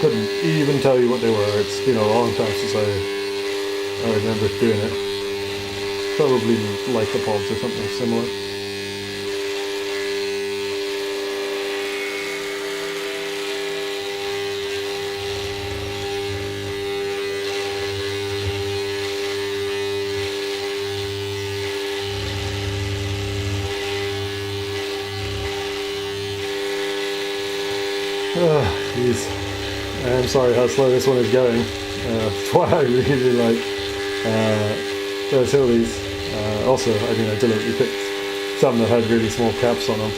Couldn't even tell you what they were. It's been a long time since I remember doing it. Probably lycopods or something similar. Jeez. I'm sorry how slow this one is going. That's why I really like those Hildies. Also, I mean, I deliberately picked some that had really small caps on them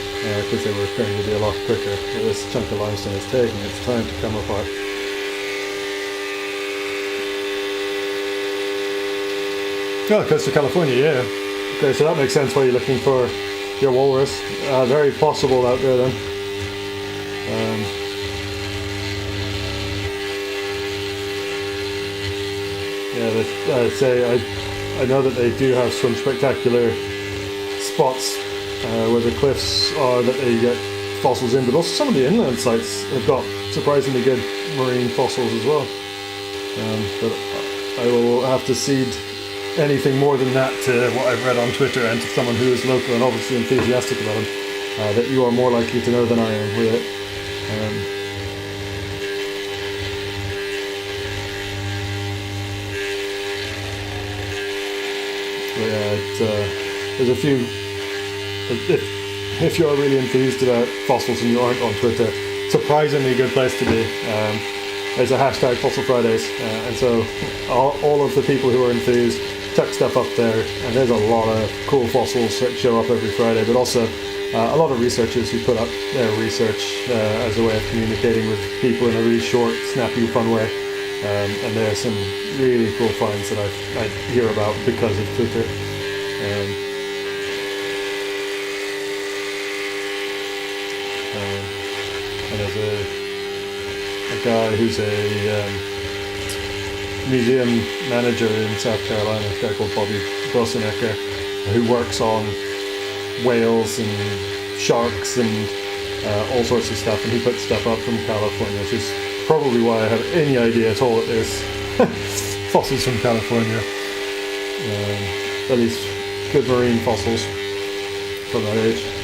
because they were going to be a lot quicker. But this chunk of limestone is taking its time to come apart. Oh, coast of California, yeah. Okay, so that makes sense why you're looking for your walrus. Very possible out there then. Yeah, I'd say I know that they do have some spectacular spots where the cliffs are that they get fossils in, but also some of the inland sites have got surprisingly good marine fossils as well. But I will have to cede anything more than that to what I've read on Twitter and to someone who is local and obviously enthusiastic about them, that you are more likely to know than I am with it. But yeah, there's a few. If you are really enthused about fossils and you aren't on Twitter, surprisingly good place to be. There's a hashtag Fossil Fridays, and so all of the people who are enthused chuck stuff up there, and there's a lot of cool fossils that show up every Friday, but also a lot of researchers who put up their research as a way of communicating with people in a really short, snappy, fun way. And there are some really cool finds that I hear about because of Twitter. And there's a guy who's a museum manager in South Carolina, a guy called Bobby Bosenecker, who works on whales and sharks and all sorts of stuff, and he puts stuff up from California, which is probably why I have any idea at all that there's fossils from California. At least good marine fossils from that age.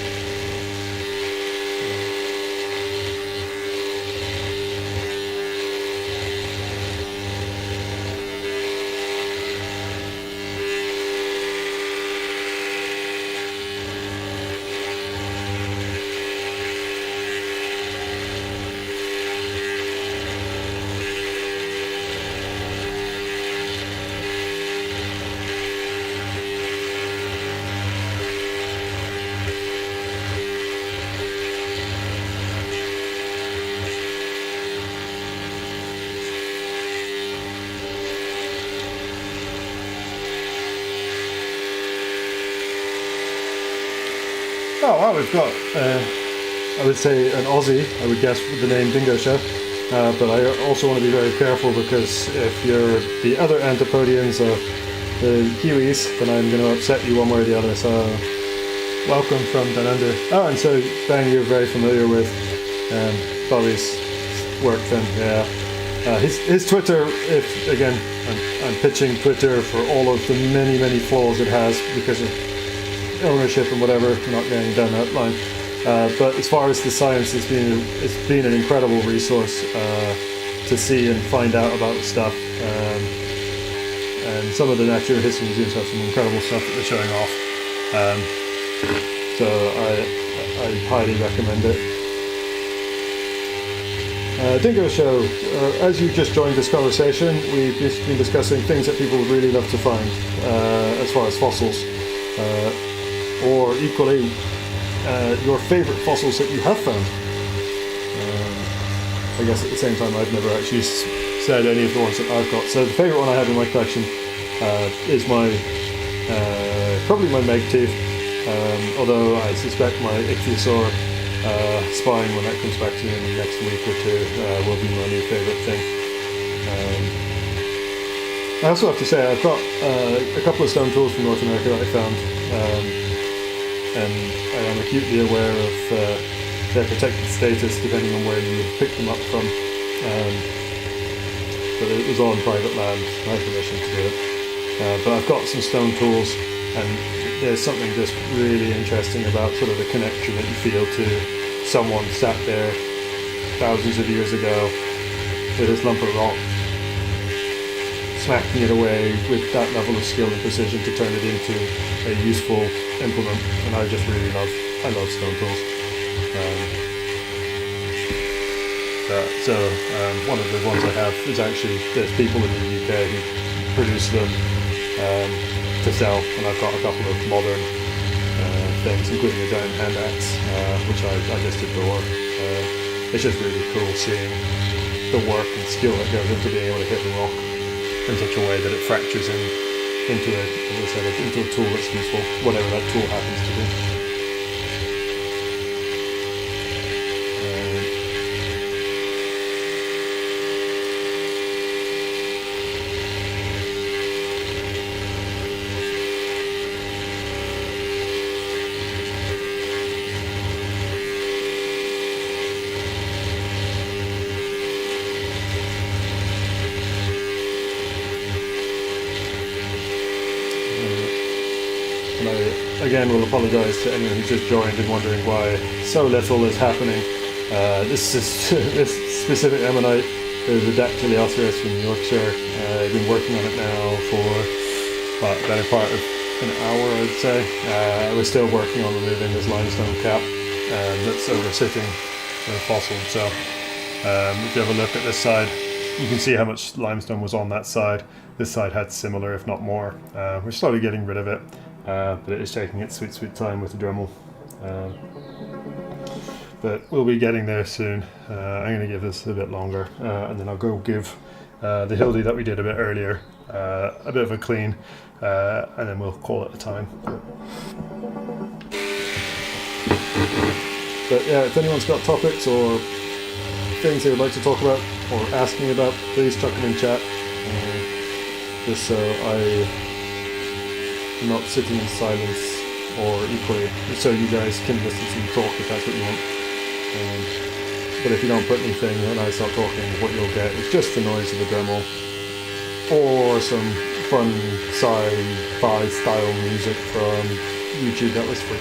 Oh well, we've got, I would say, an Aussie, I would guess, with the name Dingo Show. But I also want to be very careful, because if you're the other Antipodians or the Kiwis, then I'm going to upset you one way or the other. So, welcome from down under. Oh, and so Bang, you're very familiar with Bobby's work then, yeah. His Twitter, if again, I'm pitching Twitter for all of the many flaws it has because of ownership and whatever, we're not going down that line. But as far as the science, it's been an incredible resource to see and find out about stuff. And some of the natural history museums have some incredible stuff that they're showing off. So I highly recommend it. Dingo Show, as you just joined this conversation, we've just been discussing things that people would really love to find as far as fossils. Or equally, your favourite fossils that you have found. I guess at the same time, I've never actually said any of the ones that I've got. So the favourite one I have in my collection is probably my meg tooth. Although I suspect my ichthyosaur spine, when that comes back to me in the next week or two, will be my new favourite thing. I also have to say I've got a couple of stone tools from North America that I found. And I am acutely aware of their protected status depending on where you pick them up from. But it was on private land, I had permission to do it. But I've got some stone tools, and there's something just really interesting about sort of the connection that you feel to someone sat there thousands of years ago with this lump of rock, smacking it away with that level of skill and precision to turn it into a useful implement. And I just really love stone tools. One of the ones I have is actually, there's people in the UK who produce them to sell, and I've got a couple of modern things, including a giant hand axe, which I just adore. It's just really cool seeing the work and skill that goes into being able to hit a rock in such a way that it fractures into a tool that's useful, whatever that tool happens to be. Again, we'll apologise to anyone who's just joined and wondering why so little is happening. This specific ammonite is a Dactilyoceras from Yorkshire. I've been working on it now for the better part of an hour, I'd say. We're still working on removing this limestone cap that's over-sitting the fossil. So if you have a look at this side, you can see how much limestone was on that side. This side had similar, if not more. We're slowly getting rid of it, but it is taking its sweet, sweet time with the Dremel. But we'll be getting there soon. I'm going to give this a bit longer, and then I'll go give the Hildy that we did a bit earlier a bit of a clean, and then we'll call it a time. But yeah, if anyone's got topics or things they would like to talk about or ask me about, please chuck them in chat, just so I'm not sitting in silence, or equally so you guys can listen to me talk if that's what you want. But if you don't put anything and I start talking, what you'll get is just the noise of the Dremel or some fun sci-fi style music from YouTube that was free.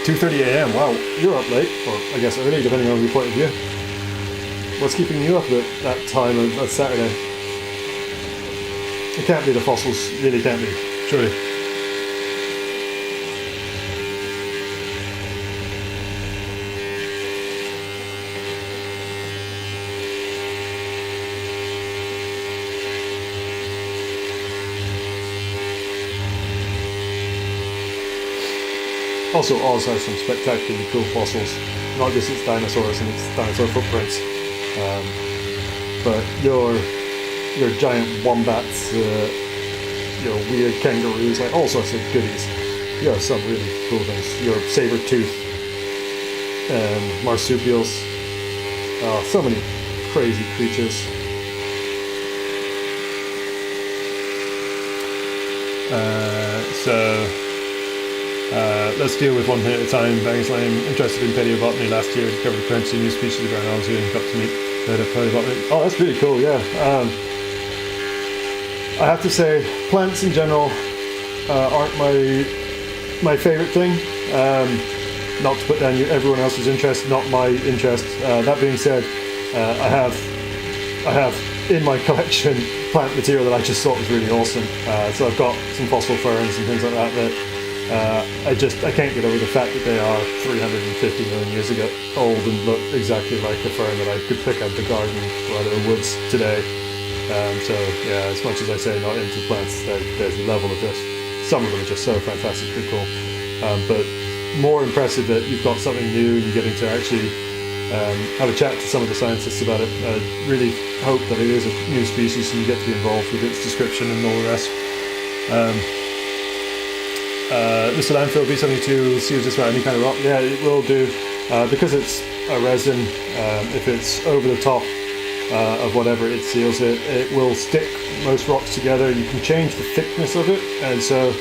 2:30 a.m. Wow, you're up late, or I guess early, depending on your point of view. What's keeping you up at that time of Saturday? It can't be the fossils, really can't be, surely. Also, Oz has some spectacularly cool fossils, not just its dinosaurs and its dinosaur footprints, but your giant wombats, your weird kangaroos, like all sorts of goodies. You have some really cool things. Your saber-tooth, marsupials, so many crazy creatures. Let's deal with one thing at a time. Bangs, I'm interested in paleobotany. Last year covered plenty of new species of ground and got to meet paleobotany. Oh, that's really cool, yeah. I have to say, plants in general aren't my favourite thing. Not to put down everyone else's interest, not my interest. That being said, I have in my collection plant material that I just thought was really awesome. So I've got some fossil ferns and things like that I can't get over the fact that they are 350 million years ago old and look exactly like the fern that I could pick out of the garden or out of the woods today. So yeah, as much as I say not into plants, there's a level of this. Some of them are just so fantastically cool. But more impressive that you've got something new and you're getting to actually have a chat to some of the scientists about it. I really hope that it is a new species and you get to be involved with its description and all the rest. Mr. Landfill B72 will see just about any kind of rock. Yeah, it will do. Because it's a resin, if it's over the top of whatever it seals it will stick most rocks together. You can change the thickness of it, and so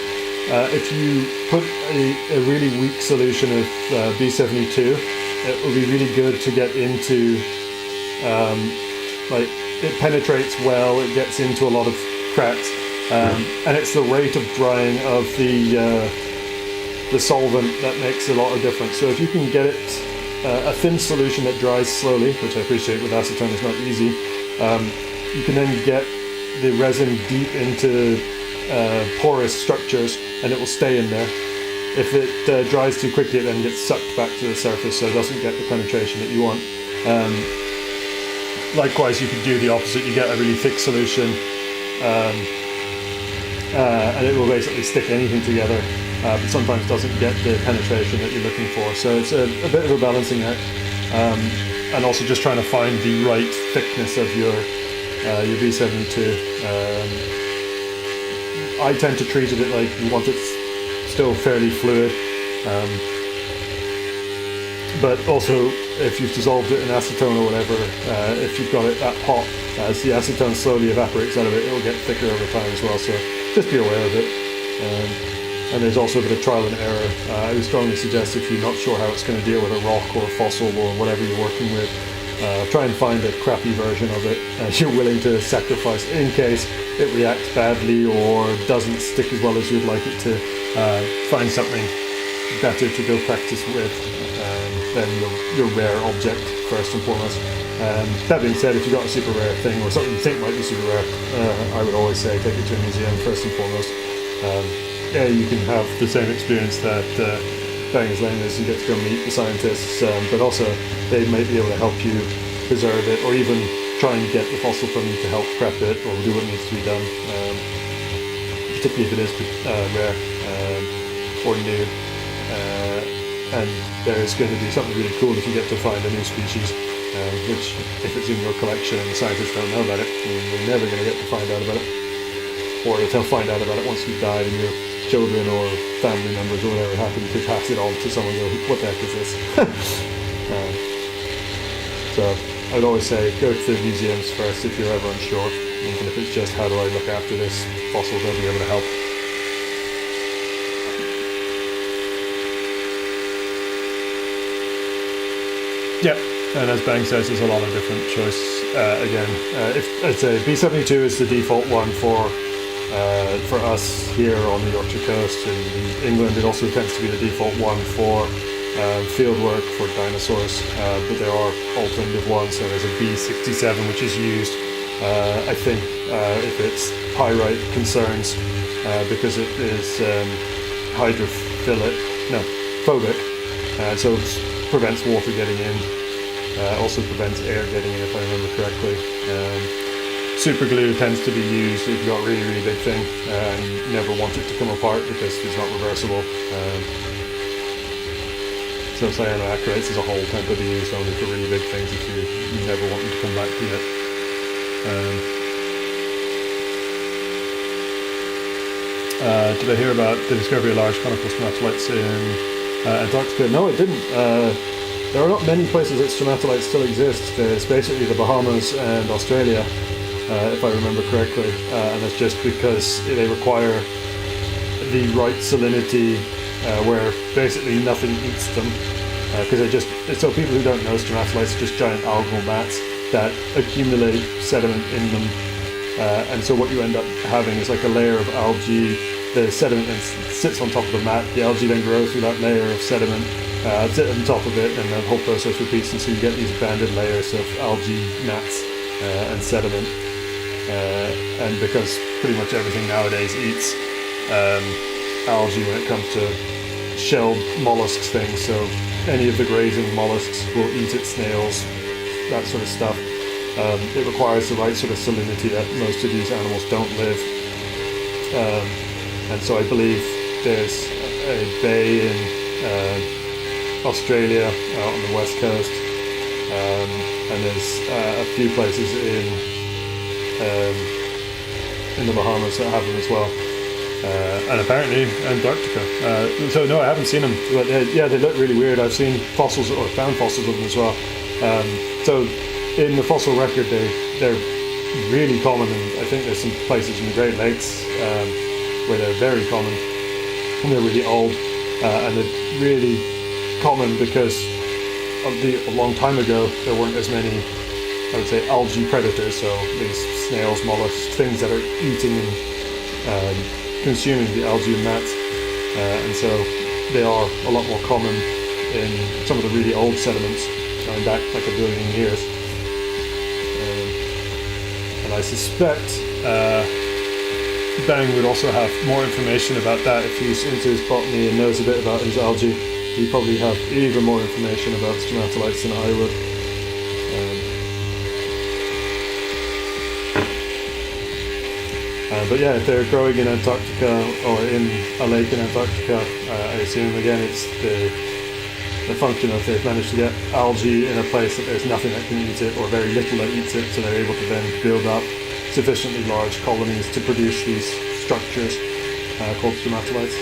if you put a really weak solution of B72, it will be really good to get into, like, it penetrates well, it gets into a lot of cracks. And it's the rate of drying of the solvent that makes a lot of difference. So if you can get it a thin solution that dries slowly, which I appreciate with acetone is not easy, you can then get the resin deep into porous structures and it will stay in there. If it dries too quickly, it then gets sucked back to the surface, so it doesn't get the penetration that you want. Likewise, you could do the opposite. You get a really thick solution, and it will basically stick anything together, but sometimes doesn't get the penetration that you're looking for. So it's a bit of a balancing act, and also just trying to find the right thickness of your B72. I tend to treat it like you want it still fairly fluid, but also if you've dissolved it in acetone or whatever, if you've got it that hot, as the acetone slowly evaporates out of it, it'll get thicker over time as well. So just be aware of it. And there's also a bit of trial and error. I would strongly suggest if you're not sure how it's going to deal with a rock or a fossil or whatever you're working with, try and find a crappy version of it you're willing to sacrifice in case it reacts badly or doesn't stick as well as you'd like it to. Find something better to go practice with than your rare object first and foremost. That being said, if you've got a super rare thing or something you think might be super rare, I would always say take it to a museum first and foremost. Yeah, you can have the same experience that Bang is lame is, you get to go meet the scientists, but also they might be able to help you preserve it, or even try and get the fossil from you to help prep it or do what needs to be done, particularly if it is rare or new. And there's going to be something really cool if you get to find a new species, which, if it's in your collection and the scientists don't know about it, you're never going to get to find out about it. Or they'll find out about it once you've died and your children or family members or whatever happen to pass it on to someone and go, what the heck is this? So I would always say go to the museums first if you're ever unsure, even if it's just how do I look after this fossil, they'll be able to help. Yeah, and as Bang says, there's a lot of different choices. Again, if I'd say B72 is the default one for us here on the Yorkshire coast. In England, it also tends to be the default one for field work for dinosaurs, but there are alternative ones. So there's a B67 which is used, I think, if it's pyrite concerns, because it is phobic, so it prevents water getting in, also prevents air getting in, if I remember correctly. Super glue tends to be used if you've got a really, really big thing and you never want it to come apart because it's not reversible. So cyanoacrylates as a whole tend to be used only for really big things if you never want them to come back to it. Did I hear about the discovery of large conical stromatolites in Antarctica? No, I didn't. There are not many places that stromatolites still exist. There's basically the Bahamas and Australia, if I remember correctly, and that's just because they require the right salinity where basically nothing eats them, because so people who don't know, stromatolites are just giant algal mats that accumulate sediment in them, and so what you end up having is like a layer of algae. The sediment then sits on top of the mat, the algae then grows through that layer of sediment, sit on top of it, and the whole process repeats, and so you get these banded layers of algae mats and sediment. And because pretty much everything nowadays eats algae when it comes to shelled mollusks things, so any of the grazing mollusks will eat it, snails, that sort of stuff. It requires the right sort of salinity that most of these animals don't live. And so I believe there's a bay in Australia out on the west coast, and there's a few places in the Bahamas that have them as well, and apparently Antarctica. So no, I haven't seen them, but yeah, they look really weird. I've seen fossils or found fossils of them as well. So in the fossil record, they're really common, and I think there's some places in the Great Lakes where they're very common, and they're really old, and they're really common because a long time ago there weren't as many, I would say, algae predators, so these snails, mollusks, things that are eating and consuming the algae and mats, and so they are a lot more common in some of the really old sediments going back like 1 billion years. And I suspect Bang would also have more information about that if he's into his botany and knows a bit about his algae. He'd probably have even more information about stromatolites than I would. But yeah, if they're growing in Antarctica or in a lake in Antarctica, I assume again it's the function of they've managed to get algae in a place that there's nothing that can eat it or very little that eats it, so they're able to then build up sufficiently large colonies to produce these structures called stromatolites.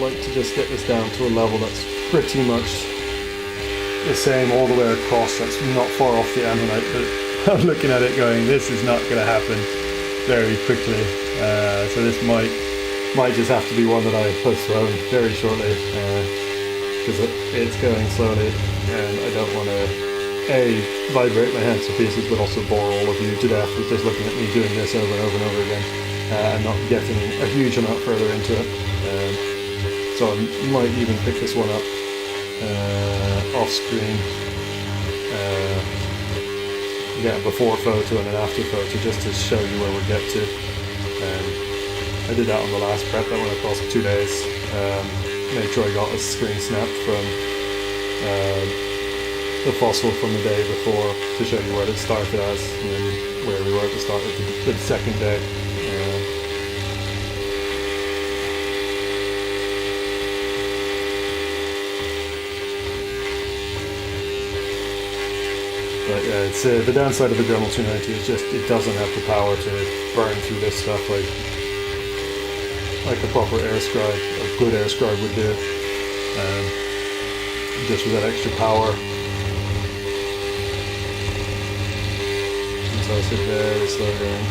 like to just get this down to a level that's pretty much the same all the way across. That's not far off the ammonite, but I'm looking at it going, this is not going to happen very quickly. So this might just have to be one that I postpone very shortly, because it's going slowly, and I don't want to vibrate my hands to pieces, but also bore all of you to death with just looking at me doing this over and over and over again, and not getting a huge amount further into it. So I might even pick this one up off screen, get a before photo and an after photo just to show you where we get to. I did that on the last prep. That went across 2 days. Made sure I got a screen snap from the fossil from the day before to show you where it started as and then where we were at the start of the second day. But yeah, it's the downside of the Dremmel 290 is just it doesn't have the power to burn through this stuff like a proper air scribe, a good air scribe would do. Just with that extra power. And so it's very slow going.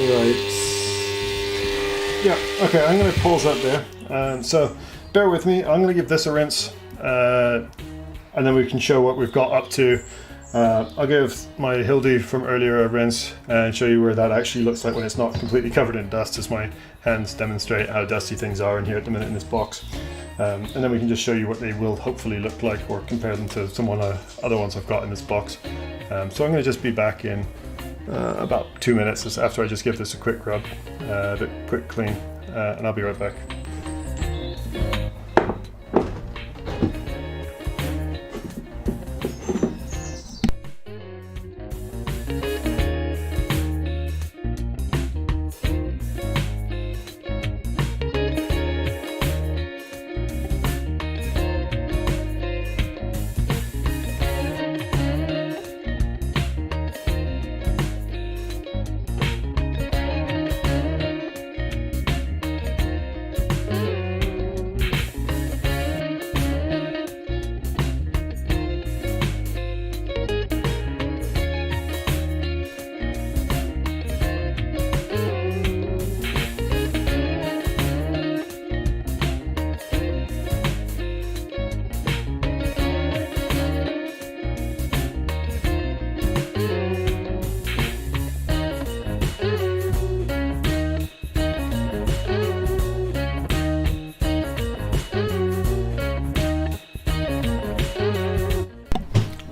Right. Yeah, okay, I'm going to pause that there. So bear with me, I'm going to give this a rinse, and then we can show what we've got up to. I'll give my Hildy from earlier a rinse and show you where that actually looks like when it's not completely covered in dust, as my hands demonstrate how dusty things are in here at the minute in this box. And then we can just show you what they will hopefully look like, or compare them to some other ones I've got in this box. So I'm going to just be back in about 2 minutes after I just give this a quick rub, a quick clean, and I'll be right back.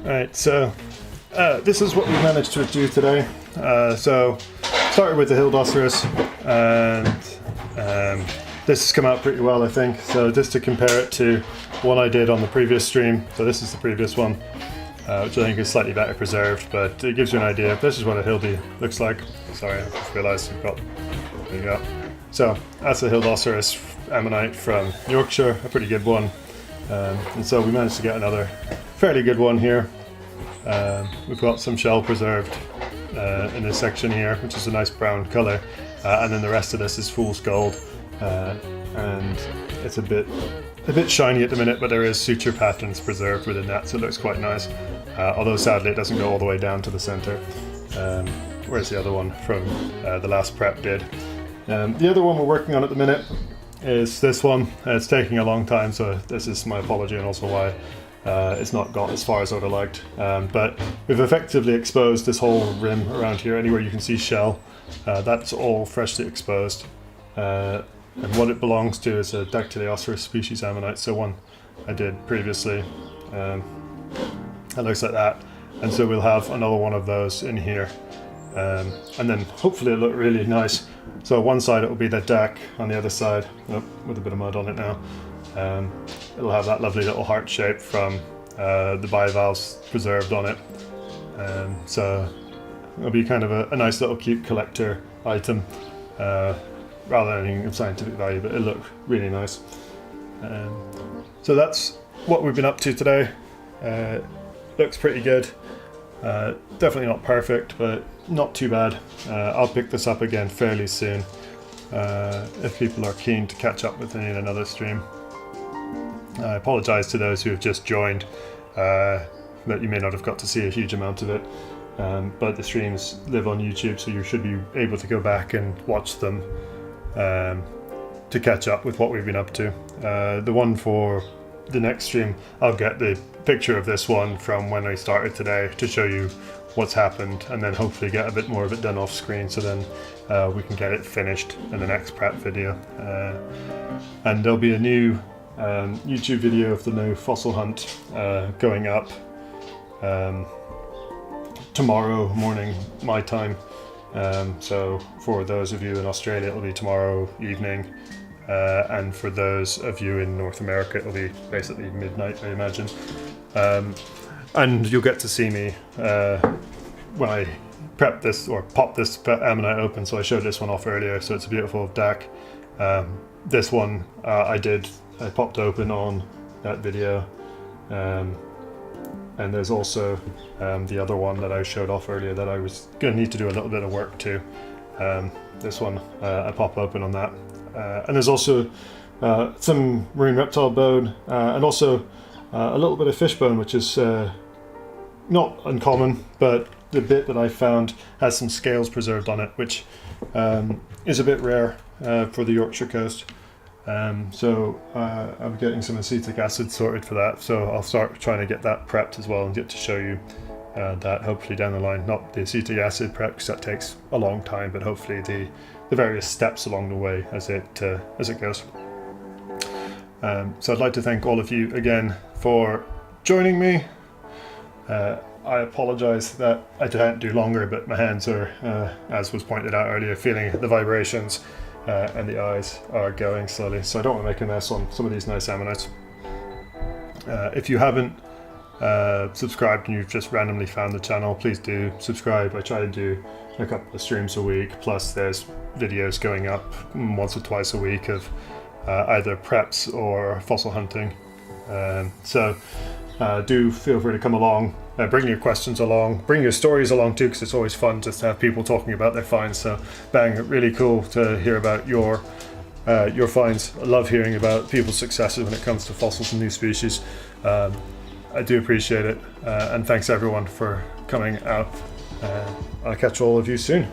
Alright, so this is what we managed to do today. So started with the Hildoceras, and this has come out pretty well, I think. So just to compare it to one I did on the previous stream, so this is the previous one, which I think is slightly better preserved, but it gives you an idea. This is what a Hildy looks like. Sorry, I just realised we've got, there you go. So that's a Hildoceras ammonite from Yorkshire, a pretty good one. And so we managed to get another fairly good one here. We've got some shell preserved in this section here, which is a nice brown colour, and then the rest of this is fool's gold, and it's a bit shiny at the minute, but there is suture patterns preserved within that, so it looks quite nice, although sadly it doesn't go all the way down to the centre, whereas the other one from the last prep did. The other one we're working on at the minute is this one. It's taking a long time, so this is my apology, and also why it's not got as far as I would have liked. But we've effectively exposed this whole rim around here. Anywhere you can see shell, that's all freshly exposed. And what it belongs to is a Dactilyoceras species ammonite, so one I did previously. It looks like that. And so we'll have another one of those in here. And then hopefully it'll look really nice. So one side it will be the Dac, on the other side, with a bit of mud on it now, it'll have that lovely little heart shape from the bivalves preserved on it. So it'll be kind of a nice little cute collector item, rather than anything of scientific value, but it'll look really nice. So that's what we've been up to today. Looks pretty good. Definitely not perfect, but not too bad. I'll pick this up again fairly soon, if people are keen to catch up with me in another stream. I apologise to those who have just joined, that you may not have got to see a huge amount of it, but the streams live on YouTube, so you should be able to go back and watch them to catch up with what we've been up to. The one for the next stream, I'll get the picture of this one from when I started today to show you what's happened, and then hopefully get a bit more of it done off screen, so then we can get it finished in the next prep video. And there'll be a new YouTube video of the new fossil hunt going up tomorrow morning my time. So for those of you in Australia, it'll be tomorrow evening, and for those of you in North America, it'll be basically midnight, I imagine. And you'll get to see me when I prep this or pop this ammonite open. So I showed this one off earlier, so it's a beautiful DAC. This one I popped open on that video, and there's also the other one that I showed off earlier that I was going to need to do a little bit of work to. This one I pop open on that, and there's also some marine reptile bone, and also a little bit of fish bone, which is not uncommon, but the bit that I found has some scales preserved on it, which is a bit rare for the Yorkshire coast. So I'm getting some acetic acid sorted for that, so I'll start trying to get that prepped as well and get to show you that hopefully down the line. Not the acetic acid prep, because that takes a long time, but hopefully the various steps along the way as it goes. So I'd like to thank all of you again for joining me. I apologise that I can't do longer, but my hands are, as was pointed out earlier, feeling the vibrations, and the eyes are going slowly, so I don't want to make a mess on some of these nice ammonites. If you haven't subscribed and you've just randomly found the channel, please do subscribe. I try to do a couple of streams a week, plus there's videos going up once or twice a week of either preps or fossil hunting. So do feel free to come along, bring your questions along, bring your stories along too, because it's always fun just to have people talking about their finds. So bang, really cool to hear about your finds. I love hearing about people's successes when it comes to fossils and new species. I do appreciate it, and thanks everyone for coming out. I'll catch all of you soon.